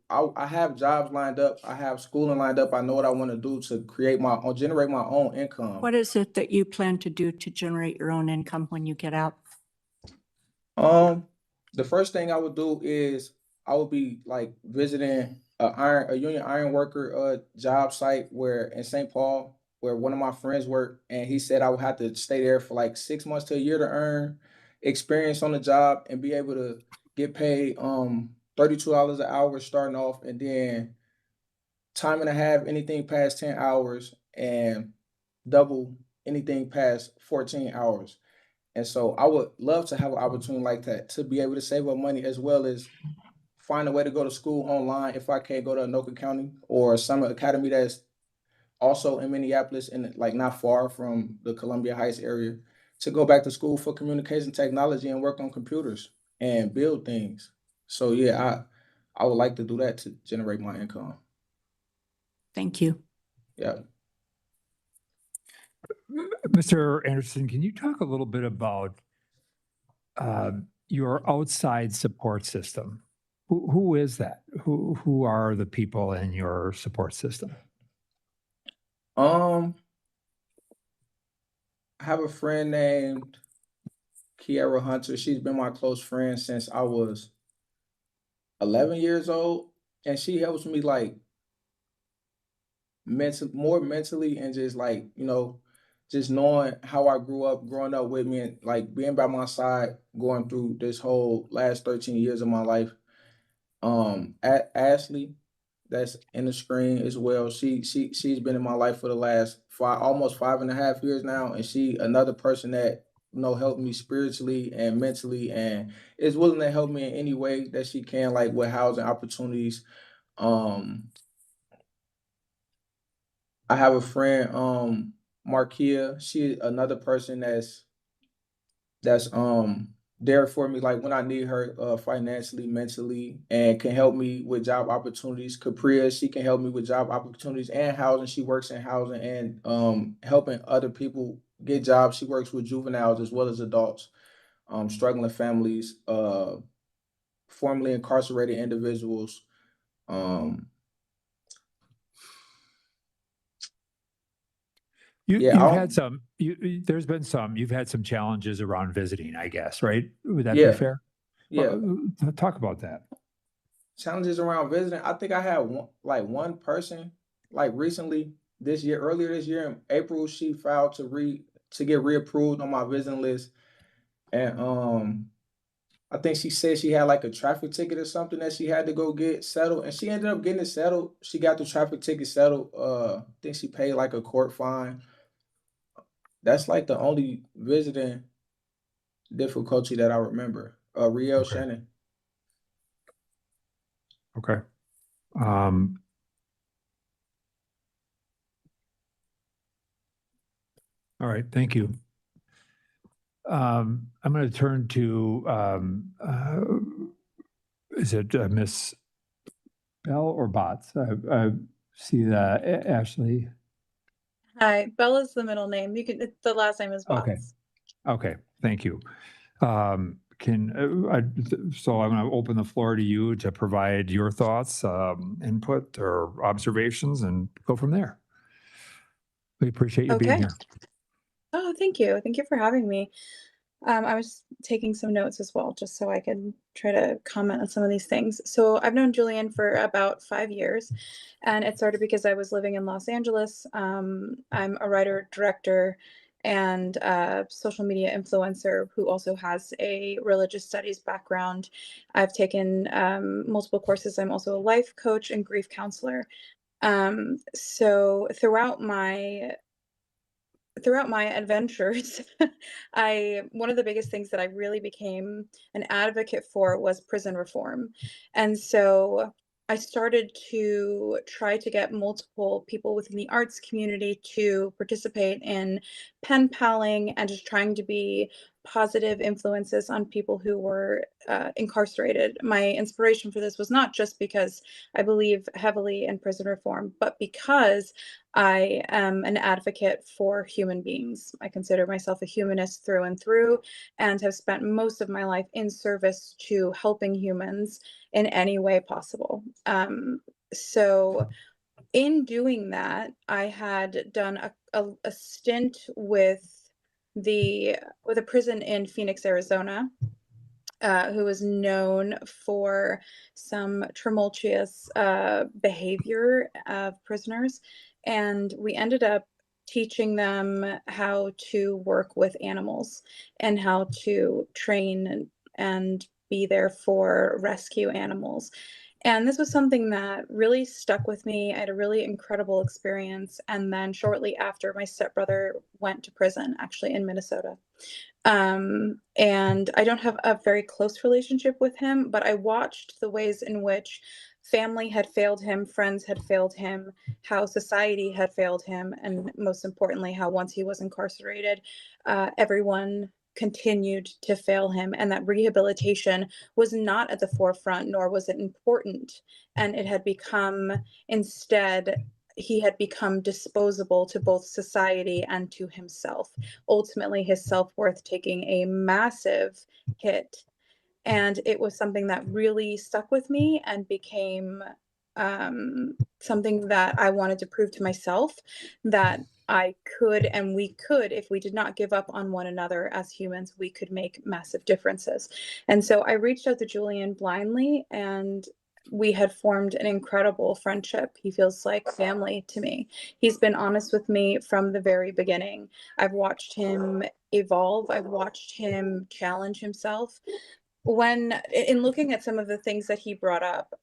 I have jobs lined up. I have schooling lined up. I know what I want to do to generate my own income. What is it that you plan to do to generate your own income when you get out? The first thing I would do is I would be like visiting a union iron worker job site where in St. Paul where one of my friends worked, and he said I would have to stay there for like 6 months to a year to earn experience on the job and be able to get paid $32 an hour starting off, and then time and a half anything past 10 hours and double anything past 14 hours. And so I would love to have an opportunity like that to be able to save up money as well as find a way to go to school online if I can't go to Anoka County or Summer Academy that's also in Minneapolis and like not far from the Columbia Heights area to go back to school for communication technology and work on computers and build things. So yeah, I would like to do that to generate my income. Thank you. Yeah. Mr. Anderson, can you talk a little bit about your outside support system? Who is that? Who are the people in your support system? I have a friend named Kiara Hunter. She's been my close friend since I was 11 years old, and she helps me like more mentally and just like just knowing how I grew up, growing up with me, and like being by my side, going through this whole last 13 years of my life. Ashley, that's in the screen as well. She's been in my life for the last almost 5.5 years now, and she another person that help me spiritually and mentally, and is willing to help me in any way that she can, like with housing opportunities. I have a friend, Markia. She another person that's there for me, like when I need her financially, mentally, and can help me with job opportunities. Capria, she can help me with job opportunities and housing. She works in housing and helping other people get jobs. She works with juveniles as well as adults, struggling families, formerly incarcerated individuals. Yeah, You've had there's been you've had some challenges around visiting, I guess, right? Would that be yeah, fair? yeah. Talk about that. Challenges around visiting. I think I had one person like recently earlier this year in April, she filed to get reapproved on my visiting list. And I think she said she had like a traffic ticket or something that she had to go get settled. And she ended up getting it settled. She got the traffic ticket settled. I think she paid like a court fine. That's like the only visiting difficulty that I remember. Riel Shannon. Okay. All right, thank you. I'm going to turn to, is it Miss Bell or Bots? I see that Ashley. Hi, Bella's the middle name. The last name is Bots. Okay. Okay, thank you. So I'm going to open the floor to you to provide your thoughts, input, or observations, and go from there. We appreciate you being Okay. here. Oh, thank you. Thank you for having me. I was taking some notes as well, just so I could try to comment on some of these things. So I've known Julian for about 5 years, and it started because I was living in Los Angeles. I'm a writer, director, and social media influencer who also has a religious studies background. I've taken multiple courses. I'm also a life coach and grief counselor. So throughout my adventures, one of the biggest things that I really became an advocate for was prison reform. And so I started to try to get multiple people within the arts community to participate in pen paling and just trying to be positive influences on people who were incarcerated. My inspiration for this was not just because I believe heavily in prison reform, but because I am an advocate for human beings. I consider myself a humanist through and through, and have spent most of my life in service to helping humans in any way possible. So in doing that, I had done a stint with a prison in Phoenix, Arizona, who was known for some tumultuous behavior of prisoners. And we ended up teaching them how to work with animals and how to train and be there for rescue animals. And this was something that really stuck with me. I had a really incredible experience. And then shortly after, my stepbrother went to prison, actually in Minnesota. And I don't have a very close relationship with him, but I watched the ways in which family had failed him, friends had failed him, how society had failed him, and most importantly, how once he was incarcerated, everyone continued to fail him, and that rehabilitation was not at the forefront, nor was it important. And it had become, instead, he had become disposable to both society and to himself, ultimately his self-worth taking a massive hit. And it was something that really stuck with me and became something that I wanted to prove to myself that I could, and we could, if we did not give up on one another as humans, we could make massive differences. And so I reached out to Julian blindly, and we had formed an incredible friendship. He feels like family to me. He's been honest with me from the very beginning. I've watched him evolve. I've watched him challenge himself. In looking at some of the things that he brought up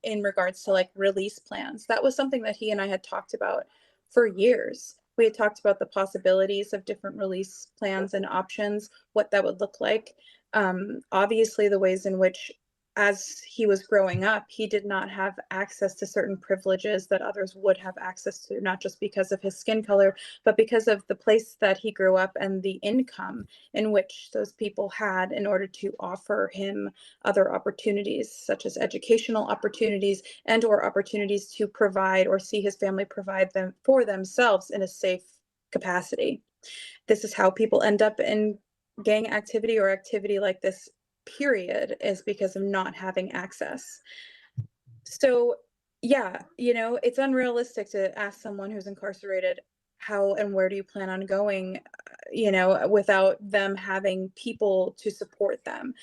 in regards to like release plans, that was something that he and I had talked about for years. we had talked about the possibilities of different release plans and options, what that would look like. Obviously, the ways in which, as he was growing up, he did not have access to certain privileges that others would have access to, not just because of his skin color, but because of the place that he grew up and the income in which those people had in order to offer him other opportunities, such as educational opportunities and or opportunities to provide or see his family provide them for themselves in a safe capacity. This is how people end up in gang activity or activity like this, period, is because of not having access. So yeah, it's unrealistic to ask someone who's incarcerated, how and where do you plan on going, without them having people to support them.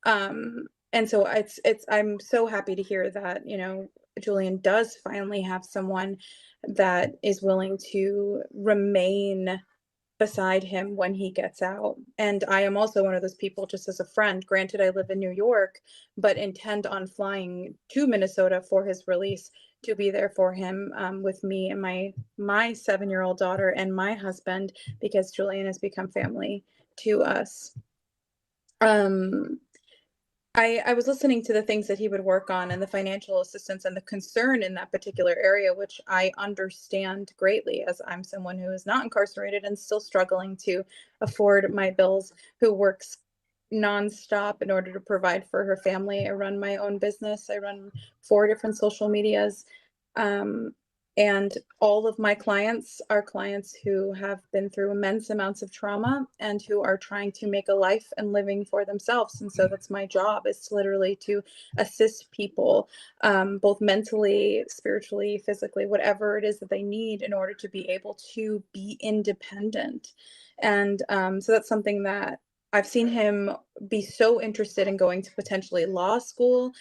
And so I'm so happy to hear that, Julian does finally have someone that is willing to remain beside him when he gets out. And I am also one of those people, just as a friend. Granted, I live in New York, but intend on flying to Minnesota for his release to be there for him, with me and my 7-year-old daughter and my husband, because Julian has become family to us. I was listening to the things that he would work on and the financial assistance and the concern in that particular area, which I understand greatly, as I'm someone who is not incarcerated and still struggling to afford my bills, who works nonstop in order to provide for her family. I run my own business. I run 4 different social medias. And all of my clients are clients who have been through immense amounts of trauma and who are trying to make a life and living for themselves. And so that's my job, is to literally to assist people, both mentally, spiritually, physically, whatever it is that they need in order to be able to be independent. And so that's something that I've seen him be so interested in going to potentially law school.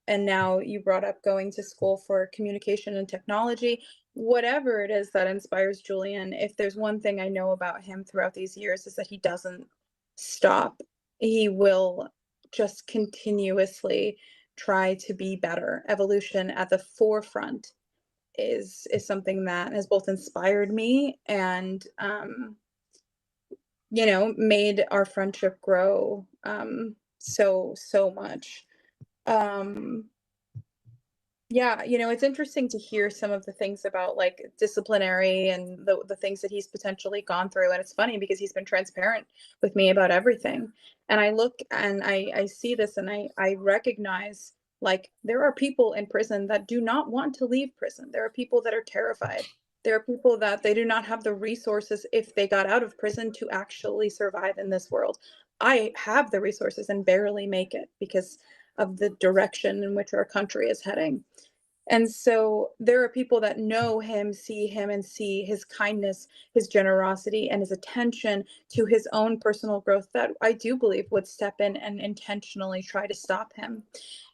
And now you brought up going to school for communication and technology. Whatever it is that inspires Julian, if there's one thing I know about him throughout these years, is that he doesn't stop. He will just continuously try to be better. Evolution at the forefront is something that has both inspired me and made our friendship grow so much. Yeah, it's interesting to hear some of the things about like disciplinary and the things that he's potentially gone through. And it's funny because he's been transparent with me about everything. And I look and I see this and I recognize, like, there are people in prison that do not want to leave prison. There are people that are terrified. There are people that they do not have the resources, if they got out of prison, to actually survive in this world. I have the resources and barely make it because of the direction in which our country is heading. And so there are people that know him, and see his kindness, his generosity, and his attention to his own personal growth, that I do believe would step in and intentionally try to stop him.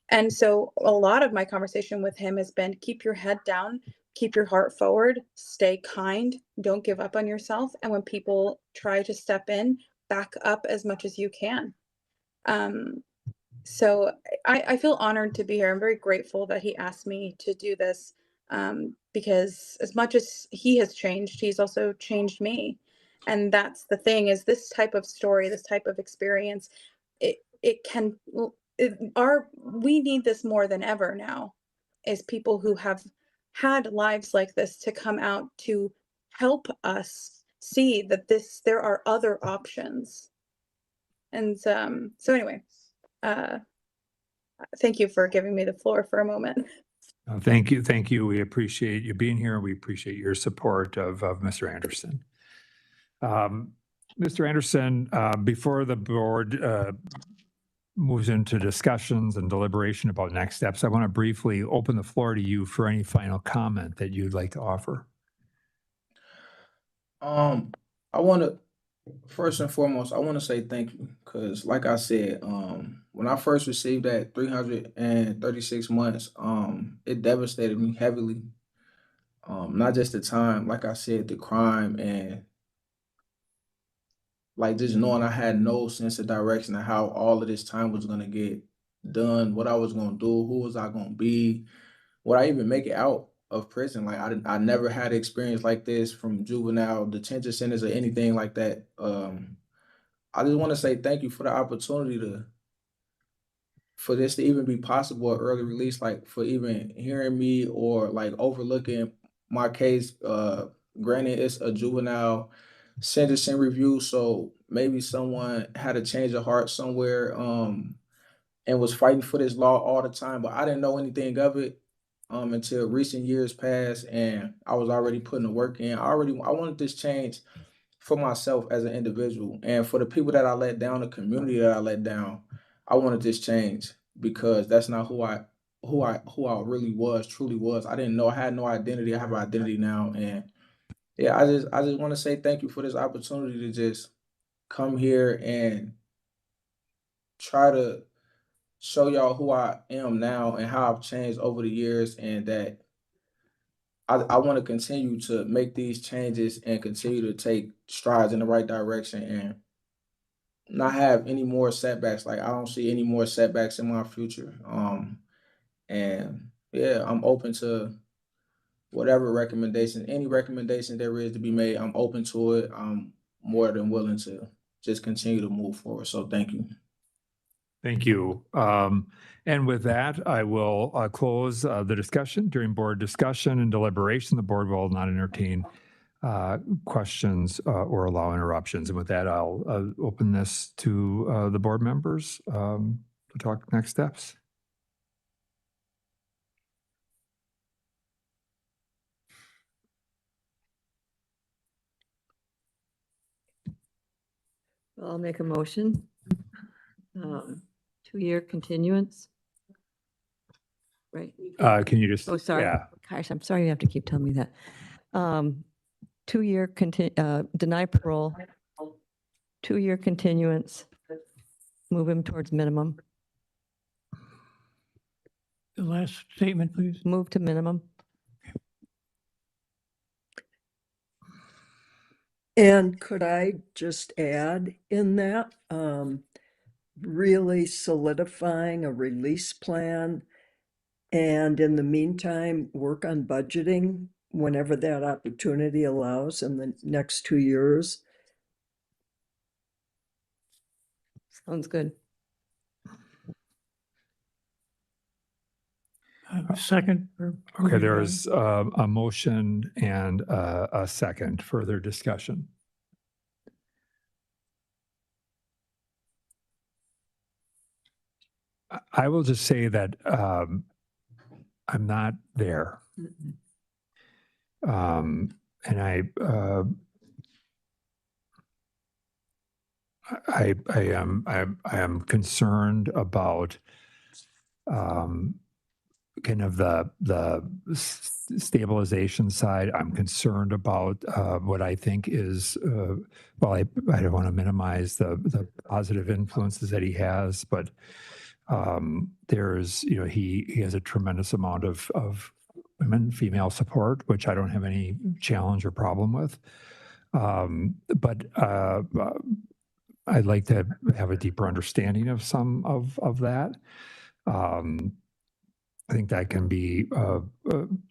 And so a lot of my conversation with him has been, keep your head down, keep your heart forward, stay kind, don't give up on yourself. And when people try to step in, back up as much as you can. So I feel honored to be here. I'm very grateful that he asked me to do this, because as much as he has changed, he's also changed me. And that's the thing, is this type of story, this type of experience, we need this more than ever now, is people who have had lives like this to come out to help us see that there are other options. And so anyway, thank you for giving me the floor for a moment. Thank you. Thank you. We appreciate you being here. We appreciate your support of Mr. Anderson. Mr. Anderson, before the board moves into discussions and deliberation about next steps, I want to briefly open the floor to you for any final comment that you'd like to offer. I want to, first and foremost, I want to say thank you, because like I said, when I first received that 336 months, it devastated me heavily. Not just the time, like I said, the crime, and like just knowing I had no sense of direction of how all of this time was gonna get done, what I was gonna do, who was I gonna be, would I even make it out? of prison. Like I never had experience like this from juvenile detention centers or anything like that. I just want to say thank you for the opportunity for this to even be possible, early release, like for even hearing me or like overlooking my case. Granted, it's a juvenile sentencing review, so maybe someone had a change of heart somewhere, and was fighting for this law all the time, but I didn't know anything of it until recent years passed, and I was already putting the work in. I wanted this change for myself as an individual, and for the people that I let down, the community that I let down. I wanted this change because that's not who I really was, truly was. I didn't know, I had no identity. I have an identity now, and yeah, I just want to say thank you for this opportunity to just come here and try to show y'all who I am now and how I've changed over the years, and that I want to continue to make these changes and continue to take strides in the right direction and not have any more setbacks. Like I don't see any more setbacks in my future. And yeah, I'm open to whatever recommendation, any recommendation there is to be made. I'm open to it. I'm more than willing to just continue to move forward. So thank you. Thank you. And with that, I will close the discussion. During board discussion and deliberation, the board will not entertain questions or allow interruptions. And with that, I'll open this to the board members to talk next steps. I'll make a motion. 2-year continuance. Right. Can you just? Oh, sorry. Yeah. Gosh, I'm sorry you have to keep telling me that. 2-year deny parole, 2-year continuance, move him towards minimum, The last statement, please. move to minimum. And could I just add in that, really solidifying a release plan, and in the meantime, work on budgeting whenever that opportunity allows in the next 2 years? Sounds good. Second. Okay, there's a motion and a second. Further discussion. I will just say that I'm not there. And I am concerned about kind of the stabilization side. I'm concerned about what I think is, well, I don't want to minimize the positive influences that he has, but there's, you know, he has a tremendous amount of female support, which I don't have any challenge or problem with. But I'd like to have a deeper understanding of some of that. I think that can be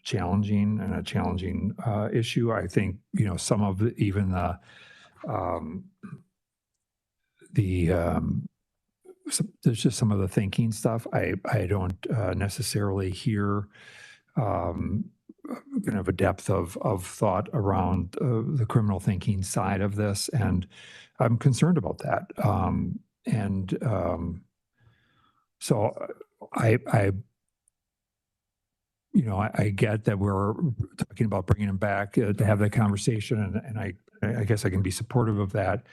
challenging and a challenging issue. I think, you know, some of the, even there's just some of the thinking stuff. I don't necessarily hear kind of a depth of thought around the criminal thinking side of this, and I'm concerned about that. So I you know, I get that we're talking about bringing him back to have that conversation, and I guess I can be supportive of that.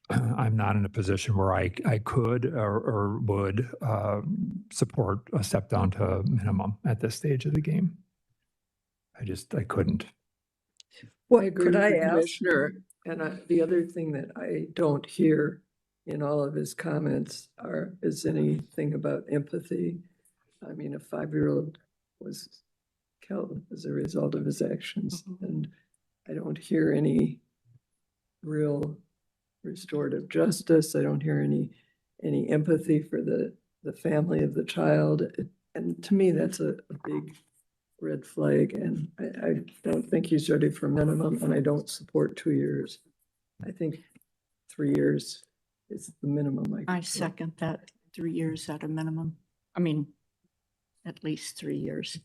I'm not in a position where I could or would support a step down to minimum at this stage of the game. I couldn't. Well, could I ask, Commissioner, and the other thing that I don't hear in all of his comments is anything about empathy. I mean, a 5-year-old was killed as a result of his actions, and I don't hear any real restorative justice. I don't hear any empathy for the family of the child. And to me, that's a big red flag, and I don't think he's ready for minimum, and I don't support 2 years. I think 3 years is the minimum. I second that, 3 years at a minimum. I mean, at least 3 years.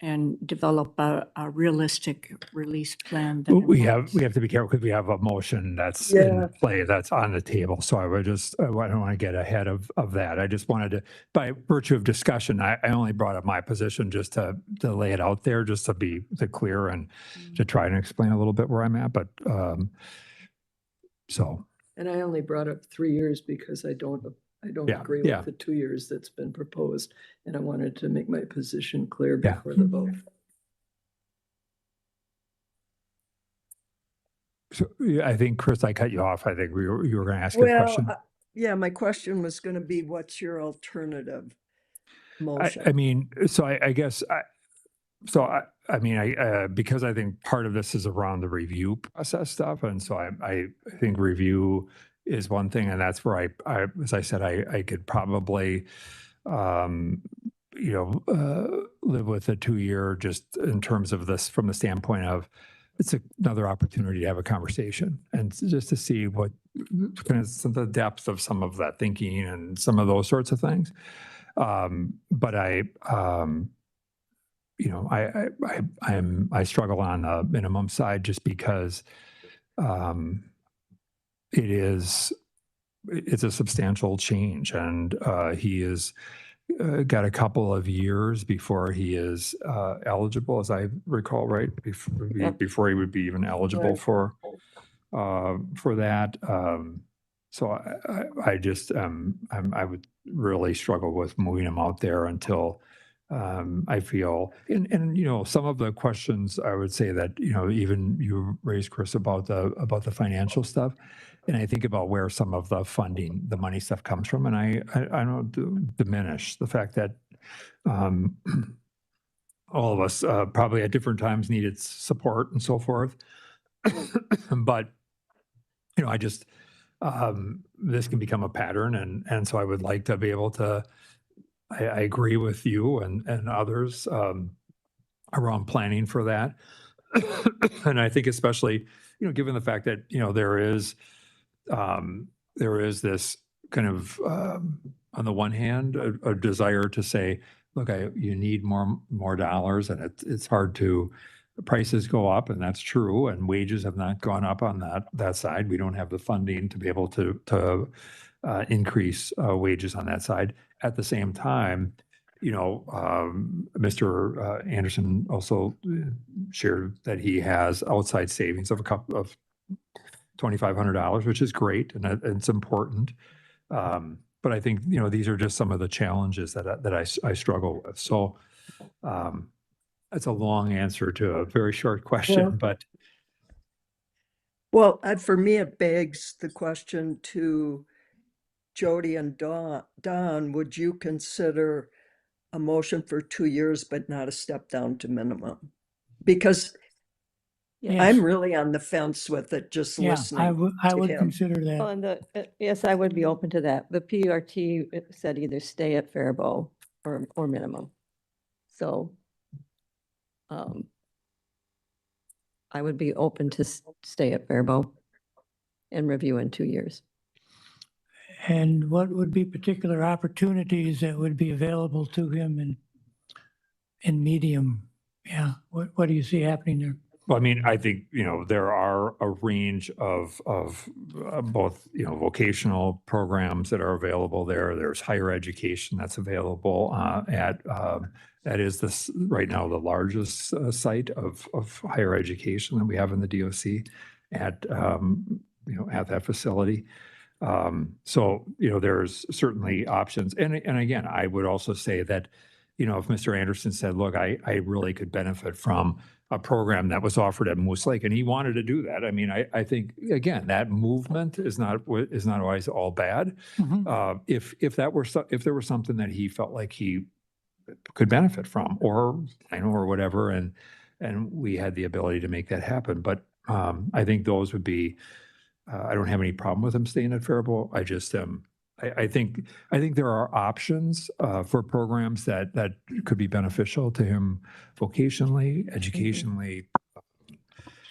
And develop a realistic release plan. That We involves- have to be careful because we have a motion that's Yeah. in play, that's on the table. So I would just, I don't want to get ahead of that. I just wanted to, by virtue of discussion, I only brought up my position just to lay it out there, just to be clear and to try and explain a little bit where I'm at. But so. And I only brought up 3 years because I don't Yeah, agree yeah. with the 2 years that's been proposed. And I wanted to make my position clear Yeah. before the vote. So yeah, I think, Chris, I cut you off. I think you were going to ask a question. Yeah, my question was going to be, what's your alternative motion? I mean, so I guess, I mean, because I think part of this is around the review process stuff. And so I think review is one thing. And that's where I as I said, I could probably, live with a 2-year, just in terms of this, from the standpoint of, it's another opportunity to have a conversation and just to see what kind of the depth of some of that thinking and some of those sorts of things. But I struggle on the minimum side just because it's a substantial change, and he is got a couple of years before he is eligible, as I recall, right? Before he would be even eligible Right. for that. So I just I would really struggle with moving him out there until I feel, and some of the questions I would say that even you raised, Chris, about the financial stuff, and I think about where some of the funding, the money stuff comes from, and I don't diminish the fact that all of us probably at different times needed support and so forth, but I just this can become a pattern, and so I would like to be able to. I agree with you and others around planning for that. And I think especially, given the fact that, there is this kind of, on the one hand, a desire to say, look, you need more dollars, and it's hard to, prices go up, and that's true, and wages have not gone up on that side. We don't have the funding to be able to increase wages on that side. At the same time, Mr. Anderson also shared that he has outside savings of a couple of $2,500, which is great, and it's important. But I think these are just some of the challenges that I struggle with. So that's a long answer to a very short question, Yeah. but Well, for me, it begs the question to Jody and Don, would you consider a motion for 2 years, but not a step down to minimum? Because Yes. I'm really on the fence with it, just Yeah, listening. I to would him. consider Well, that. and yes, I would be open to that. The PRT said either stay at Faribault or minimum. So I would be open to stay at Faribault and review in 2 years. And what would be particular opportunities that would be available to him in medium? Yeah, what do you see happening there? well, I mean, I think, there are a range of both, vocational programs that are available there. There's higher education that's available that is this right now the largest site of higher education that we have in the DOC at that facility. So, there's certainly options. And again, I would also say that, if Mr. Anderson said, look, I really could benefit from a program that was offered at Moose Lake, and he wanted to do that. I mean, I think, again, that movement is not always all bad. If there was something that he felt like he could benefit from, or whatever, and we had the ability to make that happen. But I think those would be, I don't have any problem with him staying at Faribault. I I think there are options for programs that could be beneficial to him vocationally, educationally.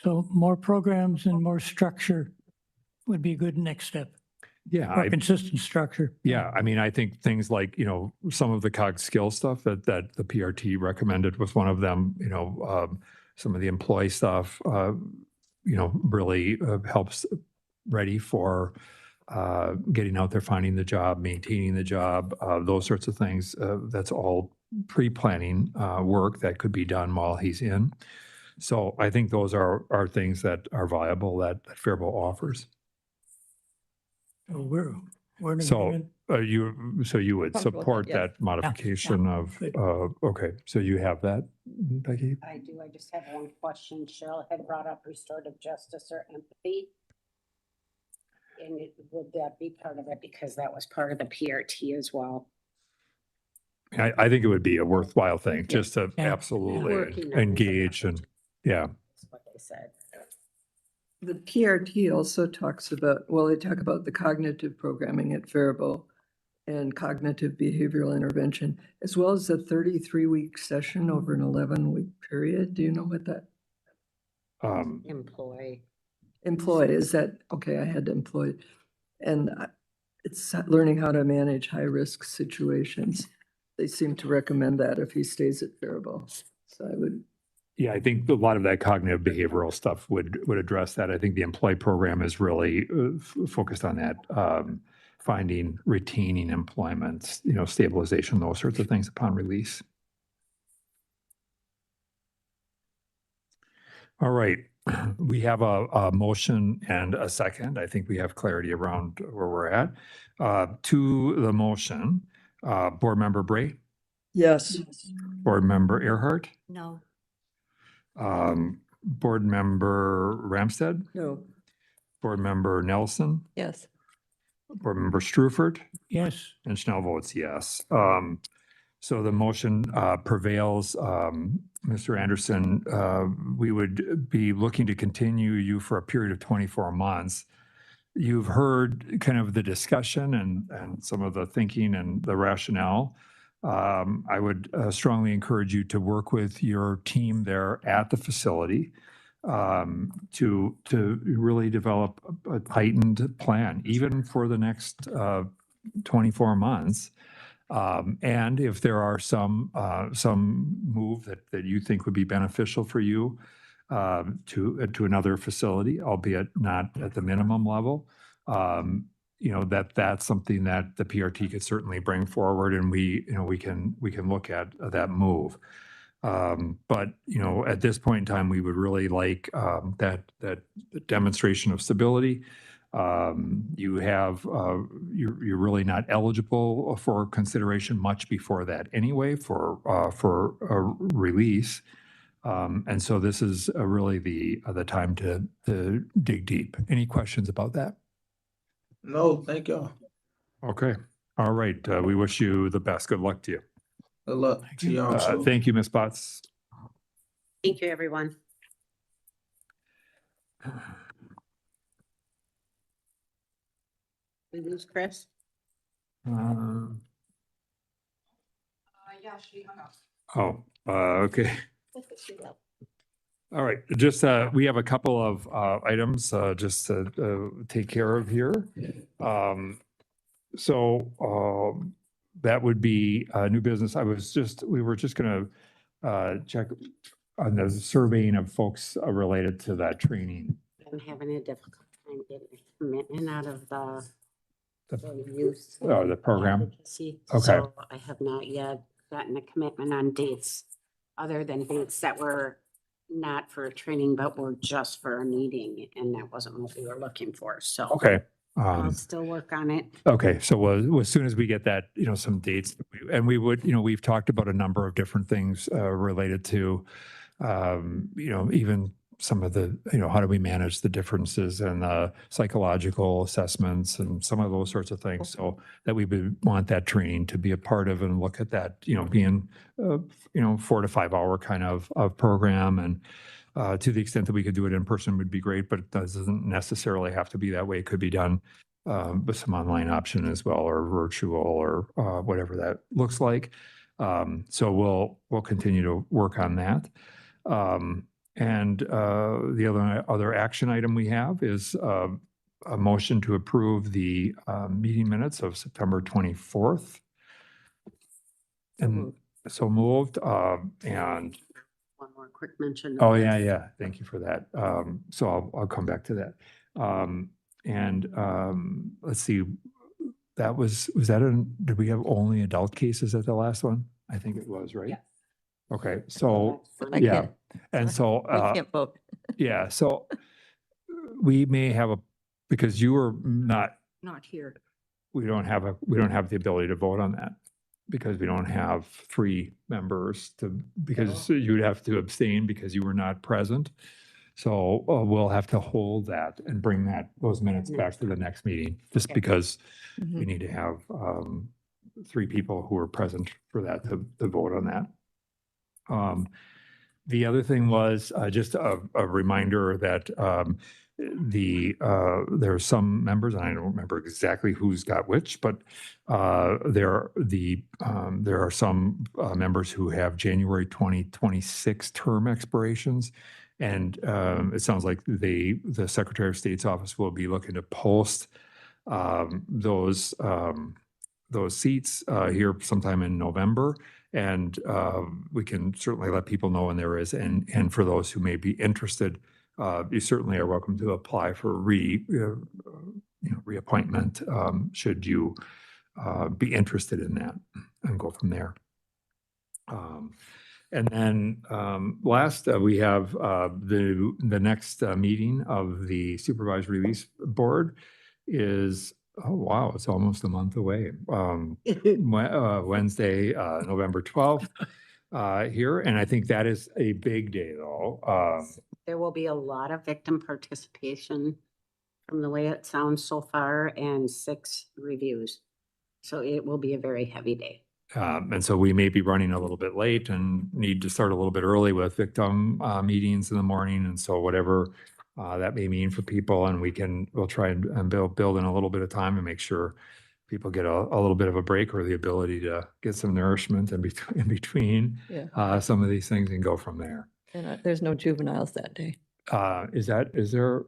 So more programs and more structure would be a good next step. Yeah, Or consistent structure. yeah. I mean, I think things like, some of the cog skill stuff that the PRT recommended was one of them, some of the employee stuff, really helps ready for getting out there, finding the job, maintaining the job, those sorts of things. That's all pre-planning work that could be done while he's in. So I think those are things that are viable that Faribault offers. So we're in So agreement. you would Comfortable with that, support yes. that modification of, good. okay, so you have that, Becky? I do. I just have one question. Cheryl had brought up restorative justice or empathy. And would that be part of it? Because that was part of the PRT as well. I think it would be a worthwhile thing, just to Yeah. absolutely Working on engage and, yeah. That's what they said. The PRT also talks about, well, they talk about the cognitive programming at Faribault and cognitive behavioral intervention, as well as a 33-week session over an 11-week period. Do you know what that employ is? That, okay, I had to employ. And it's learning how to manage high-risk situations. They seem to recommend that if he stays at Faribault. So I would. Yeah, I think a lot of that cognitive behavioral stuff would address that. I think the employee program is really focused on that, finding, retaining employment, stabilization, those sorts of things upon release. All right, we have a motion and a second. I think we have clarity around where we're at. To the motion, Board Member Bray, Yes. Board Member Earhart, No. Board Member Ramstead, No. Board Member Nelson, Yes. Board Member Strufert, Yes. and Schnell votes yes. So the motion prevails. Mr. Anderson, we would be looking to continue you for a period of 24 months. You've heard kind of the discussion and some of the thinking and the rationale. I would strongly encourage you to work with your team there at the facility to really develop a tightened plan, even for the next 24 months. And if there are some move that you think would be beneficial for you to another facility, albeit not at the minimum level, that's something that the PRT could certainly bring forward, and we can look at that move. But at this point in time, we would really like that demonstration of stability. You're really not eligible for consideration much before that anyway for a release. And so this is really the time to dig deep. Any questions about that? No, thank y'all. Okay. All right. We wish you the best. Good luck to you. Good luck to y'all. too. Thank you, Ms. Potts. Thank you, everyone. We lose Chris? Yeah, she hung up. Okay. All right, just, we have a couple of items just to take care of here. So that would be new business. We were just gonna check on the surveying of folks related to that training. I'm having a difficult time getting a commitment out of the youth. The program. advocacy. Okay. So I have not yet gotten a commitment on dates, other than dates that were not for a training, but were just for a meeting, and that wasn't what we were looking for, so. Okay. I'll still work on it. Okay, so as soon as we get that, some dates, and we would, we've talked about a number of different things related to, even some of the, how do we manage the differences and psychological assessments and some of those sorts of things. So that we would want that training to be a part of and look at that, being, 4 to 5 hour kind of program. And to the extent that we could do it in person would be great, but it doesn't necessarily have to be that way. It could be done but some online option as well, or virtual, or whatever that looks like. So we'll continue to work on that. And the other action item we have is a motion to approve the meeting minutes of September 24th. And so moved. And One more quick mention. oh, yeah. Thank you for that. So I'll come back to that. Let's see, did we have only adult cases at the last one? I think it was, right? Yes. Okay, so, I yeah. can't- And so, We can't vote. yeah, so we may have because you were not, here. we don't have the ability to vote on that because we don't have 3 members because you'd have to abstain because you were not present. So we'll have to hold that and bring those minutes back to the next meeting, just because we need to have 3 people who are present for that to vote on that. The other thing was just a reminder that there are some members, and I don't remember exactly who's got which, but there are some members who have January 2026 term expirations. And it sounds like the Secretary of State's office will be looking to post those seats here sometime in November. And we can certainly let people know when there is. And for those who may be interested, you certainly are welcome to apply for reappointment should you be interested in that, and go from there. And then last, we have the next meeting of the Supervised Release Board is, oh, wow, it's almost a month away. Wednesday, November 12th here. And I think that is a big day, though. There will be a lot of victim participation from the way it sounds so far, and 6 reviews. So it will be a very heavy day. And so we may be running a little bit late and need to start a little bit early with victim meetings in the morning. And so whatever that may mean for people, and we'll try and build in a little bit of time and make sure people get a little bit of a break or the ability to get some nourishment in between some of these things, and go from there. And there's no juveniles that day. Is there?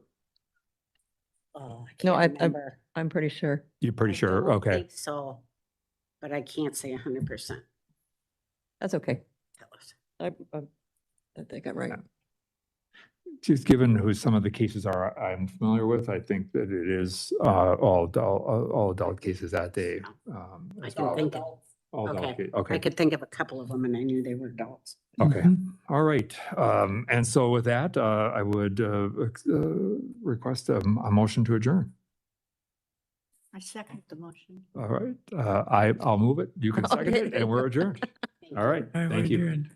Oh, I No, can't remember. I'm pretty sure. You're pretty I sure? don't Okay. think so, but I can't say 100%. That's okay. Tell us. I think I'm right. Just given who some of the cases are I'm familiar with, I think that it is all adult cases that day. I can think of, All adult okay. okay. I could think of a couple of them, and I knew they were adults. Okay. All right. And so with that, I would request a motion to adjourn. I second the motion. All right. I'll move it. You can second it, and we're adjourned. All right. Thank you.